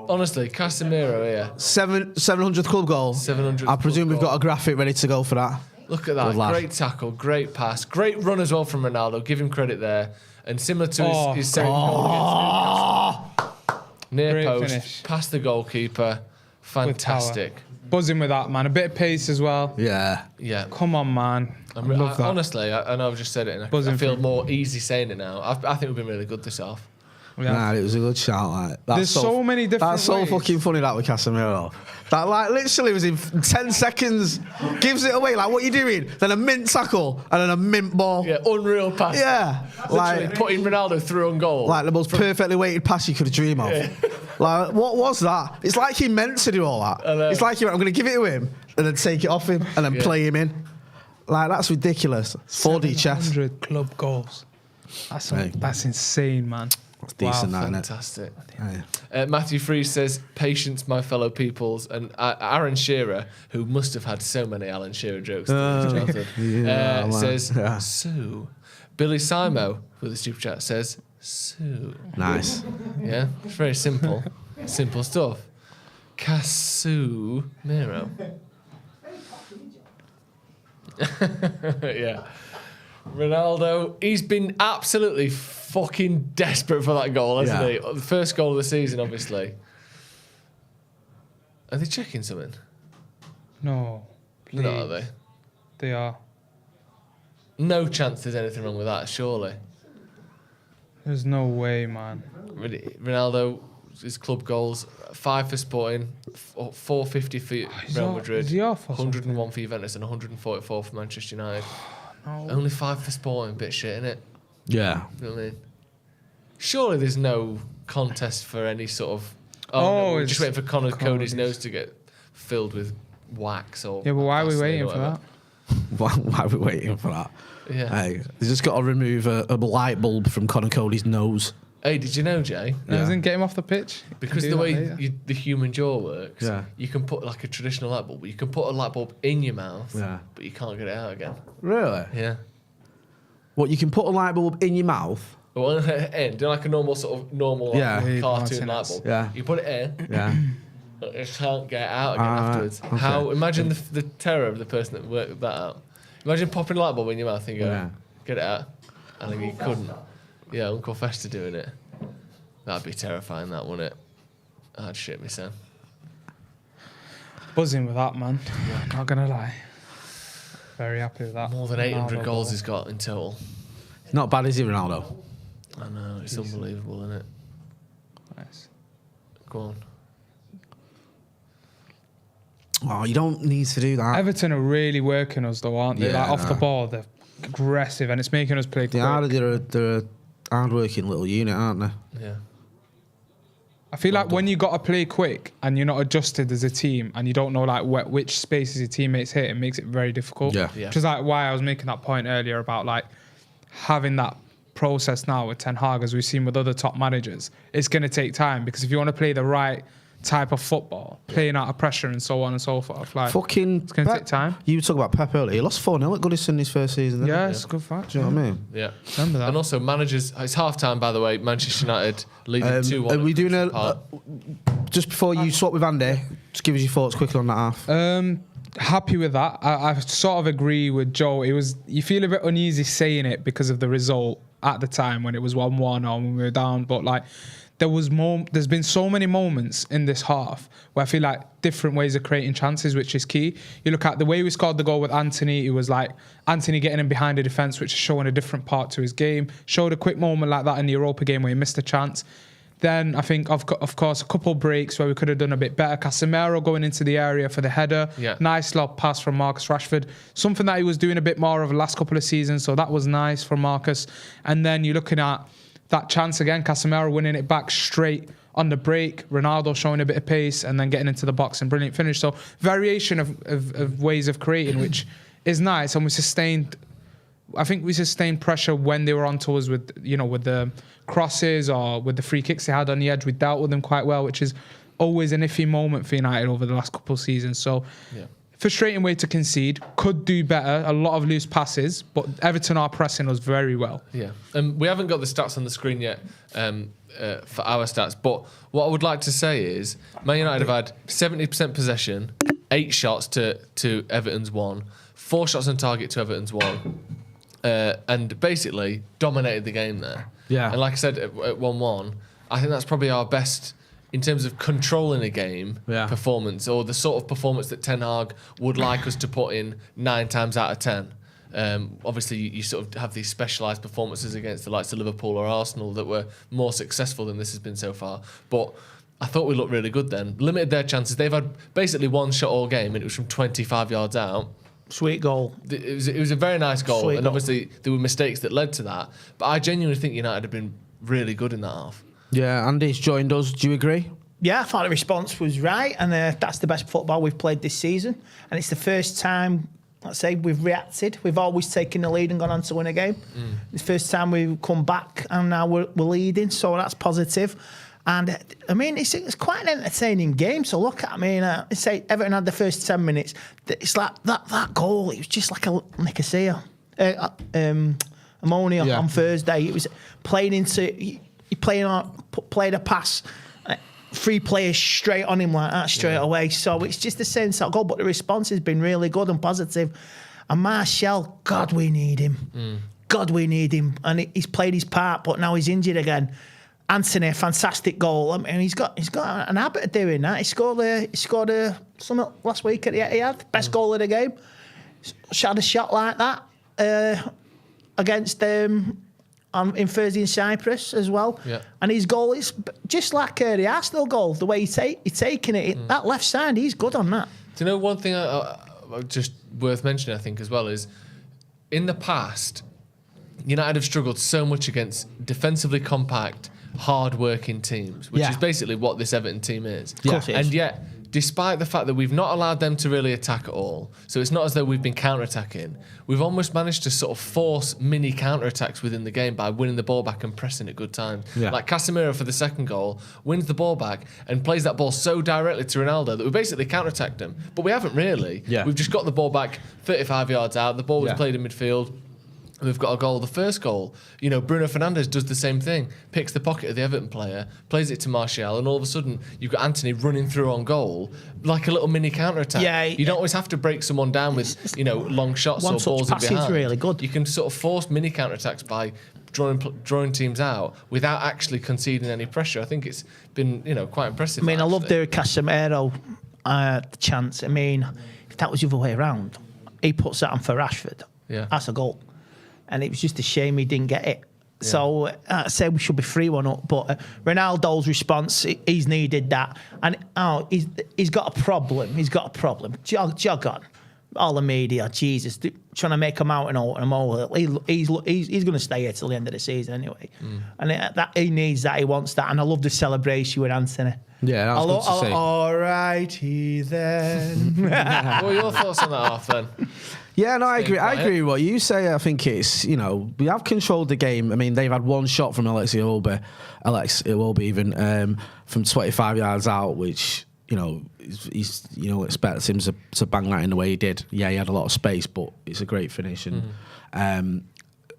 Honestly, Casemiro here. 700th club goal. 700th I presume club we've got a graphic ready to go for that. Look at that. Good lad. Great tackle, great pass, great run as well from Ronaldo. Give him credit there. And similar to his second goal against Newcastle. Near Great post, finish. past the goalkeeper. Fantastic. Buzzing with that, man. A bit of pace as well. Yeah. Yeah. Come on, man. I love that. Honestly, I know I've just said it and I feel more easy saying it now. I think we've been really good this half. Yeah. Nah, it was a good shout. Like, There's so many different That's so ways. fucking funny, that with Casemiro. That, like, literally was in 10 seconds, gives it away. Like, what are you doing? Then a mint tackle and then a mint ball. Yeah, unreal pass. Yeah. Literally Like, putting Ronaldo through on goal. like the most perfectly weighted pass you could dream of. Yeah. Like, what was that? It's like he meant to do all that. It's like he went, I'm going to give it to him and then take it off him and then play him in. Like, that's ridiculous. 4D chess. 100 club goals. That's insane, man. It's decent, that, isn't it? Fantastic. Hey. Matthew Freeze says, "Patience, my fellow peoples." And Aaron Shearer, who must have had so many Alan Shearer jokes, says, "Sue." Billy Simo with a super chat says, "Sue." Nice. Yeah, it's very simple. Simple stuff. Casemiro. Yeah. Ronaldo, he's been absolutely fucking desperate for that goal, hasn't he? The first goal of the season, obviously. Are they checking something? No. Please. No, are they? They are. No chance there's anything wrong with that, surely. There's no way, man. Really, Ronaldo, his club goals, 5 for Sporting, 450 for Real Madrid, 101 for Juventus and 144 for Manchester United. No. Only 5 for Sporting, bit shit, innit? Yeah. You know what I mean? Surely there's no contest for any sort of... Oh, we're just waiting for Cody's nose to get filled with wax or... Yeah, but why are we waiting for that? Why are we waiting for that? Yeah. Hey, they just got to remove a light bulb from Conor Cody's nose. Hey, did you know, Jay? No, doesn't get him off the pitch. Because the way the human jaw works, Yeah. you can put like a traditional light bulb, you can put a light bulb in your mouth, Yeah. but you can't get it out again. Really? Yeah. What, you can put a light bulb in your mouth? Well, in, do like a normal cartoon light bulb. Yeah. You put it in. Yeah. But you can't get it out again afterwards. Okay. How? Imagine the terror of the person that worked that out. Imagine popping a light bulb in your mouth and go, get it out. I think you couldn't. Yeah, Uncle Fester doing it. That'd be terrifying, that, wouldn't it? I'd shit myself. Buzzing with that, man. Not gonna lie. Very happy with that. More than 800 goals he's got in total. Not bad, is he, Ronaldo? I know, it's unbelievable, isn't it? Nice. Go on. Oh, you don't need to do that. Everton are really working us though, aren't they? Yeah, like off the ball, they're aggressive, and it's making us play quick. They're a hard-working little unit, aren't they? Yeah. I feel like when you got to play quick and you're not adjusted as a team and you don't know like which spaces your teammates hit, it makes it very difficult. Yeah. Which is like why I was making that point earlier about like having that process now with Ten Hag, as we've seen with other top managers. It's going to take time, because if you want to play the right type of football, playing out of pressure and so on and so forth, like it's going to take time. You talk about Pep earlier. He lost 4-0 at Goodison his first season. Yeah, it's a good fact. Do you know what I mean? Yeah. Remember that. And also managers, it's half time by the way, Manchester United leading 2-1. Are we doing just before you swap with Andy, just give us your thoughts quickly on that half. Happy with that. I sort of agree with Joe. You feel a bit uneasy saying it because of the result at the time when it was 1-1 or when we were down, but like there's been so many moments in this half where I feel like different ways of creating chances, which is key. You look at the way we scored the goal with Anthony. It was like Anthony getting in behind the defence, which is showing a different part to his game. Showed a quick moment like that in the Europa game where he missed a chance. Then I think, of course, a couple breaks where we could have done a bit better. Casemiro going into the area for the header. Yeah. Nice lob pass from Marcus Rashford. Something that he was doing a bit more of the last couple of seasons, so that was nice from Marcus. And then you're looking at that chance again, Casemiro winning it back straight on the break, Ronaldo showing a bit of pace and then getting into the box and brilliant finish. So variation of ways of creating, which is nice. And I think we sustained pressure when they were onto us with the crosses or with the free kicks they had on the edge. We dealt with them quite well, which is always an iffy moment for United over the last couple of seasons. So frustrating way to concede. Could do better. A lot of loose passes, but Everton are pressing us very well. Yeah. We haven't got the stats on the screen yet for our stats, but what I would like to say is Man United have had 70% possession, 8 shots to Everton's 1, 4 shots on target to Everton's 1, and basically dominated the game there. Yeah. And like I said, at 1-1, I think that's probably our best in terms of controlling a game performance, or the sort of performance that Ten Hag would like us to put in 9 times out of 10. Obviously, you sort of have these specialised performances against the likes of Liverpool or Arsenal that were more successful than this has been so far. But I thought we looked really good then. Limited their chances. They've had basically one shot all game, and it was from 25 yards out. Sweet goal. It was a very nice goal, and obviously there were mistakes that led to that. But I genuinely think United have been really good in that half. Yeah, Andy's joined us. Do you agree? Yeah, I thought the response was right, and that's the best football we've played this season. And it's the first time, let's say, we've reacted. We've always taken the lead and gone on to win a game. It's the first time we've come back, and now we're leading, so that's positive. And I mean, it's quite an entertaining game. So look at, say Everton had the first 10 minutes. It's like that goal. It was just like a Nicosia, ammonia on Thursday. It was playing into. He played a pass, 3 players straight on him like that straight away. So it's just a sense of goal, but the response has been really good and positive. And Martial, God, we need him. God, we need him. And he's played his part, but now he's injured again. Anthony, a fantastic goal. I mean, he's got an habit of doing that. He scored something last week at the Etihad, best goal of the game. Had a shot like that against in Thursday in Cyprus as well. Yeah. And his goal is just like the Arsenal goal, the way he's taking it. That left side, he's good on that. Do you know one thing just worth mentioning, I think, as well, is in the past, United have struggled so much against defensively compact, hard-working teams, which is basically what this Everton team is. Of course it is. And yet, despite the fact that we've not allowed them to really attack at all, so it's not as though we've been counter-attacking, we've almost managed to sort of force mini counter-attacks within the game by winning the ball back and pressing at good times. Yeah. Like Casemiro for the second goal, wins the ball back and plays that ball so directly to Ronaldo that we basically counter-attacked him. But we haven't really. Yeah. We've just got the ball back 35 yards out, the ball was played in midfield, We've got a goal. The first goal, you know, Bruno Fernandes does the same thing. Picks the pocket of the Everton player, plays it to Martial, and all of a sudden you've got Anthony running through on goal like a little mini counter-attack. Yeah, you don't always have to break someone down with, you know, long shots or balls in behind. One touch really good. You can sort of force mini counter-attacks by drawing teams out without actually conceding any pressure. I think it's been, you know, quite impressive. I mean, actually. I love the Casemiro chance. I mean, if that was the other way around, he puts that on for Rashford. Yeah. That's a goal. And it was just a shame he didn't get it. Yeah. So I said we should be 3-1 up, but Ronaldo's response, he's needed that. And he's got a problem. He's got a problem. Jog on. All the media, Jesus, trying to make him out and all. He's going to stay here till the end of the season anyway. And that he needs that, he wants that. And I love the celebration with Anthony. Yeah, that was good to see. All righty then. What are your thoughts on that, Arth, then? Yeah, no, I agree with what you say. I think it's, you know, we have controlled the game. I mean, they've had one shot from Alex Iwobi even from 25 yards out, which, you know, he's you know, expects him to bang that in the way he did. Yeah, he had a lot of space, but it's a great finish. And,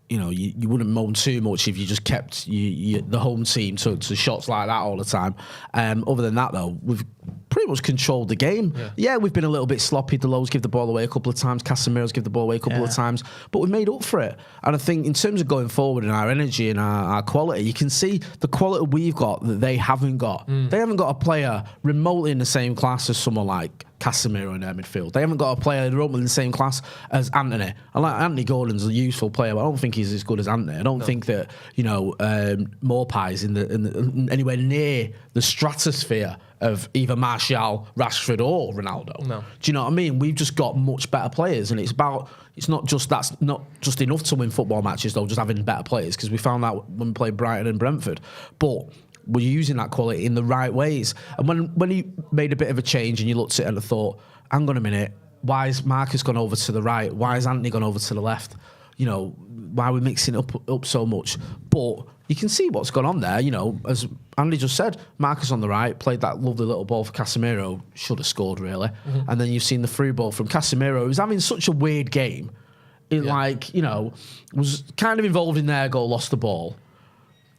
you know, you wouldn't moan too much if you just kept the home team to shots like that all the time. Other than that, though, we've pretty much controlled the game. Yeah, we've been a little bit sloppy. Delo's give the ball away a couple of times. Casemiro's give the ball away a couple of times. But we've made up for it. And I think in terms of going forward and our energy and our quality, you can see the quality we've got that they haven't got. They haven't got a player remotely in the same class as someone like Casemiro in their midfield. They haven't got a player remotely in the same class as Anthony. And like Anthony Gordon's a useful player, but I don't think he's as good as Anthony. I don't think that, you know, Maupai's in anywhere near the stratosphere of either Martial, Rashford, or Ronaldo. No. Do you know what I mean? We've just got much better players, and it's not just enough to win football matches though, just having better players, because we found that when we played Brighton and Brentford. But we're using that quality in the right ways. And when he made a bit of a change and you looked at it and thought, hang on a minute, why has Marcus gone over to the right? Why has Anthony gone over to the left? You know, why are we mixing up so much? But you can see what's gone on there. You know, as Andy just said, Marcus on the right played that lovely little ball for Casemiro, should have scored really. And then you've seen the through ball from Casemiro, who's having such a weird game. Like, you know, was kind of involved in their goal, lost the ball,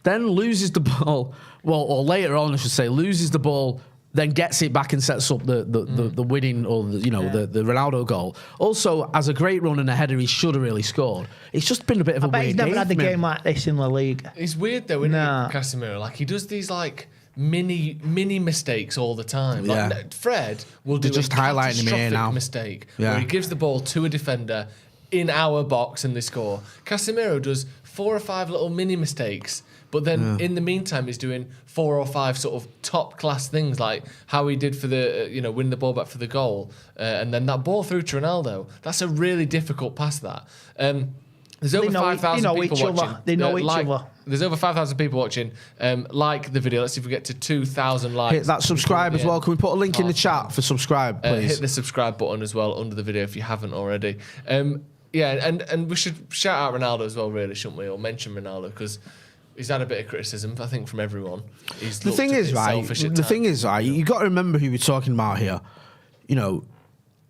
then loses the ball. Well, or later on, I should say, loses the ball, then gets it back and sets up the winning or the Ronaldo goal. Also, has a great run and a header he should have really scored. It's just been a bit of a weird game. He's never had a game like this in La Liga. It's weird though, isn't it, Casemiro? Like, he does these like mini mistakes all the time. Like, Fred will do just a highlighting him here now. mistake where he gives the ball to a defender in our box and they score. Casemiro does 4 or 5 little mini mistakes, but then in the meantime, he's doing 4 or 5 sort of top class things, like how he did for the, win the ball back for the goal. And then that ball through to Ronaldo. That's a really difficult pass, that. There's over 5,000 people watching. They know each other. There's over 5,000 people watching. Like the video. Let's see if we get to 2,000 likes. Hit that subscribe as well. Can we put a link in the chat for subscribe, please? Hit the subscribe button as well under the video if you haven't already. And we should shout out Ronaldo as well, really, shouldn't we? Or mention Ronaldo, because he's had a bit of criticism, I think, from everyone. The thing is, you got to remember who we're talking about here. You know,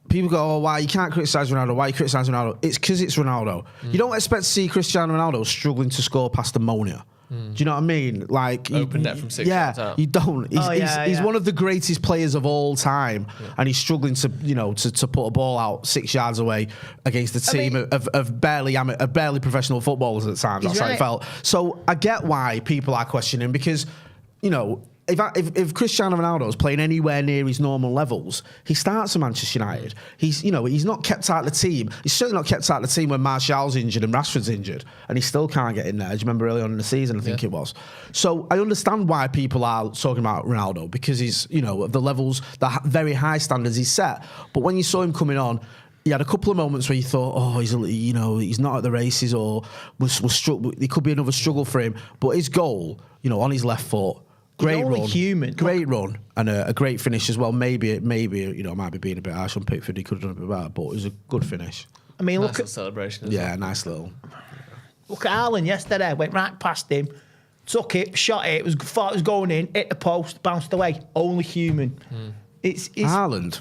people go, "Oh, why you can't criticise Ronaldo? Why you criticise Ronaldo?" It's because it's Ronaldo. You don't expect to see Cristiano Ronaldo struggling to score past ammonia. Do you know what I mean? Like, open net from 6 yards out. You don't. He's one of the greatest players of all time, and he's struggling to put a ball out 6 yards away against a team of barely professional footballers at times. That's how it felt. So I get why people are questioning, because, you know, if Cristiano Ronaldo is playing anywhere near his normal levels, he starts at Manchester United. He's not kept out of the team. He's certainly not kept out of the team when Martial's injured and Rashford's injured, and he still can't get in there. Do you remember early on in the season? I think it was. So I understand why people are talking about Ronaldo, because he's, of the levels, the very high standards he's set. But when you saw him coming on, he had a couple of moments where you thought, oh, he's not at the races, or it could be another struggle for him. But his goal, on his left foot. Great run, and a great finish as well. Maybe I might be being a bit harsh on Pickford. He could have done a bit better, but it was a good finish. I mean, nice little celebration. Nice little. Look at Haaland yesterday. Went right past him, took it, shot it. Thought it was going in, hit the post, bounced away. Only human. It's Haaland.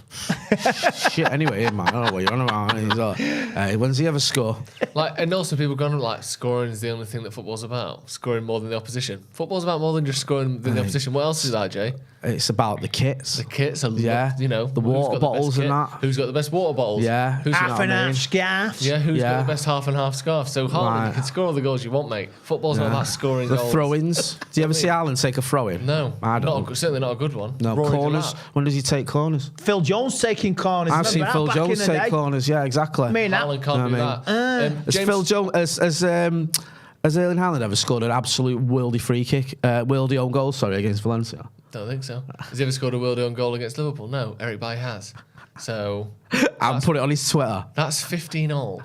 Shit, anyway, man. I don't know what you're on about. He's like, when's he ever score? Like, and also people going like scoring is the only thing that football's about. Scoring more than the opposition. Football's about more than just scoring than the opposition. What else is that, Jay? It's about the kits. The kits are, you know, the water bottles and that. Who's got the best water bottles? Yeah. Who's half and half scarves. Yeah, who's got the best half and half scarf? So Haaland, you can score all the goals you want, mate. Football's not about scoring the goals. throw-ins. Do you ever see Haaland take a throw-in? No, I don't. certainly not a good one. No, Rory corners. Delap. When does he take corners? Phil Jones taking corners. I've seen Phil Jones take corners. Yeah, exactly. I mean, Haaland can't do that. Has Phil Jones, has Erling Haaland ever scored an absolute worldy free kick, worldy own goal? Sorry, against Valencia. Don't think so. Has he ever scored a worldy own goal against Liverpool? No, Eric Bailly has. So I'll put it on his Twitter. That's 15-all.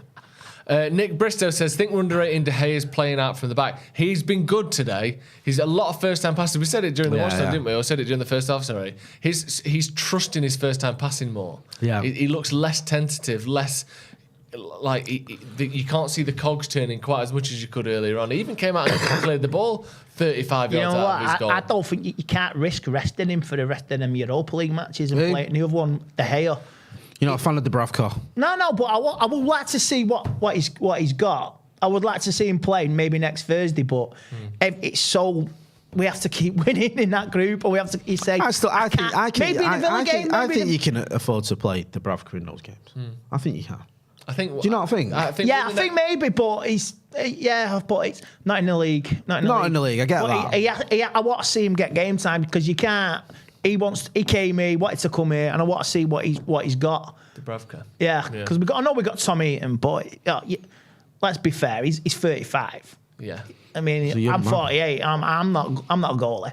Nick Bristow says, think we're underrating De Gea's playing out from the back. He's been good today. He's a lot of first-time passes. We said it during the watch-time, didn't we? Or said it during the first half, sorry. He's trusting his first-time passing more. Yeah. He looks less tentative, less... Like, you can't see the cogs turning quite as much as you could earlier on. He even came out and cleared the ball 35 yards out of his goal. I don't think you can't risk resting him for the rest of them Europa League matches and play the other one, De Gea. You're not a fan of Dubravka? No, but I would like to see what he's got. I would like to see him play maybe next Thursday, but it's so... We have to keep winning in that group, or we have to. You say, I think you can afford to play Dubravka in those games. I think you can. I think. Do you not think? I think maybe, but he's but it's not in the league. Not in the league. I get that. I want to see him get game time because you can't. He came here, wanted to come here, and I want to see what he's got. Dubravka. Yeah, because I know we got Tom Eaton, but let's be fair, he's 35. Yeah. I mean, I'm 48. I'm not a goalie.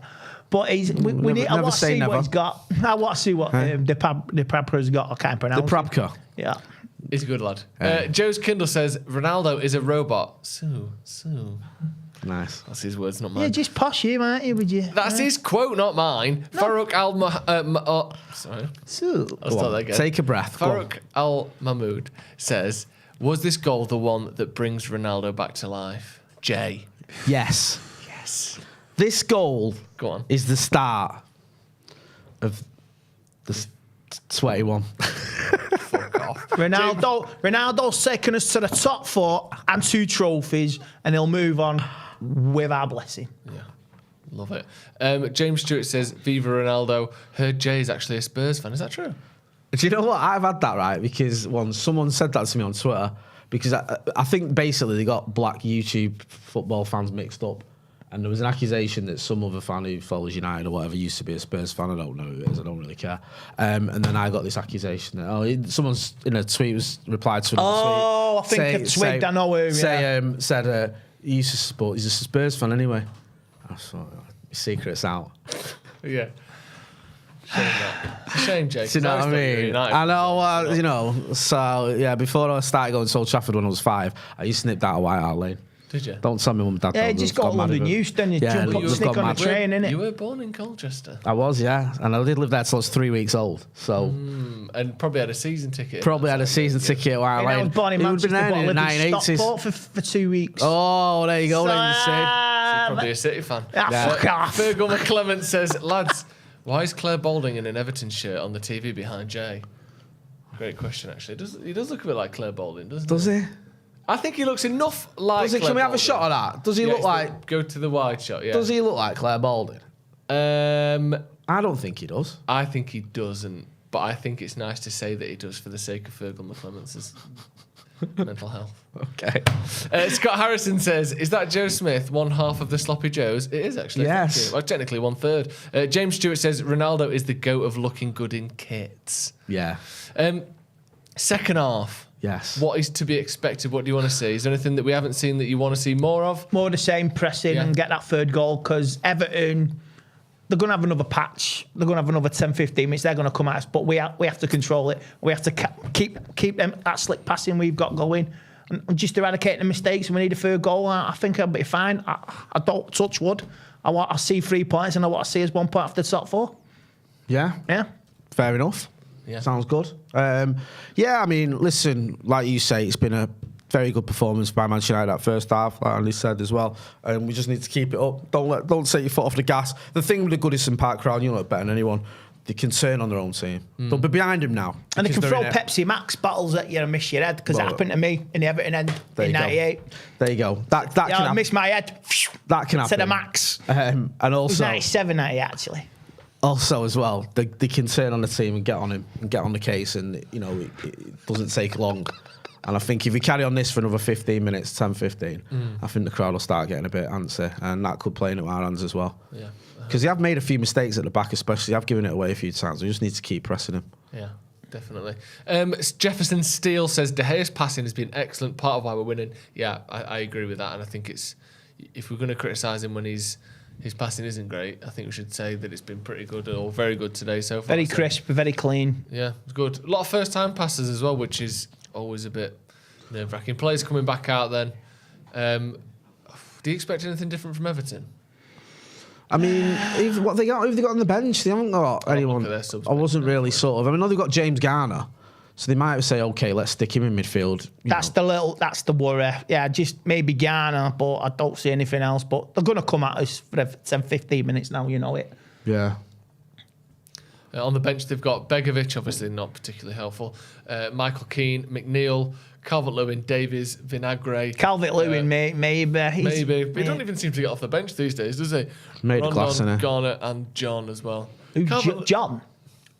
But we need. I want to see what he's got. I want to see what Dubravka's got. I can't pronounce. Dubravka. Yeah. He's a good lad. Joe's Kindle says Ronaldo is a robot. Sue. Nice. That's his words, not mine. Yeah, just posh him, aren't you? Would you? That's his quote, not mine. No. Farouk sorry. I'll start that again. Take a breath. Farouk Al Mahmoud says, "Was this goal the one that brings Ronaldo back to life?" Jay. Yes. This goal is the start of the 21. Fuck off. Ronaldo's taken us to the top 4 and 2 trophies, and he'll move on with our blessing. Yeah. Love it. James Stewart says, Viva Ronaldo. Heard Jay is actually a Spurs fan. Is that true? Do you know what? I've had that, right? Because someone said that to me on Twitter. Because I think basically they got black YouTube football fans mixed up. And there was an accusation that some other fan who follows United or whatever used to be a Spurs fan. I don't know who it is. I don't really care. And then I got this accusation that, someone's in a tweet replied to another tweet. Oh, I think I've twigged. I know who. Said, he's a Spurs fan anyway. I thought, secret's out. Yeah. It's a shame, Jake. Do you know what I mean? I know, so, yeah, before I started going to Old Trafford when I was 5, I used to nip down to White Hart Lane. Did you? Don't tell me mum and dad. Yeah, you just got London Euston, you jump up, sneak on a train, innit? You were born in Colchester. I was, yeah. And I did live there till I was 3 weeks old, so... and probably had a season ticket. Probably had a season ticket at White Hart Lane. I was born in Manchester, but I lived in 1980s. Stockport for 2 weeks. Oh, there you go, then you said. Probably a City fan. Fuck off. Fergal McClement says, lads, why is Claire Balding in an Everton shirt on the TV behind Jay? Great question, actually. He does look a bit like Claire Balding, doesn't he? Does he? I think he looks enough like Claire Can we have Balding. a shot of that? Does he look like... Go to the wide shot, yeah. Does he look like Claire Balding? I don't think he does. I think he doesn't, but I think it's nice to say that he does for the sake of Fergal McClements's mental health. Okay. Scott Harrison says, is that Joe Smith, one half of the Sloppy Joes? It is, actually. Yes. Well, technically 1/3. James Stewart says, Ronaldo is the goat of looking good in kits. Yeah. Second half. Yes. What is to be expected? What do you want to see? Is there anything that we haven't seen that you want to see more of? More the same, pressing and get that third goal, because Everton, they're going to have another patch. They're going to have another 10, 15 minutes. They're going to come at us, but we have to control it. We have to keep them that slick passing we've got going, and just eradicate the mistakes. We need a third goal. I think I'll be fine. I don't touch wood. I see 3 points, and I want to see us 1 point off the top 4. Yeah. Yeah. Fair enough. Yeah. Sounds good. Yeah, I mean, listen, like you say, it's been a very good performance by Manchester United that first half, like Andy said as well. We just need to keep it up. Don't take your foot off the gas. The thing with the Goodison Park crowd, you know it better than anyone. they can turn on their own team. They'll be behind him now. And they can throw Pepsi Max bottles at you and miss your head, because it happened to me in the Everton end in 98. There you go. That can I missed my head. That can happen. Instead of Max. And also... It was 97, 98, actually. Also, as well, they can turn on the team and get on him and get on the case, and it doesn't take long. And I think if we carry on this for another 15 minutes, 10, 15, I think the crowd will start getting a bit antsy, and that could play into our hands as well. Yeah. Because they have made a few mistakes at the back, especially. They have given it away a few times. We just need to keep pressing them. Yeah, definitely. Jefferson Steele says De Gea's passing has been excellent, part of why we're winning. Yeah, I agree with that, and I think it's, if we're going to criticise him when his passing isn't great, I think we should say that it's been pretty good or very good today so far. Very crisp, very clean. Yeah, it's good. A lot of first-time passes as well, which is always a bit nerve-wracking. Players coming back out then. Do you expect anything different from Everton? I mean, who have they got on the bench? They haven't got anyone. I wasn't really sort of. I mean, I know they've got James Garner, so they might say, okay, let's stick him in midfield. That's the worry. Yeah, just maybe Garner, but I don't see anything else. But they're going to come at us for 10, 15 minutes now, you know it. Yeah. On the bench, they've got Begovic, obviously not particularly helpful. Michael Keane, McNeil, Calvert-Lewin, Davies, Vinagre. Calvert-Lewin, maybe. But he don't even seem to get off the bench these days, does he? Made a class, innit? Garner and John as well. John?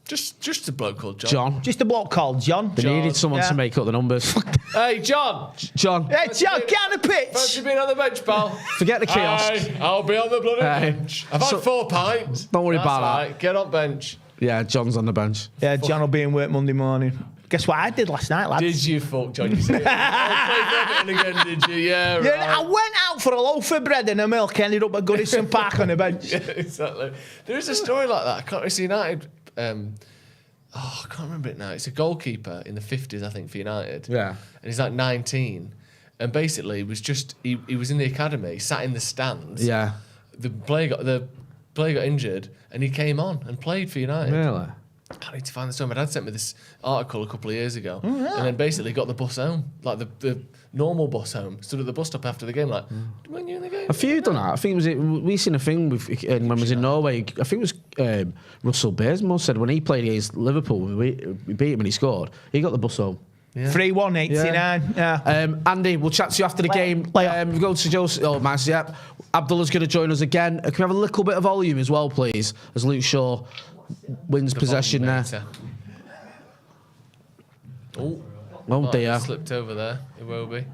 Just a bloke called John. Just a bloke called John. They needed someone to make up the numbers. Hey, John. Hey, John, get on the pitch. Fancy being on the bench, pal? Forget the kiosk. I'll be on the bloody bench. I've had 4 pints. Don't worry about that. Right. Get on bench. Yeah, John's on the bench. Yeah, John will be in work Monday morning. Guess what I did last night, lads? Did you fuck John? You said, I'll play for Everton again, did you? Yeah, right. I went out for a loaf of bread and a milk, ended up at Goodison Park on the bench. Yeah, exactly. There is a story like that. I can't see United. I can't remember it now. It's a goalkeeper in the 50s, I think, for United. Yeah. And he's like 19. And basically, it was just he was in the academy, sat in the stands. Yeah. The player got injured, and he came on and played for United. Really? I need to find the story. My dad sent me this article a couple of years ago, and then basically got the bus home, like the normal bus home. Stood at the bus stop after the game, like, when you in the game? A few done that. I think we seen a thing with when I was in Norway. I think it was Russell Basemore said when he played against Liverpool, we beat him and he scored. He got the bus home. 3-1, 89. Yeah. Andy, we'll chat to you after the game. We go to Joseph. Oh, Max, yep. Abdul is going to join us again. Can we have a little bit of volume as well, please? As Luke Shaw wins possession there. Oh dear. Slipped over there. Iwobi.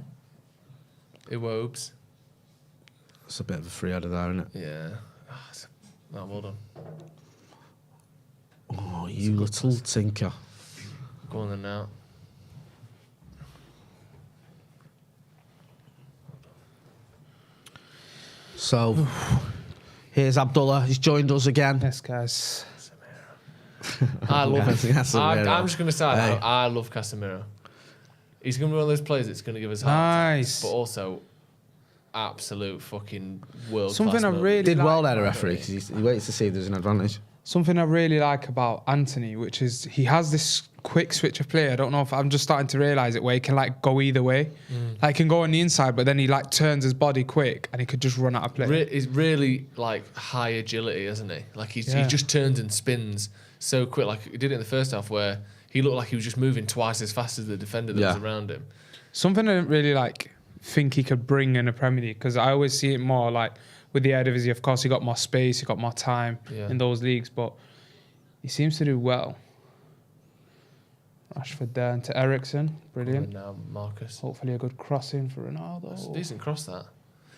Iwobes. That's a bit of a free header there, isn't it? Yeah. Oh, well done. Oh, you little tinker. Go on then now. So, here's Abdullah. He's joined us again. Yes, guys. I love him. Casemiro. I'm just going to say I love Casemiro. He's going to be one of those players that's going to give us nice, but also absolute fucking world. Something I really did well there, the referee, because he waits to see if there's an advantage. Something I really like about Anthony, which is he has this quick switch of play. I don't know if I'm just starting to realise it, where he can like go either way. Like he can go on the inside, but then he like turns his body quick and he could just run out of play. He's really like high agility, isn't he? Like he just turns and spins so quick. Like he did it in the first half, where he looked like he was just moving twice as fast as the defender that was around him. Something I didn't really like think he could bring in the Premier League, because I always see it more like with the Eredivisie. Of course, he got more space, he got more time in those leagues, but he seems to do well. Rashford there into Eriksen, brilliant. And now Marcus. Hopefully a good crossing for Ronaldo. It's a decent cross, that.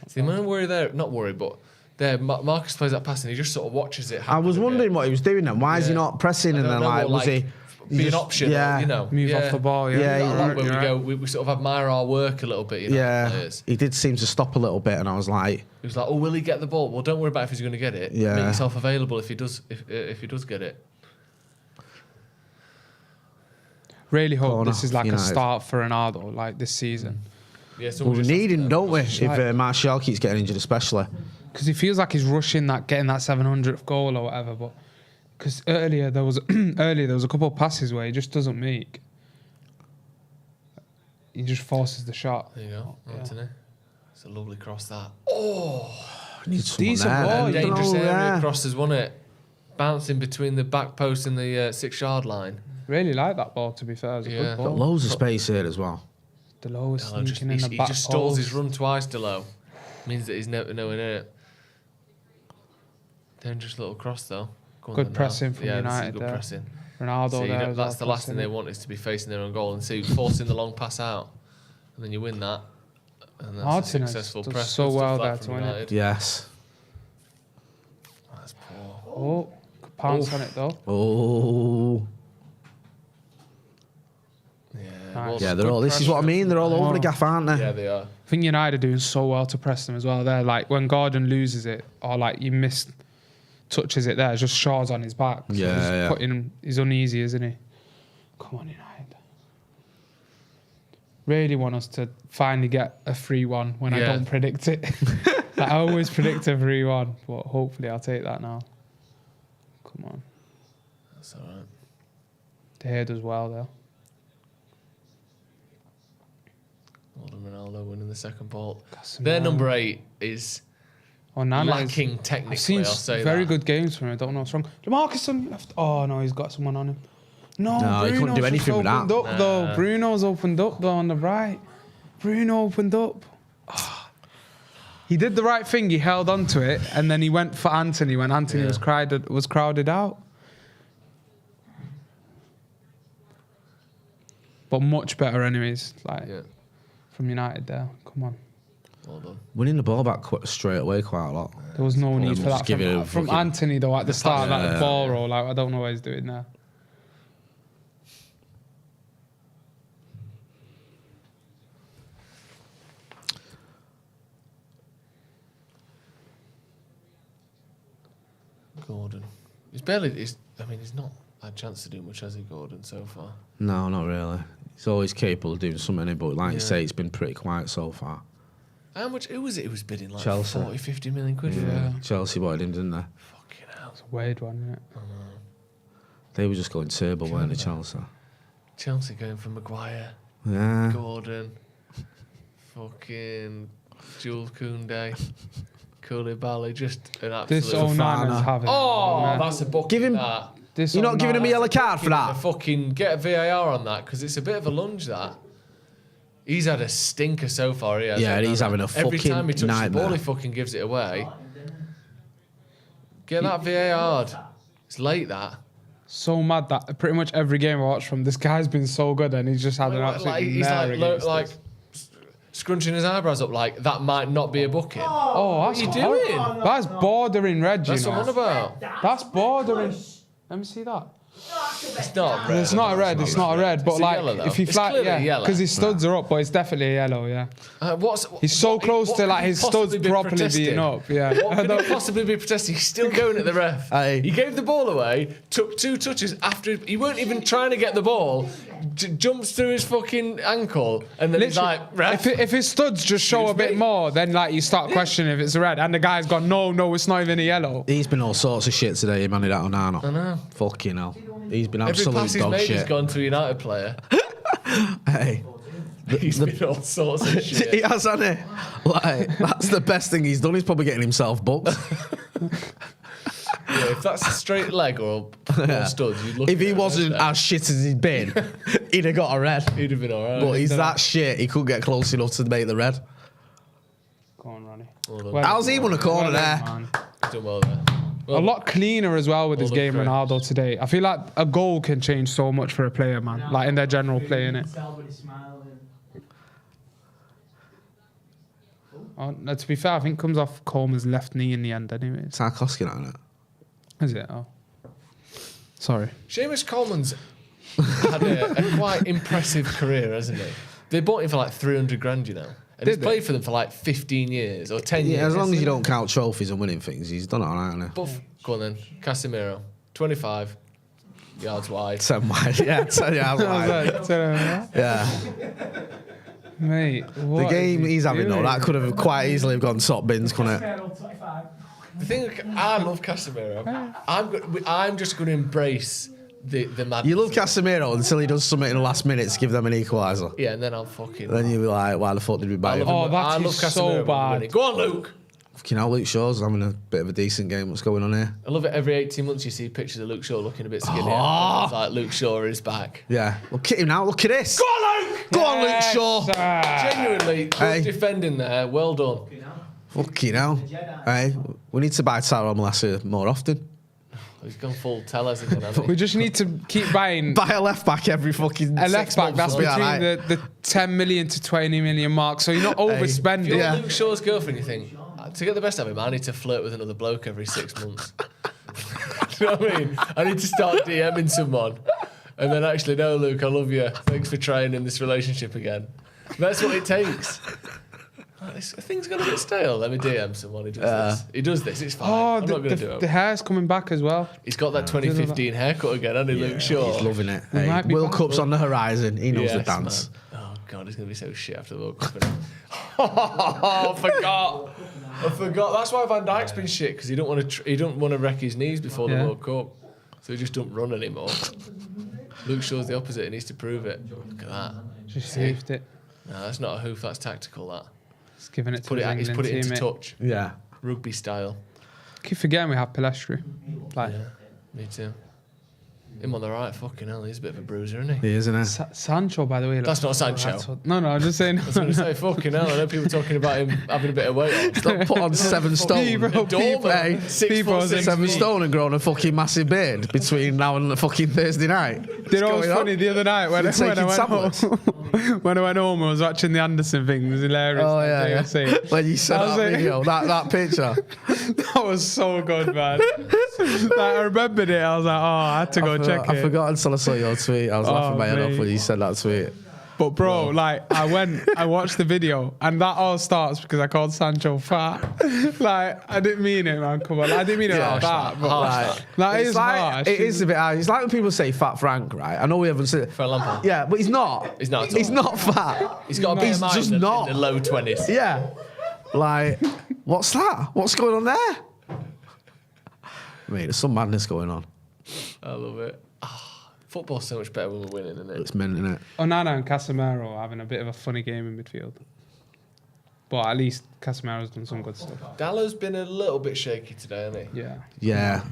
See, the main worry there, not worry, but there, Marcus plays that pass and he just sort of watches it happen. I was wondering what he was doing then. Why is he not pressing? And then was he be an option? Yeah, you know, move off the ball. We sort of admire our work a little bit. You know, players. He did seem to stop a little bit, and I was like, he was like, "Oh, will he get the ball? Well, don't worry about if he's going to get it. Yeah. Make yourself available if he does. If he does get it." Really hope this is like a start for Ronaldo, like this season. Yeah, well, we need him, don't we? If Martial keeps getting injured, especially. Because he feels like he's rushing getting that 700th goal or whatever. But because earlier there was a couple of passes where he just doesn't make. He just forces the shot. There you go, Anthony. It's a lovely cross, that. Oh, needs decent ball. Dangerous area crosses, wasn't it? bouncing between the back post and the 6-yard line. Really like that ball, to be fair. It was a good ball. Got loads of space here as well. Delo was sneaking in the He back just stalls his post. run twice, Delo. Means that he's nowhere near it. Dangerous little cross, though. Go on Good then pressing now. from Yeah, United this is good there. pressing. Ronaldo So there. as that's the well, last thing pressing they it. want, is to be facing their own goal and see forcing the long pass out. And then you win that. And that's a Martinez successful does press. so Good stuff well that there from to win it. United. Yes. That's poor. Oh, good pounce on it though. Oh. Nice. Yeah, they're all. This is what I mean. They're all over the gaff, aren't they? Yeah, they are. I think United are doing so well to press them as well. They're like, when Gordon loses it, or like you miss touches it there, just Shaw's on his back. So Yeah, he's uneasy, isn't he? Come on, United. Really want us to finally get a 3-1 when I don't predict it. Like, I always predict a 3-1, but hopefully I'll take that now. Come on. That's all right. De Gea does well though. Ronaldo winning the second ball. Casemiro. Their number 8 is lacking technically. I've seen I'll say very that. good games from him. I don't know what's wrong. DeMarcus on left. Oh no, he's got someone on him. No, he couldn't Bruno's do just anything with opened that. up though. Bruno's opened up though on the right. Bruno opened up. Oh. He did the right thing. He held on to it, and then he went for Anthony when Anthony was crowded out. But much better, anyways. Like from United there. Come on. Well done. Winning the ball back straight away quite a lot. There was no need for Just that give it a from fucking- Anthony though at the start, like the ball roll. Like I don't know what he's doing there. Gordon. He's not had a chance to do much, has he, Gordon, so far? No, not really. He's always capable of doing something, but like you say, it's been pretty quiet so far. How much? Who was it who was bidding like Chelsea. 40, 50 million quid for Yeah, him? Chelsea wanted him, didn't they? Fucking hell. It's a weird one, isn't it? They were just going turbo, weren't they, Chelsea? Chelsea going for Maguire, Yeah. Gordon, fucking Jules Koundé, Koulibaly, just an absolute... This Onana's having. Oh, that's a bucket. Give him- that. This You're not giving him a yellow card for that? Fucking get a VAR on that, because it's a bit of a lunge, that. He's had a stinker so far, he has. Yeah, he's having a Every fucking time he touches the ball, nightmare. he fucking gives it away. Get that VAR. It's late, that. So mad that pretty much every game I watch from this guy's been so good, and he's just had an absolute He's mare against us. scrunching his eyebrows up like that might not be a booking. Oh, that's what are you horrible. doing? That's bordering red, you That's know. what I'm on about. That's bordering. Let me see that. It's not red. It's not a red. It's not a red. But It's a like, yellow, though. if he It's flat, clearly yeah, yellow. because his studs are up, but it's definitely a yellow. Yeah. He's so close to like his studs properly being up. Yeah. What could he possibly be protesting? He's still going at the ref. He gave the ball away, took 2 touches after he weren't even trying to get the ball, jumps through his fucking ankle, and then he's like, ref. If his studs just show a bit more, then like you start questioning if it's a red, and the guy's gone, no, it's not even a yellow. He's been all sorts of shit today, man. That Onana. I know. Fucking hell. He's been Every absolute pass he's dog made shit. has gone to a United player. Hey. He's been all sorts of shit. He has, hasn't he? Like, that's the best thing he's done. He's probably getting himself booked. Yeah, if that's a straight leg or studs, you'd look If at he it wasn't right as shit as he'd been, he'd have got a red. there. He'd have been alright. But he's that shit, he couldn't get close enough to make the red. Go on, Ronnie. How's he won a corner there? He's done well there. A lot cleaner as well with his game, Ronaldo, today. I feel like a goal can change so much for a player, man. Like in their general play, innit? Oh, no, to be fair, I think comes off Coleman's left knee in the end, anyways. Tarkovsky, isn't it? Is it? Oh. Sorry. Seamus Coleman's had a quite impressive career, hasn't he? They bought him for like 300 grand, you know. And he's played for them for like 15 years or 10 years. Yeah, as long as you don't count trophies and winning things, he's done it all right, hasn't he? Buff. Go on then. Casemiro. 25 yards wide. 7 wide, yeah, 10 yards wide. Yeah. Mate, The game he's having, though, that could have quite easily gone top bins, couldn't it? The thing, I love Casemiro. I'm just going to embrace the madness. You love Casemiro until he does something in the last minute to give them an equaliser. Yeah, and then I'll fucking... Then you'll be like, why the fuck did we buy him? Oh, that I is love so Casemiro bad. Go on, Luke. Fucking hell, Luke Shaw's having a bit of a decent game. What's going on here? I love it. Every 18 months you see pictures of Luke Shaw looking a bit skinnier. Oh. It's like Luke Shaw is back. Yeah. Look at him now. Look at this. Go on, Luke! Go on, Luke Shaw. Genuinely, good defending there. Well done. Fucking hell. Hey, we need to buy Tyrone Malacia more often. He's gone full tellers again, hasn't he? We just need to keep buying Buy a left back every fucking a left 6 back. months. That's We'll be between alright. the 10 million to 20 million mark. So you're not overspending. If you're Luke Shaw's girlfriend, you think, to get the best out of him, I need to flirt with another bloke every 6 months. Do you know what I mean? I need to start DMing someone. And then actually, no, Luke, I love you. Thanks for trying in this relationship again. That's what it takes. Things gonna get stale. Let me DM someone. He does this. He does this. It's fine. Oh, I'm not gonna do it. the hair's coming back as well. He's got that 2015 haircut again, hasn't he, Luke Shaw? He's loving it. We Hey, might be World back. Cup's on the horizon. He knows the Yes, dance. man. Oh God, he's gonna be so shit after the World Cup. Isn't he? I forgot. That's why Van Dijk's been shit because he don't want to. He don't want to wreck his knees before the World Cup, so he just don't run anymore. Luke Shaw's the opposite. He needs to prove it. Look at that. Just hoofed it. No, that's not a hoof. That's tactical. That. He's giving it to his He's England put it into teammate. touch. Yeah. Rugby style. Keep forgetting we have Pelestri. Like, Yeah, me too. Him on the right, fucking hell, he's a bit of a bruiser, isn't he? He is, isn't he? Sancho, by the way. That's not Sancho. No, I'm just saying. I was going to say, fucking hell, I know people talking about him having a bit of weight on. Stop put on 7 stone. People, Hey, 7 stone and grown a fucking massive beard between now and the fucking Thursday night. You know what's funny? The other night when I went home, when I went home, I was watching the Anderson thing. It was hilarious. Oh, yeah. When you sent that video, that picture. That was so good, man. Like, I remembered it. I was like, oh, I had to go check it. I forgot until I saw your tweet. I was laughing my head off when you said that tweet. But bro, like I watched the video, and that all starts because I called Sancho fat. Like I didn't mean it, man. Come on, I didn't mean it like that. But that is harsh. It is a bit harsh. It's like when people say Fat Frank, right? I know we haven't said it. Fat Lampard. Yeah, but he's not. He's not at all. He's not fat. He's got a He's BMI just in not. the low 20s. Yeah. Like, what's that? What's going on there? Mate, there's some madness going on. I love it. Football's so much better when we're winning, isn't it? It's meant, isn't it? Onana and Casemiro are having a bit of a funny game in midfield. But at least Casemiro's done some good stuff. Dallow's been a little bit shaky today, hasn't he? Yeah. Yeah.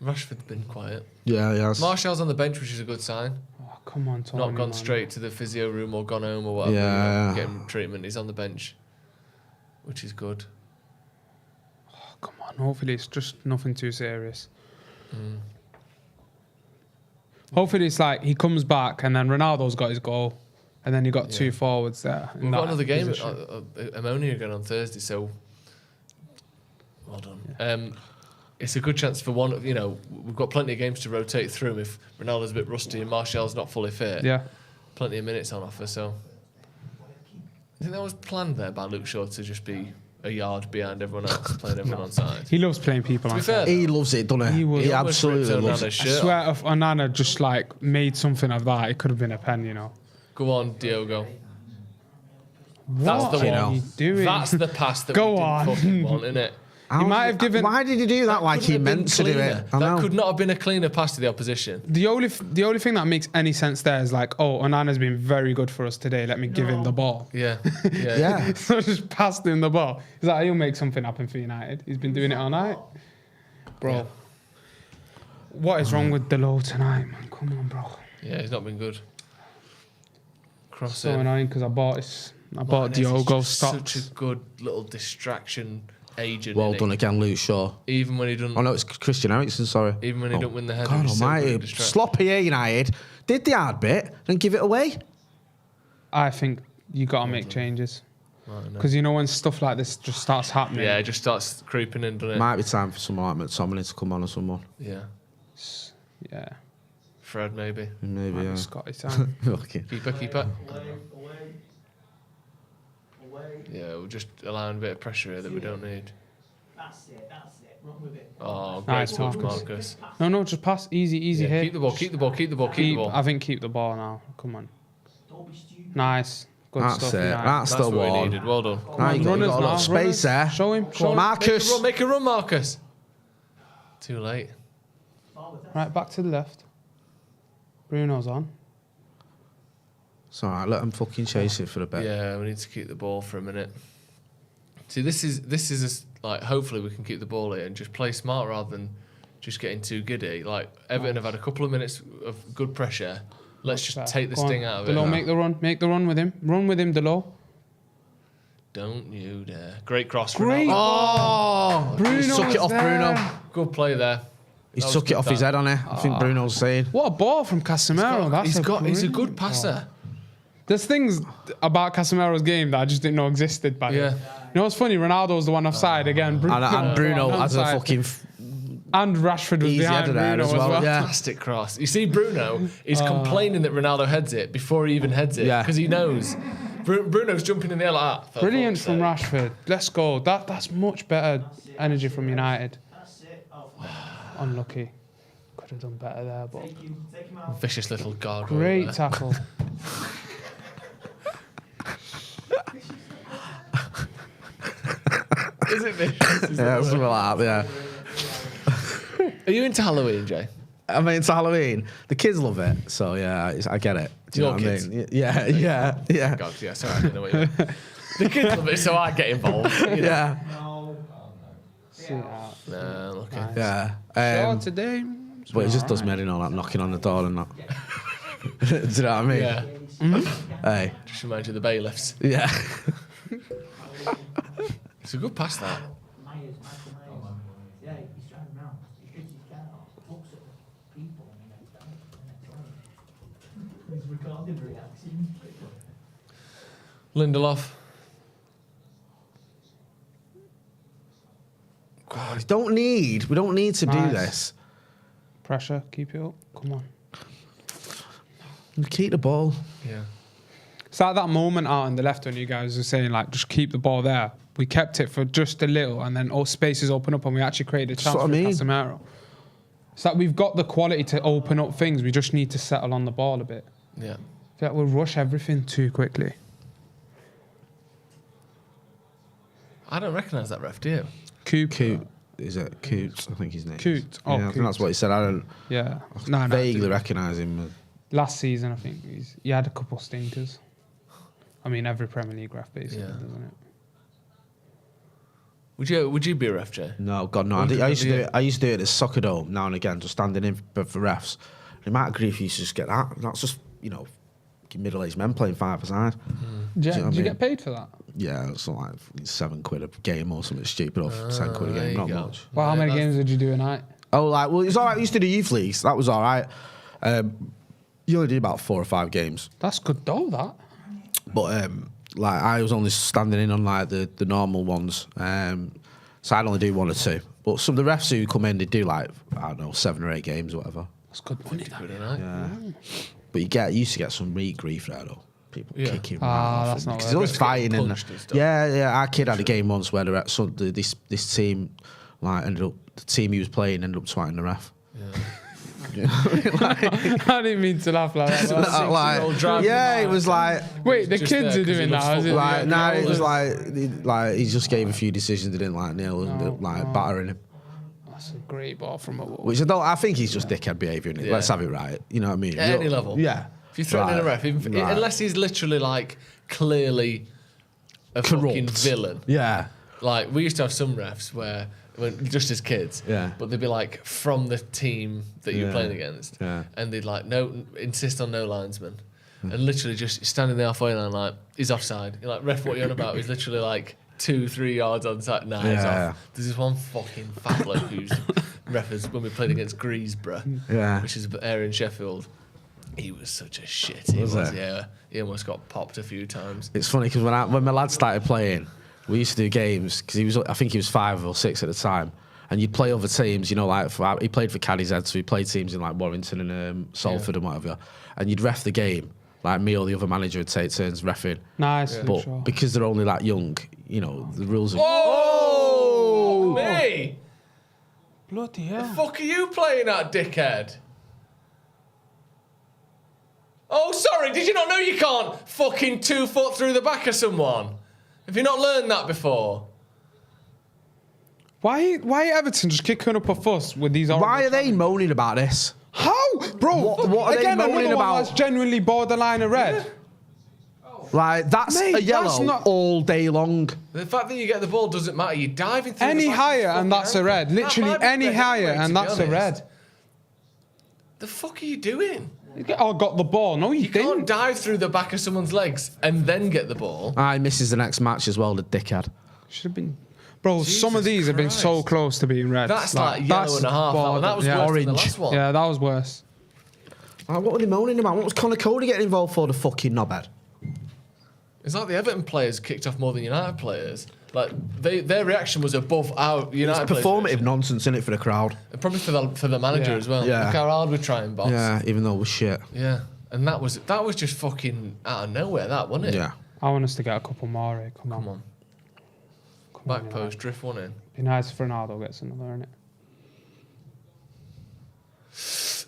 Rashford's been quiet. Yeah, yes. Martial's on the bench, which is a good sign. Oh, come on, Tony. Not gone man. straight to the physio room or gone home or whatever. Yeah. Getting treatment. He's on the bench, which is good. Oh, come on. Hopefully it's just nothing too serious. Hopefully it's like he comes back and then Ronaldo's got his goal. And then you got two forwards there. We've got another game at Ammonia again on Thursday, so well done. Yeah. It's a good chance for one. You know, we've got plenty of games to rotate through. If Ronaldo's a bit rusty and Martial's not fully fit, plenty of minutes on offer. So I think that was planned there by Luke Shaw to just be a yard behind everyone else, playing everyone on side. He loves playing people on side. He loves it, doesn't he? He absolutely loves it. I swear if Onana just like made something of that, it could have been a pen, you know. Go on, Diogo. What That's the one. are you doing? That's the pass that Go we on. didn't fucking want, innit? He might have given. Why did he do that like he meant to do it? That could not have been a cleaner pass to the opposition. The only thing that makes any sense there is like, oh, Onana's been very good for us today. Let me give him the ball. Yeah. Yeah. So just passed him the ball. He's like, he'll make something happen for United. He's been doing it all night. Bro. Yeah. What is wrong with Delo tonight, man? Come on, bro. Yeah, he's not been good. So annoying because I bought Diogo stocks. Such a good little distraction agent. Well done again, Luke Shaw. Even when he doesn't. Oh no, it's Christian Eriksen. Sorry. Even when he don't win the header. God almighty, sloppy here, United. Did the hard bit and give it away. I think you got to make changes because you know when stuff like this just starts happening. Yeah, it just starts creeping in, doesn't it? Might be time for someone like McTominay to come on or someone. Yeah. Yeah. Fred, maybe. Maybe, yeah. Scotty time. Okay. Keeper. Yeah, we're just allowing a bit of pressure here that we don't need. That's it. Run with it. Oh, great Nice, touch, Marcus. Marcus. No, just pass. Easy hit. Keep the ball. Keep the ball. I think keep the ball now. Come on. Nice. Good That's stuff. it. That's the what we one. needed. Well done. Now you got a lot of space there. Show him. Marcus. Make a run, Marcus. Too late. Right, back to the left. Bruno's on. It's all right. Let them fucking chase it for a bit. Yeah, we need to keep the ball for a minute. See, this is like, hopefully we can keep the ball here and just play smart rather than just getting too giddy. Like, Everton have had a couple of minutes of good pressure. Let's just take the sting out of it. Delo, make the run with him. Run with him, Delo. Don't you dare. Great cross. Great. Ronaldo. Oh, Bruno he took it off there. Bruno. Good play there. He took it off his head on it. I think Bruno's saying. What a ball from Casemiro. He's a good passer. There's things about Casemiro's game that I just didn't know existed back then. You know what's funny? Ronaldo's the one offside again. And Bruno has a fucking... And Rashford was behind Bruno as well. Yeah. Fantastic cross. You see, Bruno is complaining that Ronaldo heads it before he even heads it because he knows. Bruno's jumping in the air like that. Brilliant from Rashford. Let's go. That's much better energy from United. Unlucky. Could have done better there, but... Vicious little guard. Great tackle. Is it vicious? Yeah, something like that, yeah. Are you into Halloween, Jay? I mean, it's Halloween. The kids love it, so yeah, I get it. Do you know what I mean? Yeah. God, yeah, sorry, I didn't know what you meant. The kids love it, so I get involved. You know? Yeah. See that. No, okay. Yeah. Short today. But it just does me, you know, like knocking on the door and that. Do you know what I mean? Yeah. Hey. Just reminds you of the bailiffs. Yeah. It's a good pass, that. Lindelof. God, we don't need to do this. Pressure, keep it up. Come on. Keep the ball. Yeah. It's like that moment out on the left when you guys were saying, like, just keep the ball there. We kept it for just a little, and then all spaces open up, and we actually created a chance for Casemiro. It's like we've got the quality to open up things. We just need to settle on the ball a bit. Yeah. I feel like we'll rush everything too quickly. I don't recognise that ref, do you? Coop. Is it Coots? I think his name. Coot. Oh, yeah, I think that's what he said. I don't. Yeah. I vaguely recognise him. Last season, I think he had a couple stinkers. I mean, every Premier League ref basically, doesn't it? Would you be a ref, Jay? No, God, no. I used to do it at Soccer Dome now and again, just standing in for refs. The amount of grief you used to just get that. That's just, you know, middle-aged men playing 5-a-side. Did you get paid for that? Yeah, it's like £7 a game or something stupid, or £10 a game, not much. Well, how many games did you do a night? Oh, like, well, it's all right. We used to do youth leagues. That was all right. You only did about 4 or 5 games. That's good though, that. But like, I was only standing in on like the normal ones. So I'd only do 1 or 2. But some of the refs who come in, they do like, I don't know, 7 or 8 games or whatever. That's good money, that. Yeah. But you used to get some real grief there though. People kicking that's not because there's always fighting in there. Our kid had a game once where this team like ended up, the team he was playing ended up twatting the ref. I didn't mean to laugh like that. It was like. Wait, the kids are doing that, is it? Like, no, it was like he just gave a few decisions that didn't like nail and battering him. That's a great ball from a wall. Which I think he's just dickhead behaviour. Let's have it right. You know what I mean? At any level. Yeah. If you're throwing in a ref, unless he's literally like clearly a fucking villain. Yeah. Like, we used to have some refs where, just as kids, but they'd be like from the team that you're playing against, and they'd like insist on no linesman, and literally just standing there halfway line like, he's offside. You're like, ref, what are you on about? He's literally like 2-3 yards on side. Nah, he's off. There's this one fucking fat bloke who's refers when we played against Greesborough, which is an area in Sheffield. He was such a shit. He was. Yeah. He almost got popped a few times. It's funny because when my lad started playing, we used to do games because I think he was 5 or 6 at the time, and you'd play other teams. You know, like he played for Caddy's Head, so he played teams in like Warrington and Salford and whatever. And you'd ref the game. Like me or the other manager would take turns reffing. Nice, but because they're only that young, you know, the rules are. Oh, me! Bloody hell! The fuck are you playing at, dickhead? Oh, sorry, did you not know you can't fucking 2 foot through the back of someone? Have you not learned that before? Why Everton just kicking up a fuss with these? Why are they moaning about this? How, bro? What are they moaning about? That's genuinely borderline a red. Like, that's Mate, a yellow that's not- all day long. The fact that you get the ball doesn't matter. You're diving through Any the back higher of his and that's a fucking red. ankle. That Literally might be any red higher anyway, and to that's be a red. honest. The fuck are you doing? I got the ball. No, you You can't didn't. dive through the back of someone's legs and then get the ball. I misses the next match as well, the dickhead. Should have been. Bro, some of these have been so Christ. close to being red. That's like yellow and a half. That was yeah. worse than the Orange. last one. Yeah, that was worse. What were they moaning about? What was Conor Cody getting involved for, the fucking knobhead? It's like the Everton players kicked off more than United players. Like their reaction was above our United It's players' performative reaction. nonsense, innit, for the crowd? And probably for the manager Yeah. as well. Yeah. Look how hard we're trying, boss. Yeah, even though it was shit. Yeah. And that was just fucking out of nowhere, that wasn't it? Yeah. I want us to get a couple more. Eh? Come on. Come on. Come Back on, post, drift one in. Be nice if Ronaldo gets another, innit?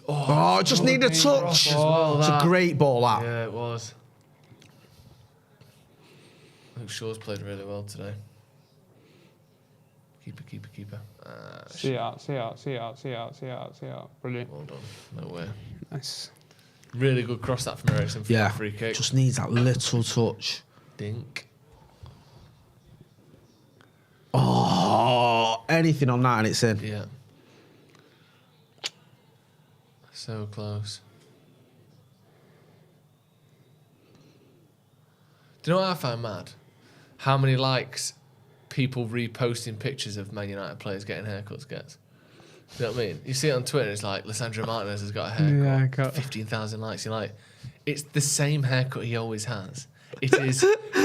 Oh, it just needed a touch. as well, It's a that. great ball, that. Yeah, it was. I think Shaw's played really well today. Keeper. See out. Brilliant. Well done. No way. Nice. Really good cross that from Ericsson for Yeah, that free kick. just needs that little touch. Dink. Oh, anything on that and it's in. Yeah. So close. Do you know what I find mad? How many likes people reposting pictures of Man United players getting haircuts gets. Do you know what I mean? You see it on Twitter, it's like, Lissandro Martinez has got a haircut. Yeah, I got 15,000 likes. You're like, it's the same haircut he always has. It is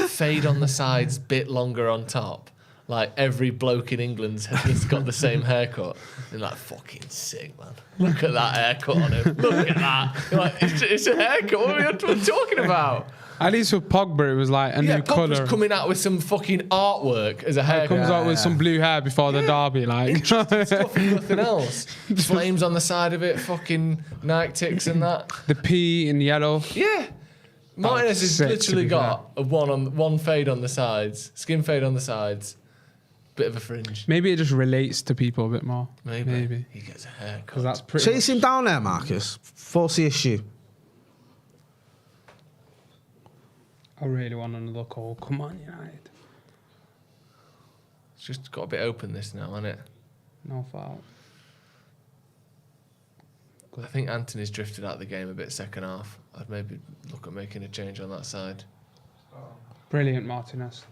fade on the sides, bit longer on top. Like every bloke in England has got the same haircut. They're like, fucking sick, man. Look at that haircut on him. Look at that. You're like, it's a haircut. What are we talking about? At least with Pogba, it was like a new Pogba's colour. coming out with some fucking artwork as a haircut. Comes out with some blue hair before the derby, like. Stuff and nothing else. Flames on the side of it, fucking Nike ticks and that. The P in yellow. Yeah. Martinez has sick, to literally be got a one fade on the sides, skin fade on the sides, bit of a fringe. Maybe it just relates to people a bit more. Maybe. He gets a haircut. Because that's pretty. Chase him down there, Marcus. Force the issue. I really want another call. Come on, United. It's just got a bit open this now, hasn't it? No foul. I think Anthony's drifted out of the game a bit second half. I'd maybe look at making a change on that side. Brilliant, Martinez.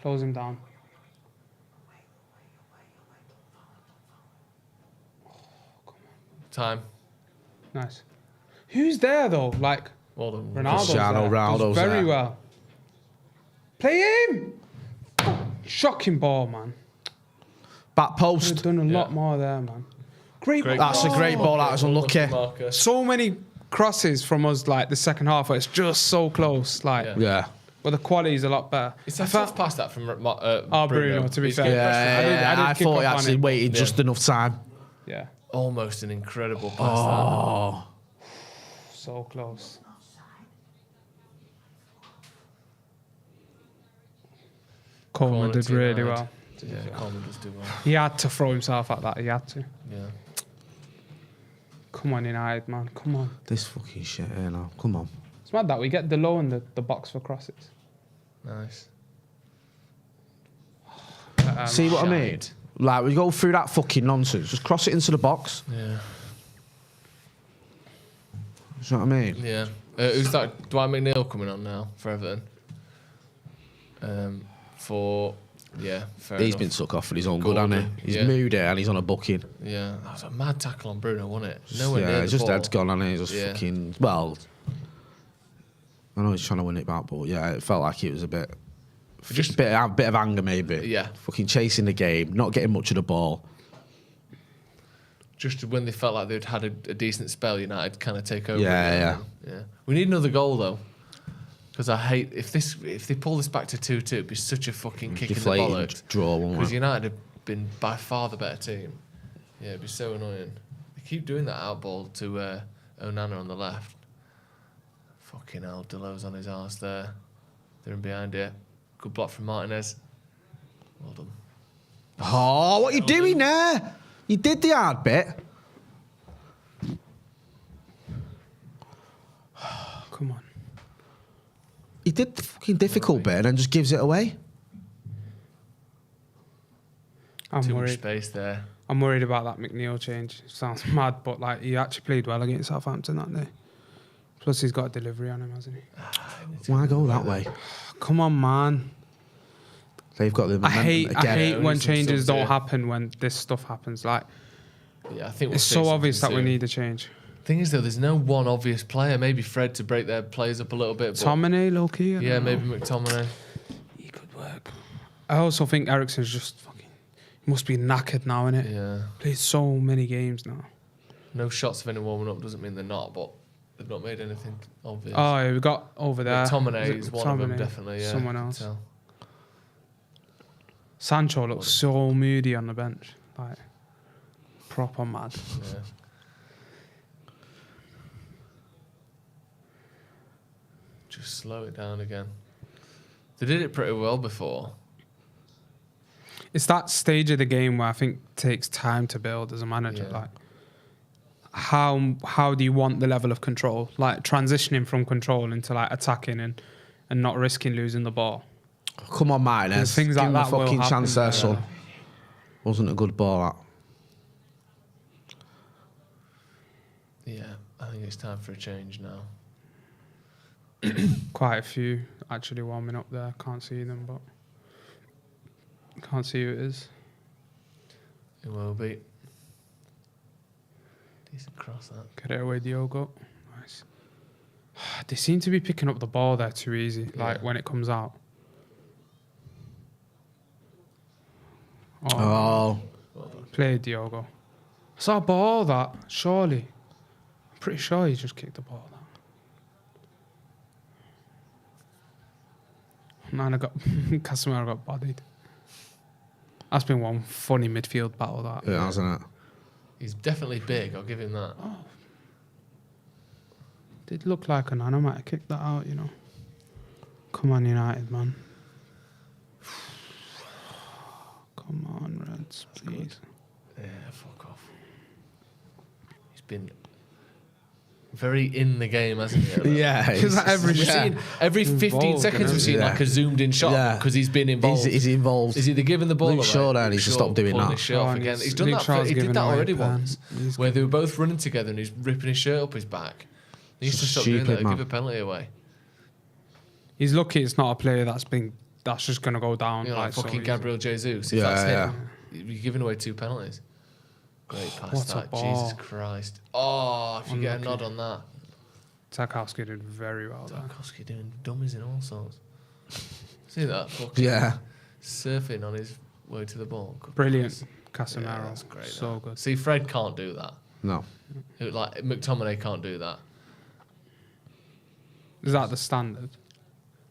Close him down. Time. Nice. Who's there though? Like Well done. Ronaldo's Cristiano there. Ronaldo's Does very there. well. Play him. Shocking ball, man. Back Could post. have done a lot more there, man. Great. Great ball. That's a great ball. That was unlucky. Marker. So many crosses from us, like the second half, where it's just so close. Like, Yeah. but the quality is a lot better. It's a tough pass that from Bruno, to be He's fair. good. I kick thought off he on actually it. waited just enough time. Yeah, Almost an incredible pass. Oh. so close. Coleman did Quality really wide. well. That. Yeah, Coleman does do well. He had to throw himself at that. He had to. Yeah. Come on, United, man. Come on. This fucking shit here now. Come on. It's mad that we get the low in the box for crosses. Nice. See what I mean? Like, we go through that fucking nonsense. Just cross it into the box. Yeah. You know what I mean? Yeah. Who's that? Dwight McNeil coming on now for Everton? Fair He's enough. been took off for his own good, hasn't Gordon, he? He's yeah. moody and he's on a booking. Yeah, that was a mad tackle on Bruno, wasn't it? Nowhere near Yeah, the just ball. head's gone, and he's just Yeah. fucking. Well, I know he's trying to win it back, but yeah, it felt like it was a bit. Just a bit of anger, maybe. Yeah. Fucking chasing the game, not getting much of the ball. Just when they felt like they'd had a decent spell, United kind of take over. Yeah, again. Yeah. We need another goal though, because I hate if they pull this back to 2-2, it'd be such a fucking kick in the Deflating bollocks. draw, won't Because we? United have been by far the better team. Yeah, it'd be so annoying. They keep doing that out ball to Onana on the left. Fucking hell, Delo's on his arse there. They're in behind it. Good block from Martinez. Well done. Oh, what are you doing there? You did the hard bit. Come on. he did the fucking difficult bit and then just gives it away. I'm Too much worried. space there. I'm worried about that McNeil change. Sounds mad, but like he actually played well against Southampton that day. Plus, he's got a delivery on him, hasn't he? Why go that way? Come on, man. They've got the momentum I again. hate when some changes subs don't here. happen when this stuff happens. Like, Yeah, I think it's so obvious that we need a change. Thing is, though, there's no one obvious player. Maybe Fred to break their players up a little bit. But McTominay, low key. yeah, maybe McTominay. He could work. I also think Eriksen's just fucking. He must be knackered now, innit? Yeah. Played so many games now. No shots of anyone warming up doesn't mean they're not, but they've not made anything obvious. Oh, yeah, we got over there. McTominay is one of them, McTominay? definitely. Yeah, Someone I can else. tell. Sancho looks so moody on the bench. Like, proper mad. Yeah. Just slow it down again. They did it pretty well before. It's that stage of the game where I think takes time to build as a manager. Yeah. Like, how do you want the level of control? Like transitioning from control into like attacking and not risking losing the ball. Come on, Martinez. Things Give like him that a will fucking happen, chance there, yeah. son. Wasn't a good ball, that. Yeah, I think it's time for a change now. Quite a few actually warming up there. Can't see them, but can't see who it is. It will be. Decent cross, that. Get it away, Diogo. Nice. They seem to be picking up the ball there too easy. Like when it comes out. Oh. Play Diogo. I saw a ball that, surely. I'm pretty sure he just kicked the ball that. Man, Casemiro got bodied. That's been one funny midfield battle, that. Yeah, hasn't it? He's definitely big, I'll give him that. Did look like an animal to kick that out, you know. Come on, United, man. Come on, Reds, please. Yeah, fuck off. He's been very in the game, hasn't he? Yeah. Because every 15 seconds we've seen like a zoomed in shot because he's been involved. He's involved. Is either giving the ball Luke away? Shaw there needs to stop doing pulling that. His shirt off again. He's done Luke that. Shaw's He did giving that away already a pen. once, where they were both running together and he's ripping his shirt up his back. He needs to stop doing that. Stupid, Give a penalty away. He's lucky it's not a player that's just going to go down. You know, like so fucking easy. Gabriel Jesus. If Yeah, that's yeah. him, you're giving away 2 penalties. Great pass, What a that. ball. Jesus Christ. Oh, if you get a nod on that. Tarkowski did very well there. Tarkowski doing dummies in all sorts. See that? Fucking Yeah. surfing on his way to the ball. Good Brilliant. pass. Casemiro. Yeah, that's great. So that. good. See, Fred can't do that. No. Like McTominay can't do that. Is that the standard?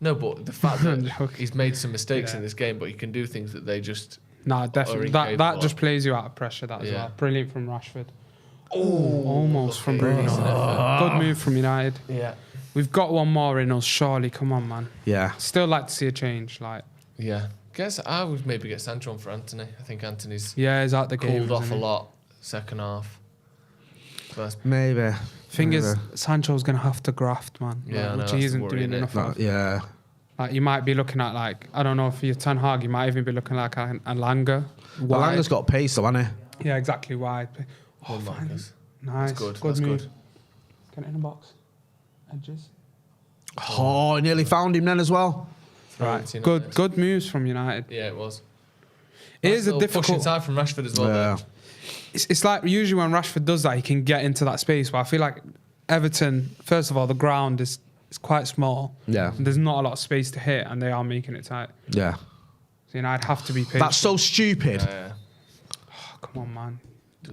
No, but the fact that Joking. he's made some mistakes Yeah. in this game, but he can do things that they just. Nah, definitely. That incapable just of. plays you out of pressure, that as Yeah. well. Brilliant from Rashford. Oh, almost from Bruno. Decent effort. Good move from United. Yeah. We've got one more in us, surely. Come on, man. Yeah. Still like to see a change. Like, Yeah. Guess I would maybe get Sancho on for Anthony. I think Anthony's yeah, he's out the game. cooled off isn't a he? lot second half. First, Maybe. Thing is, Maybe. Sancho's going to have to graft, man. Yeah, I know, which that's he the isn't worry, doing innit? enough No, of. yeah. Like, you might be looking at, like, I don't know if you're Ten Hag, you might even be looking like a Langa. Alanga's got pace, though, hasn't he? Yeah, exactly wide. Oh, Well, fine. Marcus. Nice. That's good. Good That's move. good. Get it in the box. Edges. Oh, I nearly found him then as well. Right. United. Good moves from United. Yeah, it was. It is a Push difficult. inside from Rashford as well. Yeah. Though. It's like usually when Rashford does that, he can get into that space. But I feel like Everton, first of all, the ground is quite small. Yeah. And there's not a lot of space to hit, and they are making it tight. Yeah. So, you know, I'd have to be patient. That's so stupid. Yeah. Oh, come on, man.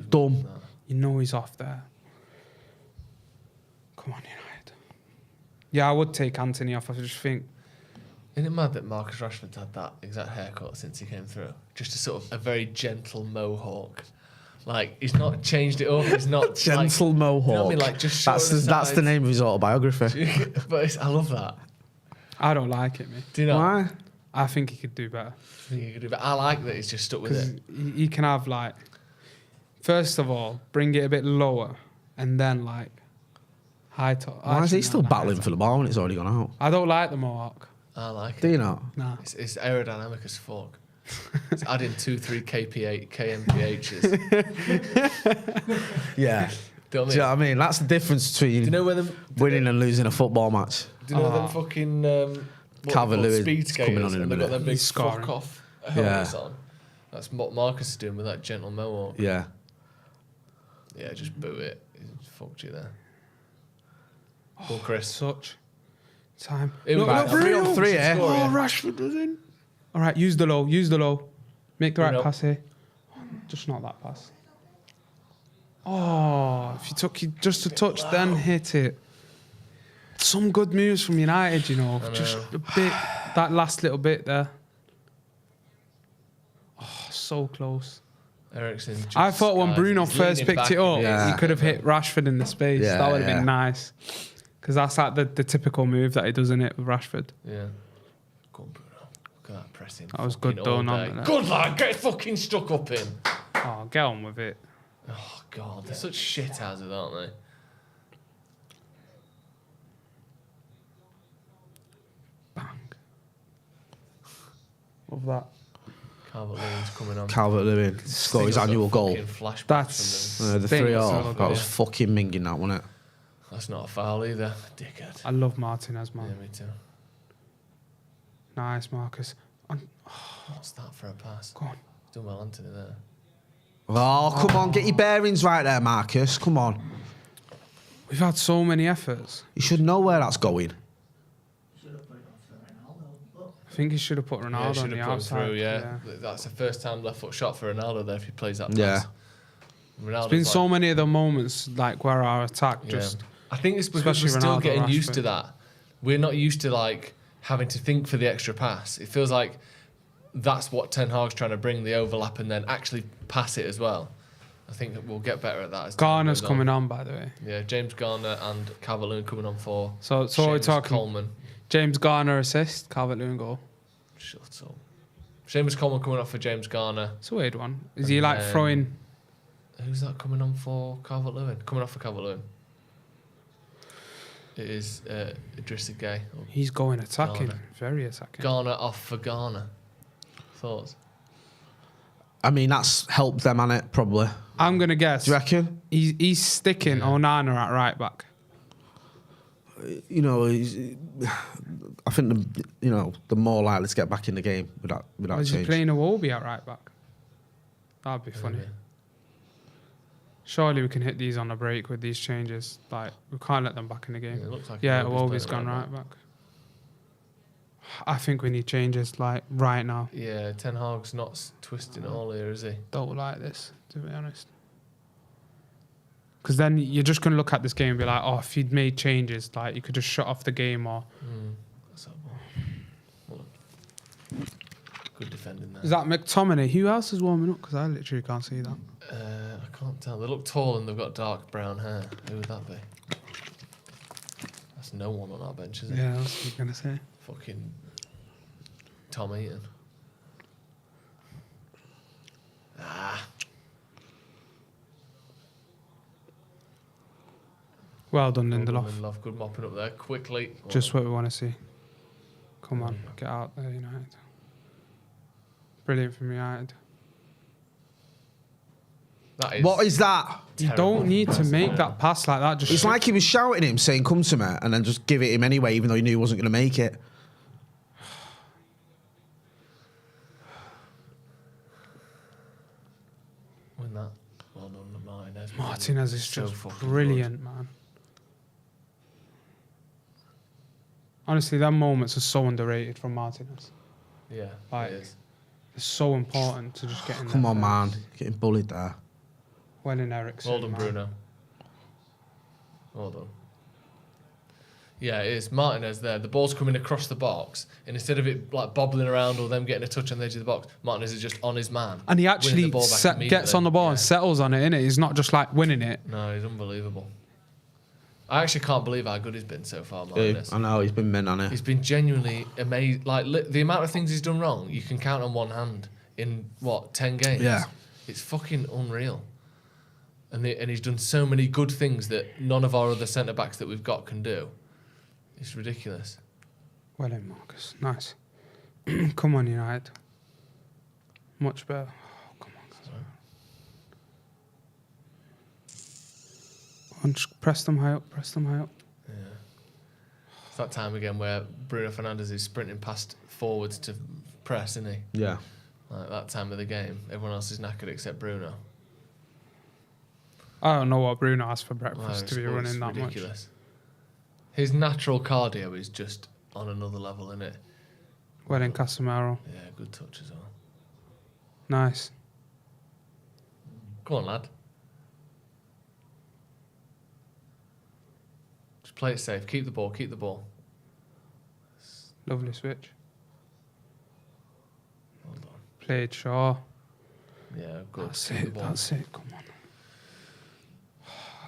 Dumb. You know he's off there. Come on, United. Yeah, I would take Anthony off. I just think. Isn't it mad that Marcus Rashford's had that exact haircut since he came through? Just a sort of a very gentle mohawk. Like, he's not changed it up. He's not Gentle like, mohawk. You know what I mean? Like, just That's the name of his autobiography. But I love that. I don't like it, mate. Do you know? Why? I think he could do better. I think he could do, but I like that he's just stuck with Because it. he can have, like, first of all, bring it a bit lower, and then, like, Why is he still battling for the ball when it's already gone out? I don't like the Mohawk. I like it. Do you not? Nah. It's aerodynamic as fuck. It's adding 2-3 kmpHs. Yeah. Do you know Do you know what I mean? That's the difference between winning and losing a football match. Do you know them fucking Calvert-Lewin speed skaters coming on in a and they've minute. got their big Scarring. fuck off helmets on? That's what Marcus is doing with that gentle Mohawk. Yeah. Yeah, just boot it. He's fucked you there. Go, Chris. Such time. Here we go. 3-on-3, eh? Oh, Rashford doesn't. All right, use the low. Make the right Bruno. pass here. Just not that pass. Oh, if you took it just a touch, then hit it. Some good moves from United, you know. Just a bit, that last little bit there. Oh, so close. Eriksen. I thought when Bruno he's first leaning picked it back. up, he could have hit Rashford in the space. Yeah, That would have yeah. been nice. Because that's like the typical move that he does in it with Rashford. Yeah. Go on, Bruno. Look at that pressing. That was good fucking all done, day. wasn't it? Good lad. Get fucking stuck up in. Oh, get on with it. Oh, God. They're such shit houses, aren't they? Bang. Love that. Calvert-Lewin's coming on. Calvert-Lewin scored his annual goal. That's The Spin, 3-0. so That was good. fucking minging, that, wasn't it? That's not a foul either. Dickhead. I love Martinez, Yeah, man. me too. Nice, Marcus. What's that for a pass? Go on. Done well, Anthony, there. Oh, come on, get your bearings right there, Marcus. Come on. We've had so many efforts. You should know where that's going. I think he should have put Ronaldo should on the have put him outside. through, yeah. That's the first time left foot shot for Ronaldo there if he plays that pass. Yeah. Ronaldo's There's been so many of the moments like where our attack just. I think it's because we're especially still Ronaldo, getting used Rashford. to that. We're not used to like having to think for the extra pass. It feels like that's what Ten Hag's trying to bring, the overlap and then actually pass it as well. I think that we'll get better at that. As time Garner's goes coming on, by the way. Yeah, James Garner and Calvert-Lewin coming on for. So we're Seamus talking Coleman. James Garner assist, Calvert-Lewin goal. Shut up. Seamus Coleman coming off for James Garner. It's a weird one. Is And he like then- throwing? Who's that coming on for Calvert-Lewin? Coming off for Calvert-Lewin. It is Idrissa Gueye. Or He's going attacking, Garner. very attacking. Garner off for Garner. Thoughts? I mean, that's helped them, hasn't it? Probably. I'm gonna guess. Do you reckon? He's sticking Onana at right back. You know, I think the more likely to get back in the game without Or is he change. playing Iwobi at right back? That'd be funny. Maybe. Surely we can hit these on a break with these changes. Like we can't let them back in the game. Yeah, it looks like Yeah, Iwobi's Iwobi's playing gone right right back. I think we need changes like right now. Yeah, Ten Hag's not twisting it all here, is he? Don't like this, to be honest. Because then you're just going to look at this game and be like, oh, if you'd made changes, like you could just shut off the game or... That's that ball. Good defending there. Is that McTominay? Who else is warming up? Because I literally can't see that. I can't tell. They look tall and they've got dark brown hair. Who would that be? That's no one on our bench, is it? Yeah, that's what I was going to say. Fucking Tom Eaton. Well done, Lindelof. Lindelof, good mopping up there quickly. Just what we want to see. Come on, get out there, United. Brilliant from United. That is What is that? You don't need to make that pass like that. Just It's like he was shouting at him, saying, "Come to me," and then just give it him anyway, even though he knew he wasn't going to make it. win that. Well done, Martinez. Martinez is So just fucking brilliant, man. Honestly, them moments are so underrated from Martinez. good. Yeah, Like, it is. It's so important to just get in Come there on, first. man, getting bullied there. Well in Eriksen. Well done, man. Bruno. Well done. Yeah, it is. Martinez there. The ball's coming across the box, and instead of it like bobbling around or them getting a touch on the edge of the box, Martinez is just on his man. And he winning actually the ball back gets immediately. on the ball and Yeah. settles on it, innit? He's not just like winning it. No, he's unbelievable. I actually can't believe how good he's been so far, Martinez. I know he's been mint on it. He's been genuinely amazing. Like the amount of things he's done wrong, you can count on one hand in 10 games. Yeah. It's fucking unreal. And he's done so many good things that none of our other centre-backs that we've got can do. It's ridiculous. Well in, Marcus. Nice. Come on, United. Much better. Oh, come on. Just press them high up. Yeah. It's that time again where Bruno Fernandes is sprinting past forwards to press, isn't he? Yeah. Like that time of the game. Everyone else is knackered except Bruno. I don't know what Bruno has for breakfast to be running that ridiculous. much. His natural cardio is just on another level, isn't it? Well in, Casemiro. Yeah, good touch as well. Nice. Come on, lad. Just play it safe. Keep the ball. Lovely switch. Well done. Played Shaw. Yeah, good. That's Keep the it. ball. That's it. Come on.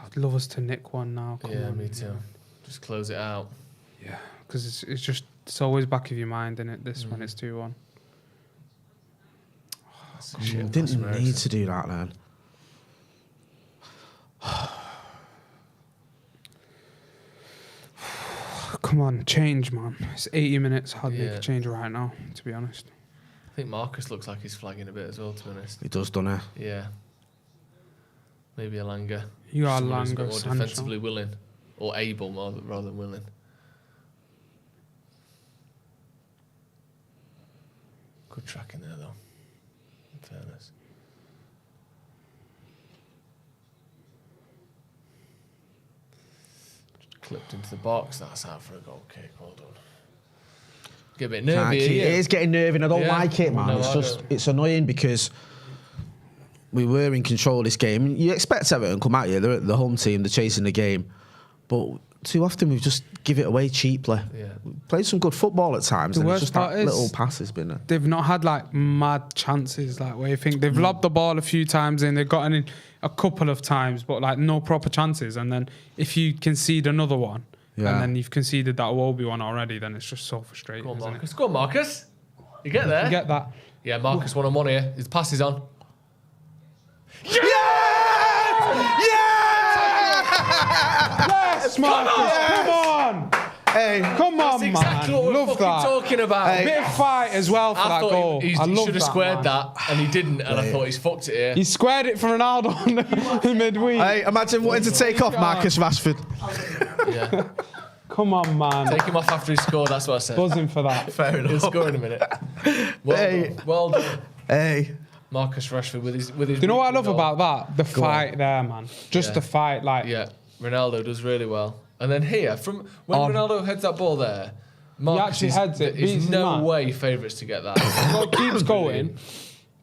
I'd love us to nick one now. Come Yeah, on. me too. Just close it out. Yeah, because it's always back of your mind, isn't it? This when it's 2-1. Didn't need to do that then. Come on, change, man. It's 80 minutes. I'd make a change right now, to be honest. I think Marcus looks like he's flagging a bit as well, to be honest. He does, doesn't he? Yeah. Maybe a Langer. You are Someone who's a Langer, bit more Sancho. defensively willing. Or able rather than willing. Good track in there, though. In fairness. Just clipped into the box. That's out for a goal kick. Well done. Get a bit nervy. It is getting nervy, and I don't like it, man. No, It's annoying because we were in control of this game. You expect Everton to come at you. They're the home team. They're chasing the game. But too often we just give it away cheaply. Yeah. We played some good football at times. The and worst it's just that part is little passes been there. they've not had like mad chances like where you think they've lobbed the ball a few times and they've gotten in a couple of times, but like no proper chances. And then if you concede another one, and then you've conceded that Iwobi one already, then it's just so frustrating. Go on, isn't Marcus. Go on, Marcus. You get there? You get that? Yeah, Marcus 1-on-1 here. His pass is on. Yes, Marcus, come on! Hey, come on, That's exactly man! what we're Love fucking that. talking about. A bit of fight as well for that goal. He I love should have that, squared man. that, and he didn't. And I thought he's fucked it here. He squared it for Ronaldo in midweek. Hey, imagine wanting to take off Marcus Rashford. Yeah. Come on, man! Take him off after he scored. That's what I said. Buzzing for that. Fair enough. He'll score in a minute. Well done. Hey. Marcus Rashford with his. Do you know what I love goal. about that? The fight there, man. Just the fight, like. Yeah, Ronaldo does really well. And then here, from when Ronaldo heads that ball there, Marcus actually heads it, beats is his no man. way favourites to get that. So it keeps going.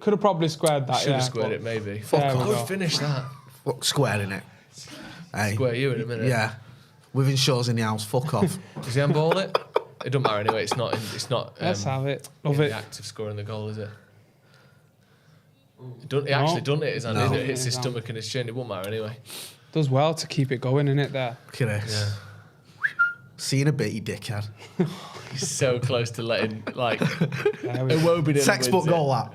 Could have probably squared that. Should have squared it, maybe. There we go. Good finish that. Fuck, squaring it. Hey. Square you in a minute. Yeah. Within Shaw's in the house. Fuck off. Does he handball it? It doesn't matter anyway. It's not. It's not. Let's have it. Love in it. the act of scoring the goal, is it? He actually done it. His hand. No. It hits his stomach and his chin. It won't matter anyway. Does well to keep it going, innit, there? Look at this. See you in a bit, you dickhead. He's so close to letting like There we go. Iwobi didn't Textbook wins it. goal, that.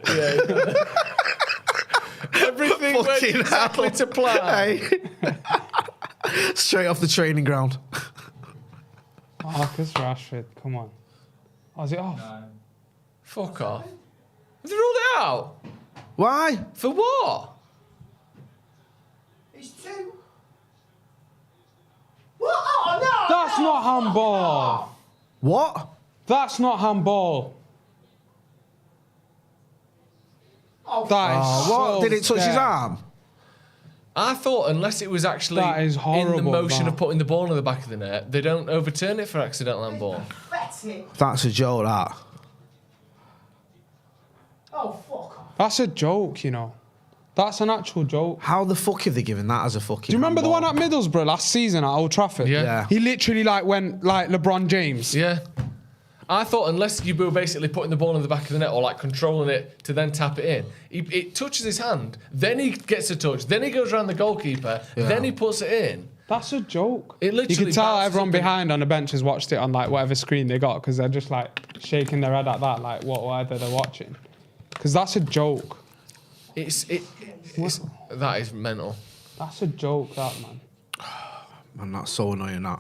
Yeah. Everything went Fucking exactly hell. to plan. Hey. Straight off the training ground. Marcus Rashford, come on. Oh, is it off? Fuck off. Have they ruled it out? Why? For what? It's two. What? Oh, no! That's not handball. What? That's not handball. Oh, That is What? so Did it touch his scary. arm? I thought unless it was actually That is in the horrible, motion that. of putting the ball in the back of the net, they don't overturn it for accidental handball. pathetic. That's a joke, that. Oh, fuck off. That's a joke, you know. That's an actual joke. How the fuck have they given that as a fucking Do you remember the handball? one at Middlesbrough last season at Old Trafford? Yeah. He literally like went like LeBron James. Yeah. I thought unless you were basically putting the ball in the back of the net or like controlling it to then tap it in, it touches his hand, then he gets a touch, then he goes around the goalkeeper, then he puts it in. That's a joke. It literally you can tell bounces everyone up and- behind on the bench has watched it on like whatever screen they got because they're just like shaking their head at that, like what they're watching. Because that's a joke. It's that is mental. That's a joke, that, man. Man, that's so annoying, that.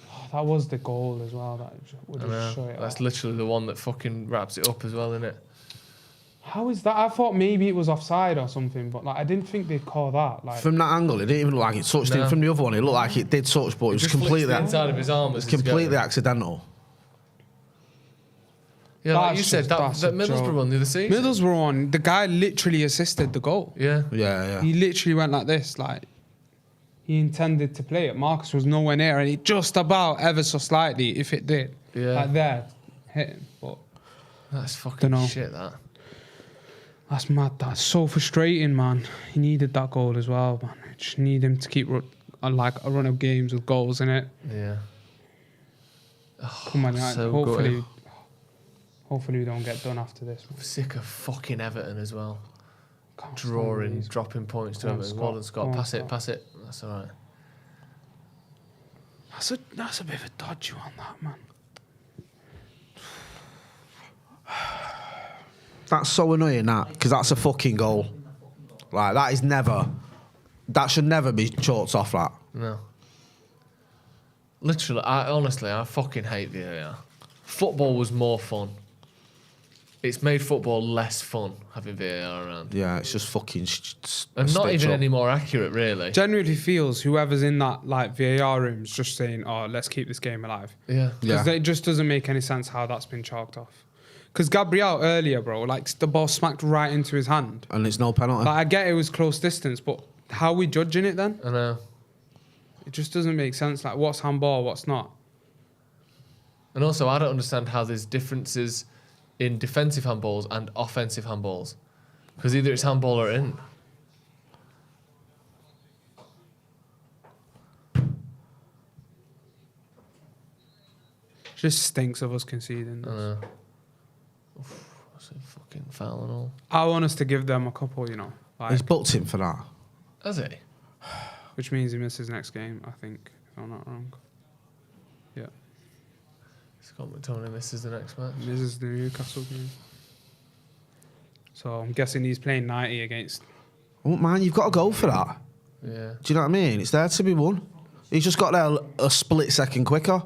Oh, that was the goal as well. That would have shut it That's off. literally the one that fucking wraps it up as well, isn't it? How is that? I thought maybe it was offside or something, but like I didn't think they'd call that. Like From that angle, it didn't even look like it touched him. From the other one, it looked like it did touch, but it was just flicks completely the inside of his arm. It was completely accidental. Yeah, like you That's said, just- that that's a Middlesbrough joke. one the other season. Middlesbrough one, the guy literally assisted the goal. Yeah. Yeah. He literally went like this, like he intended to play it. Marcus was nowhere near, and he just about ever so slightly, if it did, like there, hit him. But that's fucking dunno. shit. That's mad. That's so frustrating, man. He needed that goal as well, man. I just need him to keep like a run of games with goals in it. Yeah. Come on, so hopefully we don't get done after this. I'm sick of fucking Everton as well. Can't Drawing, stand these. dropping points to Go on, Everton. Scott. Well done, Scott. Go on, Pass Scott. it. That's all right. That's a bit of a dodgy one, that, man. That's so annoying, that, because that's a fucking goal. Like, that should never be chalked off, that. No. Literally, I fucking hate VAR. Football was more fun. It's made football less fun having VAR around. Yeah, it's just fucking... And not even any more accurate, really. Generally feels whoever's in that like VAR room is just saying, "Oh, let's keep this game alive." Yeah. Because it just doesn't make any sense how that's been chalked off. Because Gabriel earlier, bro, like the ball smacked right into his hand. And it's no penalty. Like I get it was close distance, but how are we judging it then? I know. It just doesn't make sense. Like what's handball, what's not? And also, I don't understand how there's differences in defensive handballs and offensive handballs. Because either it's handball or it isn't. Just stinks of us conceding this. I know. Oof, that's a fucking foul and all. I want us to give them a couple, you know. He's Like, booked him for that. Has he? which means he misses next game, I think, if I'm not wrong. Yeah. Scott McTominay misses the next match. Misses the Newcastle game. So I'm guessing he's playing 90 against. Oh, man, you've got to go for that. Yeah. Do you know what I mean? It's there to be won. He's just got there a split second quicker.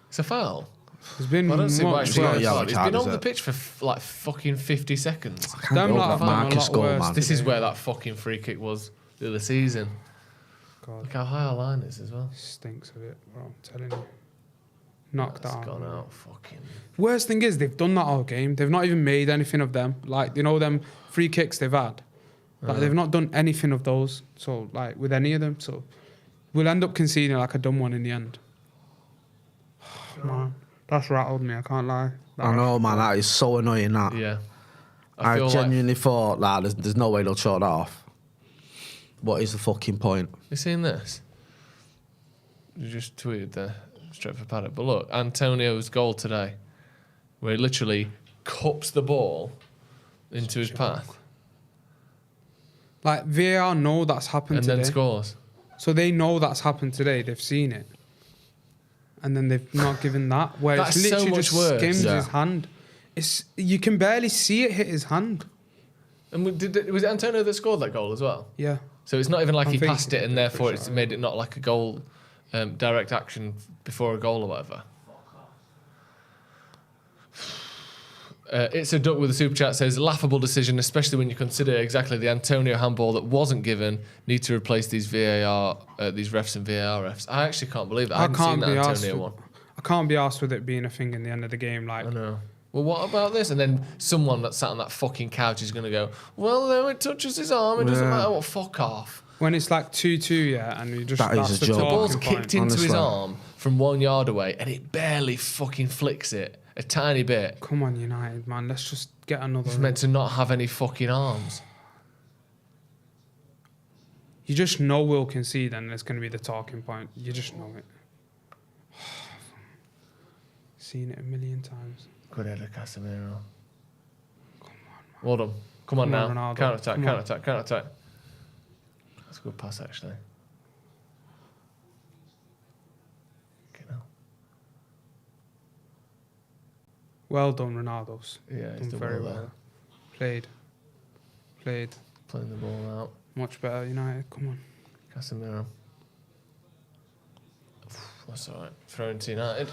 It's a foul. There's been I don't see why it's not not a a yellow foul. He's card, been is on the it? pitch for like fucking 50 seconds. Can't Them go lot for have that done a Marcus lot goal, worse. man. This is where that fucking free kick was the other season. God, Look how high our line is as well. stinks of it, bro. I'm telling you. Knocked That's out. gone out. Fucking. Worst thing is they've done that all game. They've not even made anything of them. Like, you know, them free kicks they've had. Like, they've not done anything of those. So, like, with any of them. So, we'll end up conceding like a dumb one in the end. Man, that's rattled me. I can't lie. I know, man. That is so annoying, that. Yeah. I feel genuinely thought, like, there's no way they'll chalk that off. What is the fucking point? You seen this? You just tweeted the Stretford Paddock. But look, Antonio's goal today, where he literally cups the ball into his path Like, VAR know that's happened and today. then scores. So they know that's happened today. They've seen it. And then they've not given that. Where That's it's so literally much just worse. skimmed Yeah. his hand. You can barely see it hit his hand. And was it Antonio that scored that goal as well? Yeah. So it's not even like I'm he thinking passed it and it, therefore for it's sure. made it not like a goal, direct action before a goal or whatever. It's a duck with a super chat says laughable decision, especially when you consider exactly the Antonio handball that wasn't given. Need to replace these VAR, these refs and VAR refs. I actually can't believe that. I haven't seen that Antonio one. I can't be asked with it being a thing in the end of the game. Like, I know. Well, what about this? And then someone that sat on that fucking couch is going to go, well, no, it touches his arm. It doesn't matter. Well, fuck off. when it's like 2-2, yeah, and you just That is that's a the joke. The talking ball's point. kicked into his honestly. arm from 1 yard away and it barely fucking flicks it a tiny bit. Come on, United, man. Let's just get another. It's meant to not have any fucking arms. You just know we'll concede, and it's going to be the talking point. You just know it. Seen it a million times. Good header, Casemiro. Come on, man. Well done. Come on Come now. on, Ronaldo. Counter attack, Come counter on. attack, counter attack. That's a good pass, actually. Okay, now. Well done, Ronaldo's. Yeah, he's Done done very well well. there. Played. Playing the ball out. Much better, United. Come on. Casemiro. That's all right. Throwing to United.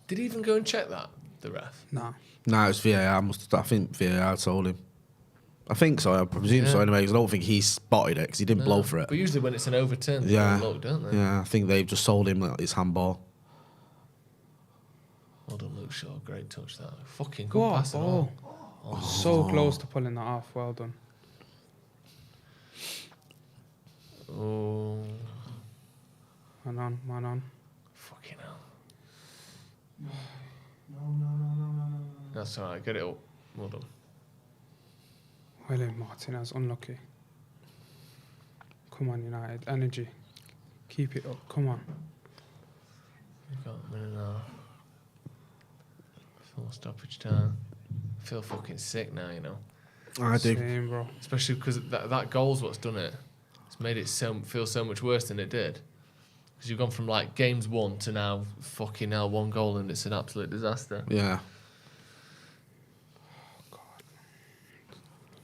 Did he even go and check that, the ref? No. No, it's VAR. I think VAR told him. I think so. I presume so anyway, because I don't think he spotted it because he didn't blow for it. But usually when it's an overturn, they look, don't they? Yeah, I think they've just told him that it's handball. Well done, Luke Shaw. Great touch that. Fucking good pass. So close to pulling that off. Well done. Oh. Man on. Fucking hell. No. That's all right. Get it up. Well done. William Martinez, unlucky. Come on, United. Energy. Keep it up. Come on. We've got a minute and a half. Full stoppage time. I feel fucking sick now, you know. I do. Same, bro. Especially because that goal's what's done it. It's made it feel so much worse than it did. Because you've gone from like games 1 to now fucking hell 1 goal and it's an absolute disaster. Yeah.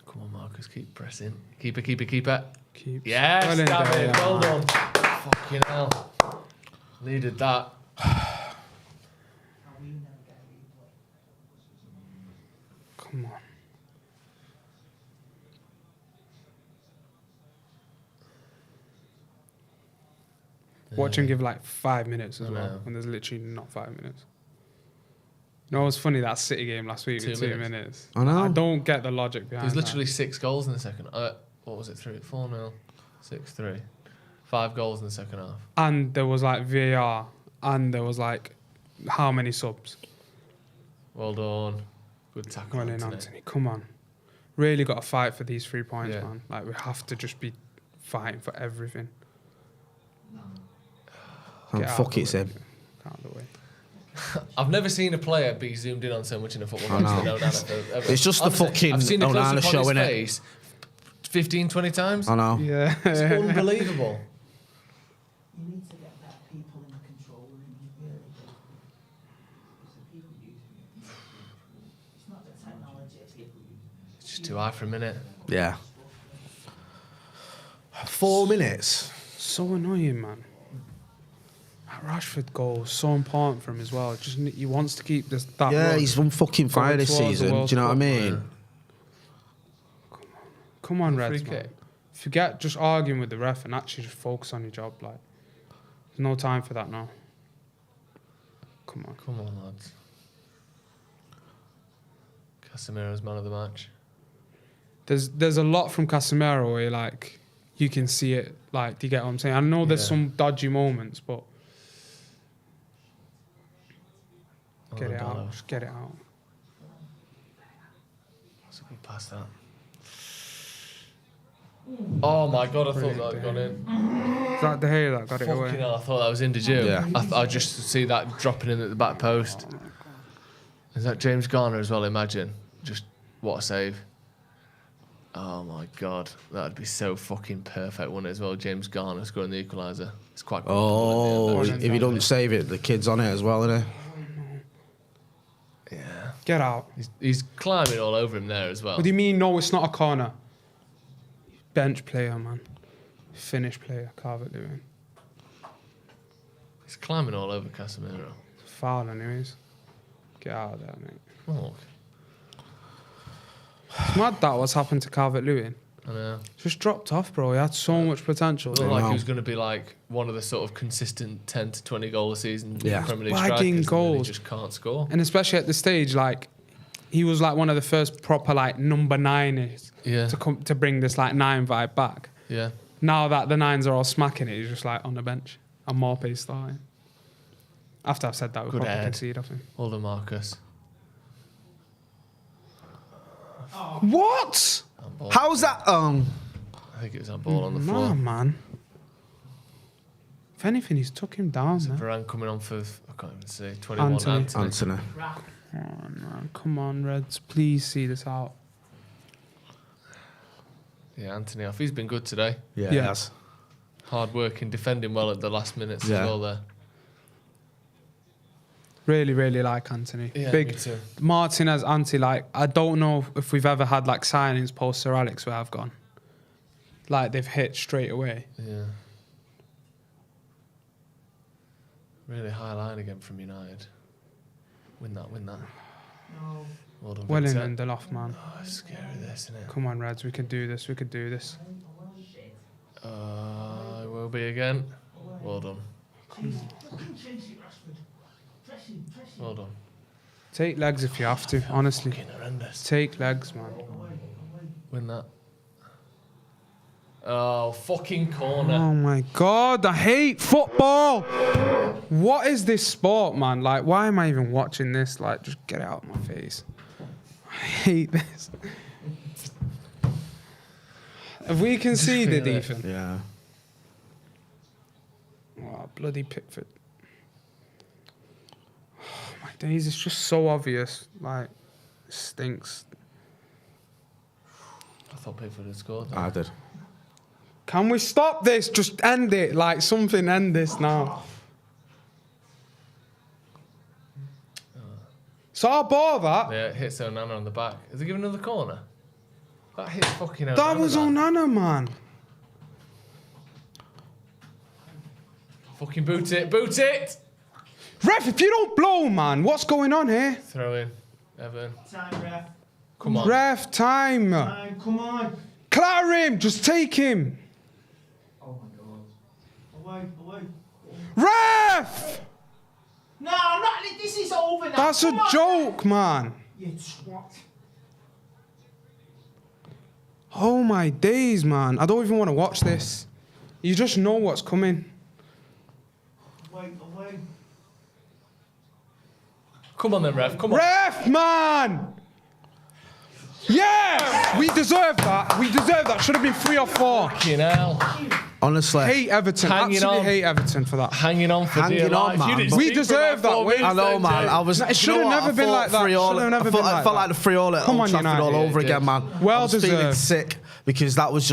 Come on, Marcus, keep pressing. Keep it. Keep. Yes, David, well done. Fucking hell. Needed that. Come on. Watch him give like 5 minutes as well, when there's literally not 5 minutes. You know, it was funny that City game last week with 2 minutes. I know. I don't get the logic behind There's literally 6 goals in the second. What was it? 4-0, 6-3. 5 goals in the second half. And there was like VAR, and there was like how many subs? Well done. Good tackle, Well in, Anthony. Anthony. Come on. Really got to fight for these 3 points, man. Like, we have to just be fighting for everything. Fuck it's him. Out of the way. I've never seen a player be zoomed in on so much in a football match. Ever. It's just the fucking I've seen the Onana close-up show, on his innit? face 15, 20 times. I know. Yeah. It's unbelievable. You need to get better people in the control room. You really do. Because the people using it, it's not the technology, it's people using it. It's just too high for a minute. Yeah. 4 minutes. So annoying, man. That Rashford goal is so important for him as well. Just he wants to keep this. That Yeah, run he's on fucking fire going this towards the season. Do World you know what I Cup. mean? Come on, Free Reds, kick. man. Forget just arguing with the ref and actually just focus on your job. Like, there's no time for that now. Come on. Come on, lads. Casemiro's man of the match. There's a lot from Casemiro where like you can see it. Like, do you get what I'm saying? I know there's some dodgy moments, but get it out. Just get it out. That's a good pass, that. Oh my god, I thought that had gone in. Is that De Gea that got it away? Fucking hell, I thought that was in, did you? Yeah. I just see that dropping in at the back post. Is that James Garner as well, imagine? Just, what a save. Oh my god, that'd be so fucking perfect, wouldn't it, as well? James Garner scoring the equaliser. It's quite Oh, if he doesn't save it, the kid's on it as well, isn't he? Yeah. Get out. He's climbing all over him there as well. What do you mean, no, it's not a corner? Bench player, man. Finish player, Calvert-Lewin. He's climbing all over Casemiro. Foul, anyways. Get out of there, mate. Oh, It's mad that what's happened to Calvert-Lewin. I know. Just dropped off, bro. He had so much potential. Looked like he was going to be like one of the sort of consistent 10 to 20 goal a season Premier League Bagging strikers. goals. And he just can't score. And especially at the stage, like, he was like one of the first proper like number 9s to bring this like 9 vibe back. Yeah. Now that the 9s are all smacking it, he's just like on the bench. And Morpé's starting. After I've said that, we Good probably head. concede off him. Well done, Marcus. What? Handball. How's that? I think it was that ball on the floor. No, man. If anything, he's took him down. Man. Varane coming on for, I can't even say, 21. Anthony. Oh, man. Come on, Reds. Please see this out. Yeah, Anthony off. He's been good today. Yeah, he has. Hard working, defending well at the last minutes as well there. Really, really like Anthony. Yeah, Big me too. Martinez, anti. Like, I don't know if we've ever had like signings post Sir Alex where I've gone. Like, they've hit straight away. Yeah. Really high line again from United. Win that. No. Well done, Well in Victor. and off, man. Oh, it's scary, this, isn't it? Come on, Reds, we can do this. We could do this. It will be again. Well done. Well done. Take legs if you have to, honestly. Fucking horrendous. Take legs, man. Win that. Oh, fucking corner. Oh my God, I hate football. What is this sport, man? Like, why am I even watching this? Like, just get it out of my face. I hate this. Have we conceded, Ethan? Yeah. Oh, bloody Pickford. Oh, my days, it's just so obvious. Like, it stinks. I thought Pickford had scored. I did. Can we stop this? Just end it. Like, something end this now. It's our ball, that. Yeah, it hits Onana on the back. Is he giving another corner? That hits fucking Onana. That was Onana, man. Fucking boot it. Boot it! Ref, if you don't blow, man, what's going on here? Throw in. Everton. Time, ref. Come on. Ref, time. Time, come on. Clear him. Just take him. Oh my God. Away. Ref! No, not, this is over now. That's a Come on, joke, man. You twat. Oh my days, man. I don't even want to watch this. You just know what's coming. Away. Come on then, ref. Come on. Ref, man! Yes! We deserve that. We deserve that. Should have been 3 or 4. Fucking hell. Honestly. Hate Everton. Hanging Absolutely on. hate Everton for that. Hanging on for Hanging dear on, life. man. You didn't We speak for deserve about that 4 win. minutes I know, then, man. Jay. I was. It do you should know have what? never I been thought like that. 3-all. Should have never I been felt, I like felt that. like the 3-all at Come Old on, Trafford United. all Yeah, over it again, did. man. Well I was feeling deserved. sick because that was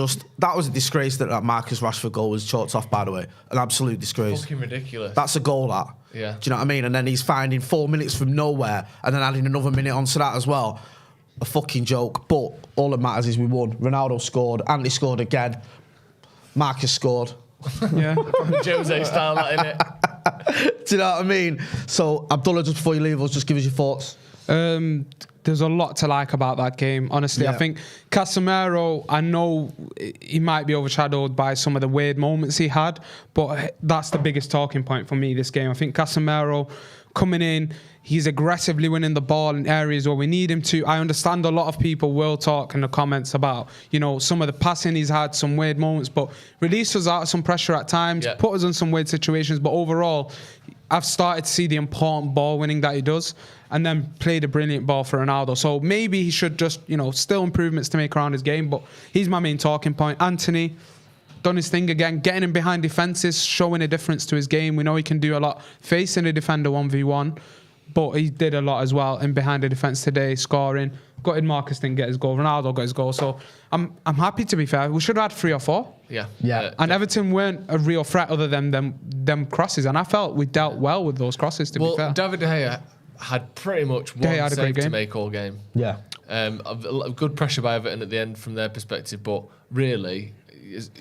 a disgrace that Marcus Rashford goal was chalked off. By the way, an absolute disgrace. Fucking ridiculous. That's a goal, that. Yeah. Do you know what I mean? And then he's finding 4 minutes from nowhere and then adding another minute onto that as well. A fucking joke. But all that matters is we won. Ronaldo scored. Andy scored again. Marcus scored. Yeah. Jose style, that, innit? Do you know what I mean? So, Abdullah, just before you leave us, just give us your thoughts. There's a lot to like about that game. Honestly, I think Casemiro, I know he might be overshadowed by some of the weird moments he had, but that's the biggest talking point for me this game. I think Casemiro coming in, he's aggressively winning the ball in areas where we need him to. I understand a lot of people will talk in the comments about, you know, some of the passing he's had, some weird moments, but released us out of some pressure at times, put us in some weird situations, but overall, I've started to see the important ball winning that he does, and then played a brilliant ball for Ronaldo. So maybe he should just, you know, still improvements to make around his game, but he's my main talking point. Anthony, done his thing again, getting him behind defences, showing a difference to his game. We know he can do a lot facing a defender 1v1, but he did a lot as well in behind the defence today, scoring. Gutted Marcus didn't get his goal. Ronaldo got his goal. So I'm happy, to be fair. We should have had 3 or 4. Yeah. And Everton weren't a real threat other than them crosses. And I felt we dealt well with those crosses, to be fair. David De Gea had pretty much one save to make all game. Yeah. Good pressure by Everton at the end from their perspective, but really,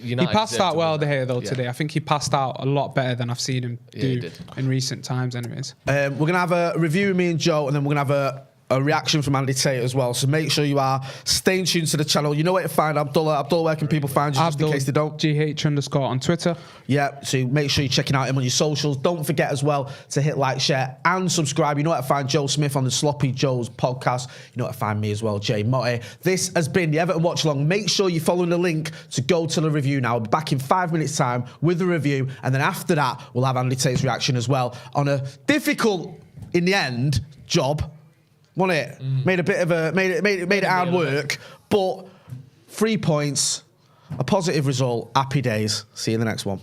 United he passed out well, De Gea, though, Yeah. today. I think he passed out a lot better than I've seen him he do did. in recent times, anyways. We're going to have a review with me and Joe, and then we're going to have a reaction from Andy Tate as well. So make sure you are staying tuned to the channel. You know where to find Abdullah. Abdullah, where can people find you, just in case they don't? GH_ on Twitter. Yeah, so make sure you're checking out him on your socials. Don't forget as well to hit like, share, and subscribe. You know how to find Joe Smith on the Sloppy Joe's podcast. You know how to find me as well, Jay Motti. This has been the Everton Watchalong. Make sure you're following the link to go to the review now. I'll be back in 5 minutes' time with the review, and then after that, we'll have Andy Tate's reaction as well on a difficult, in the end, job. Wasn't it? Made it hard work, but 3 points, a positive result, happy days. See you in the next one.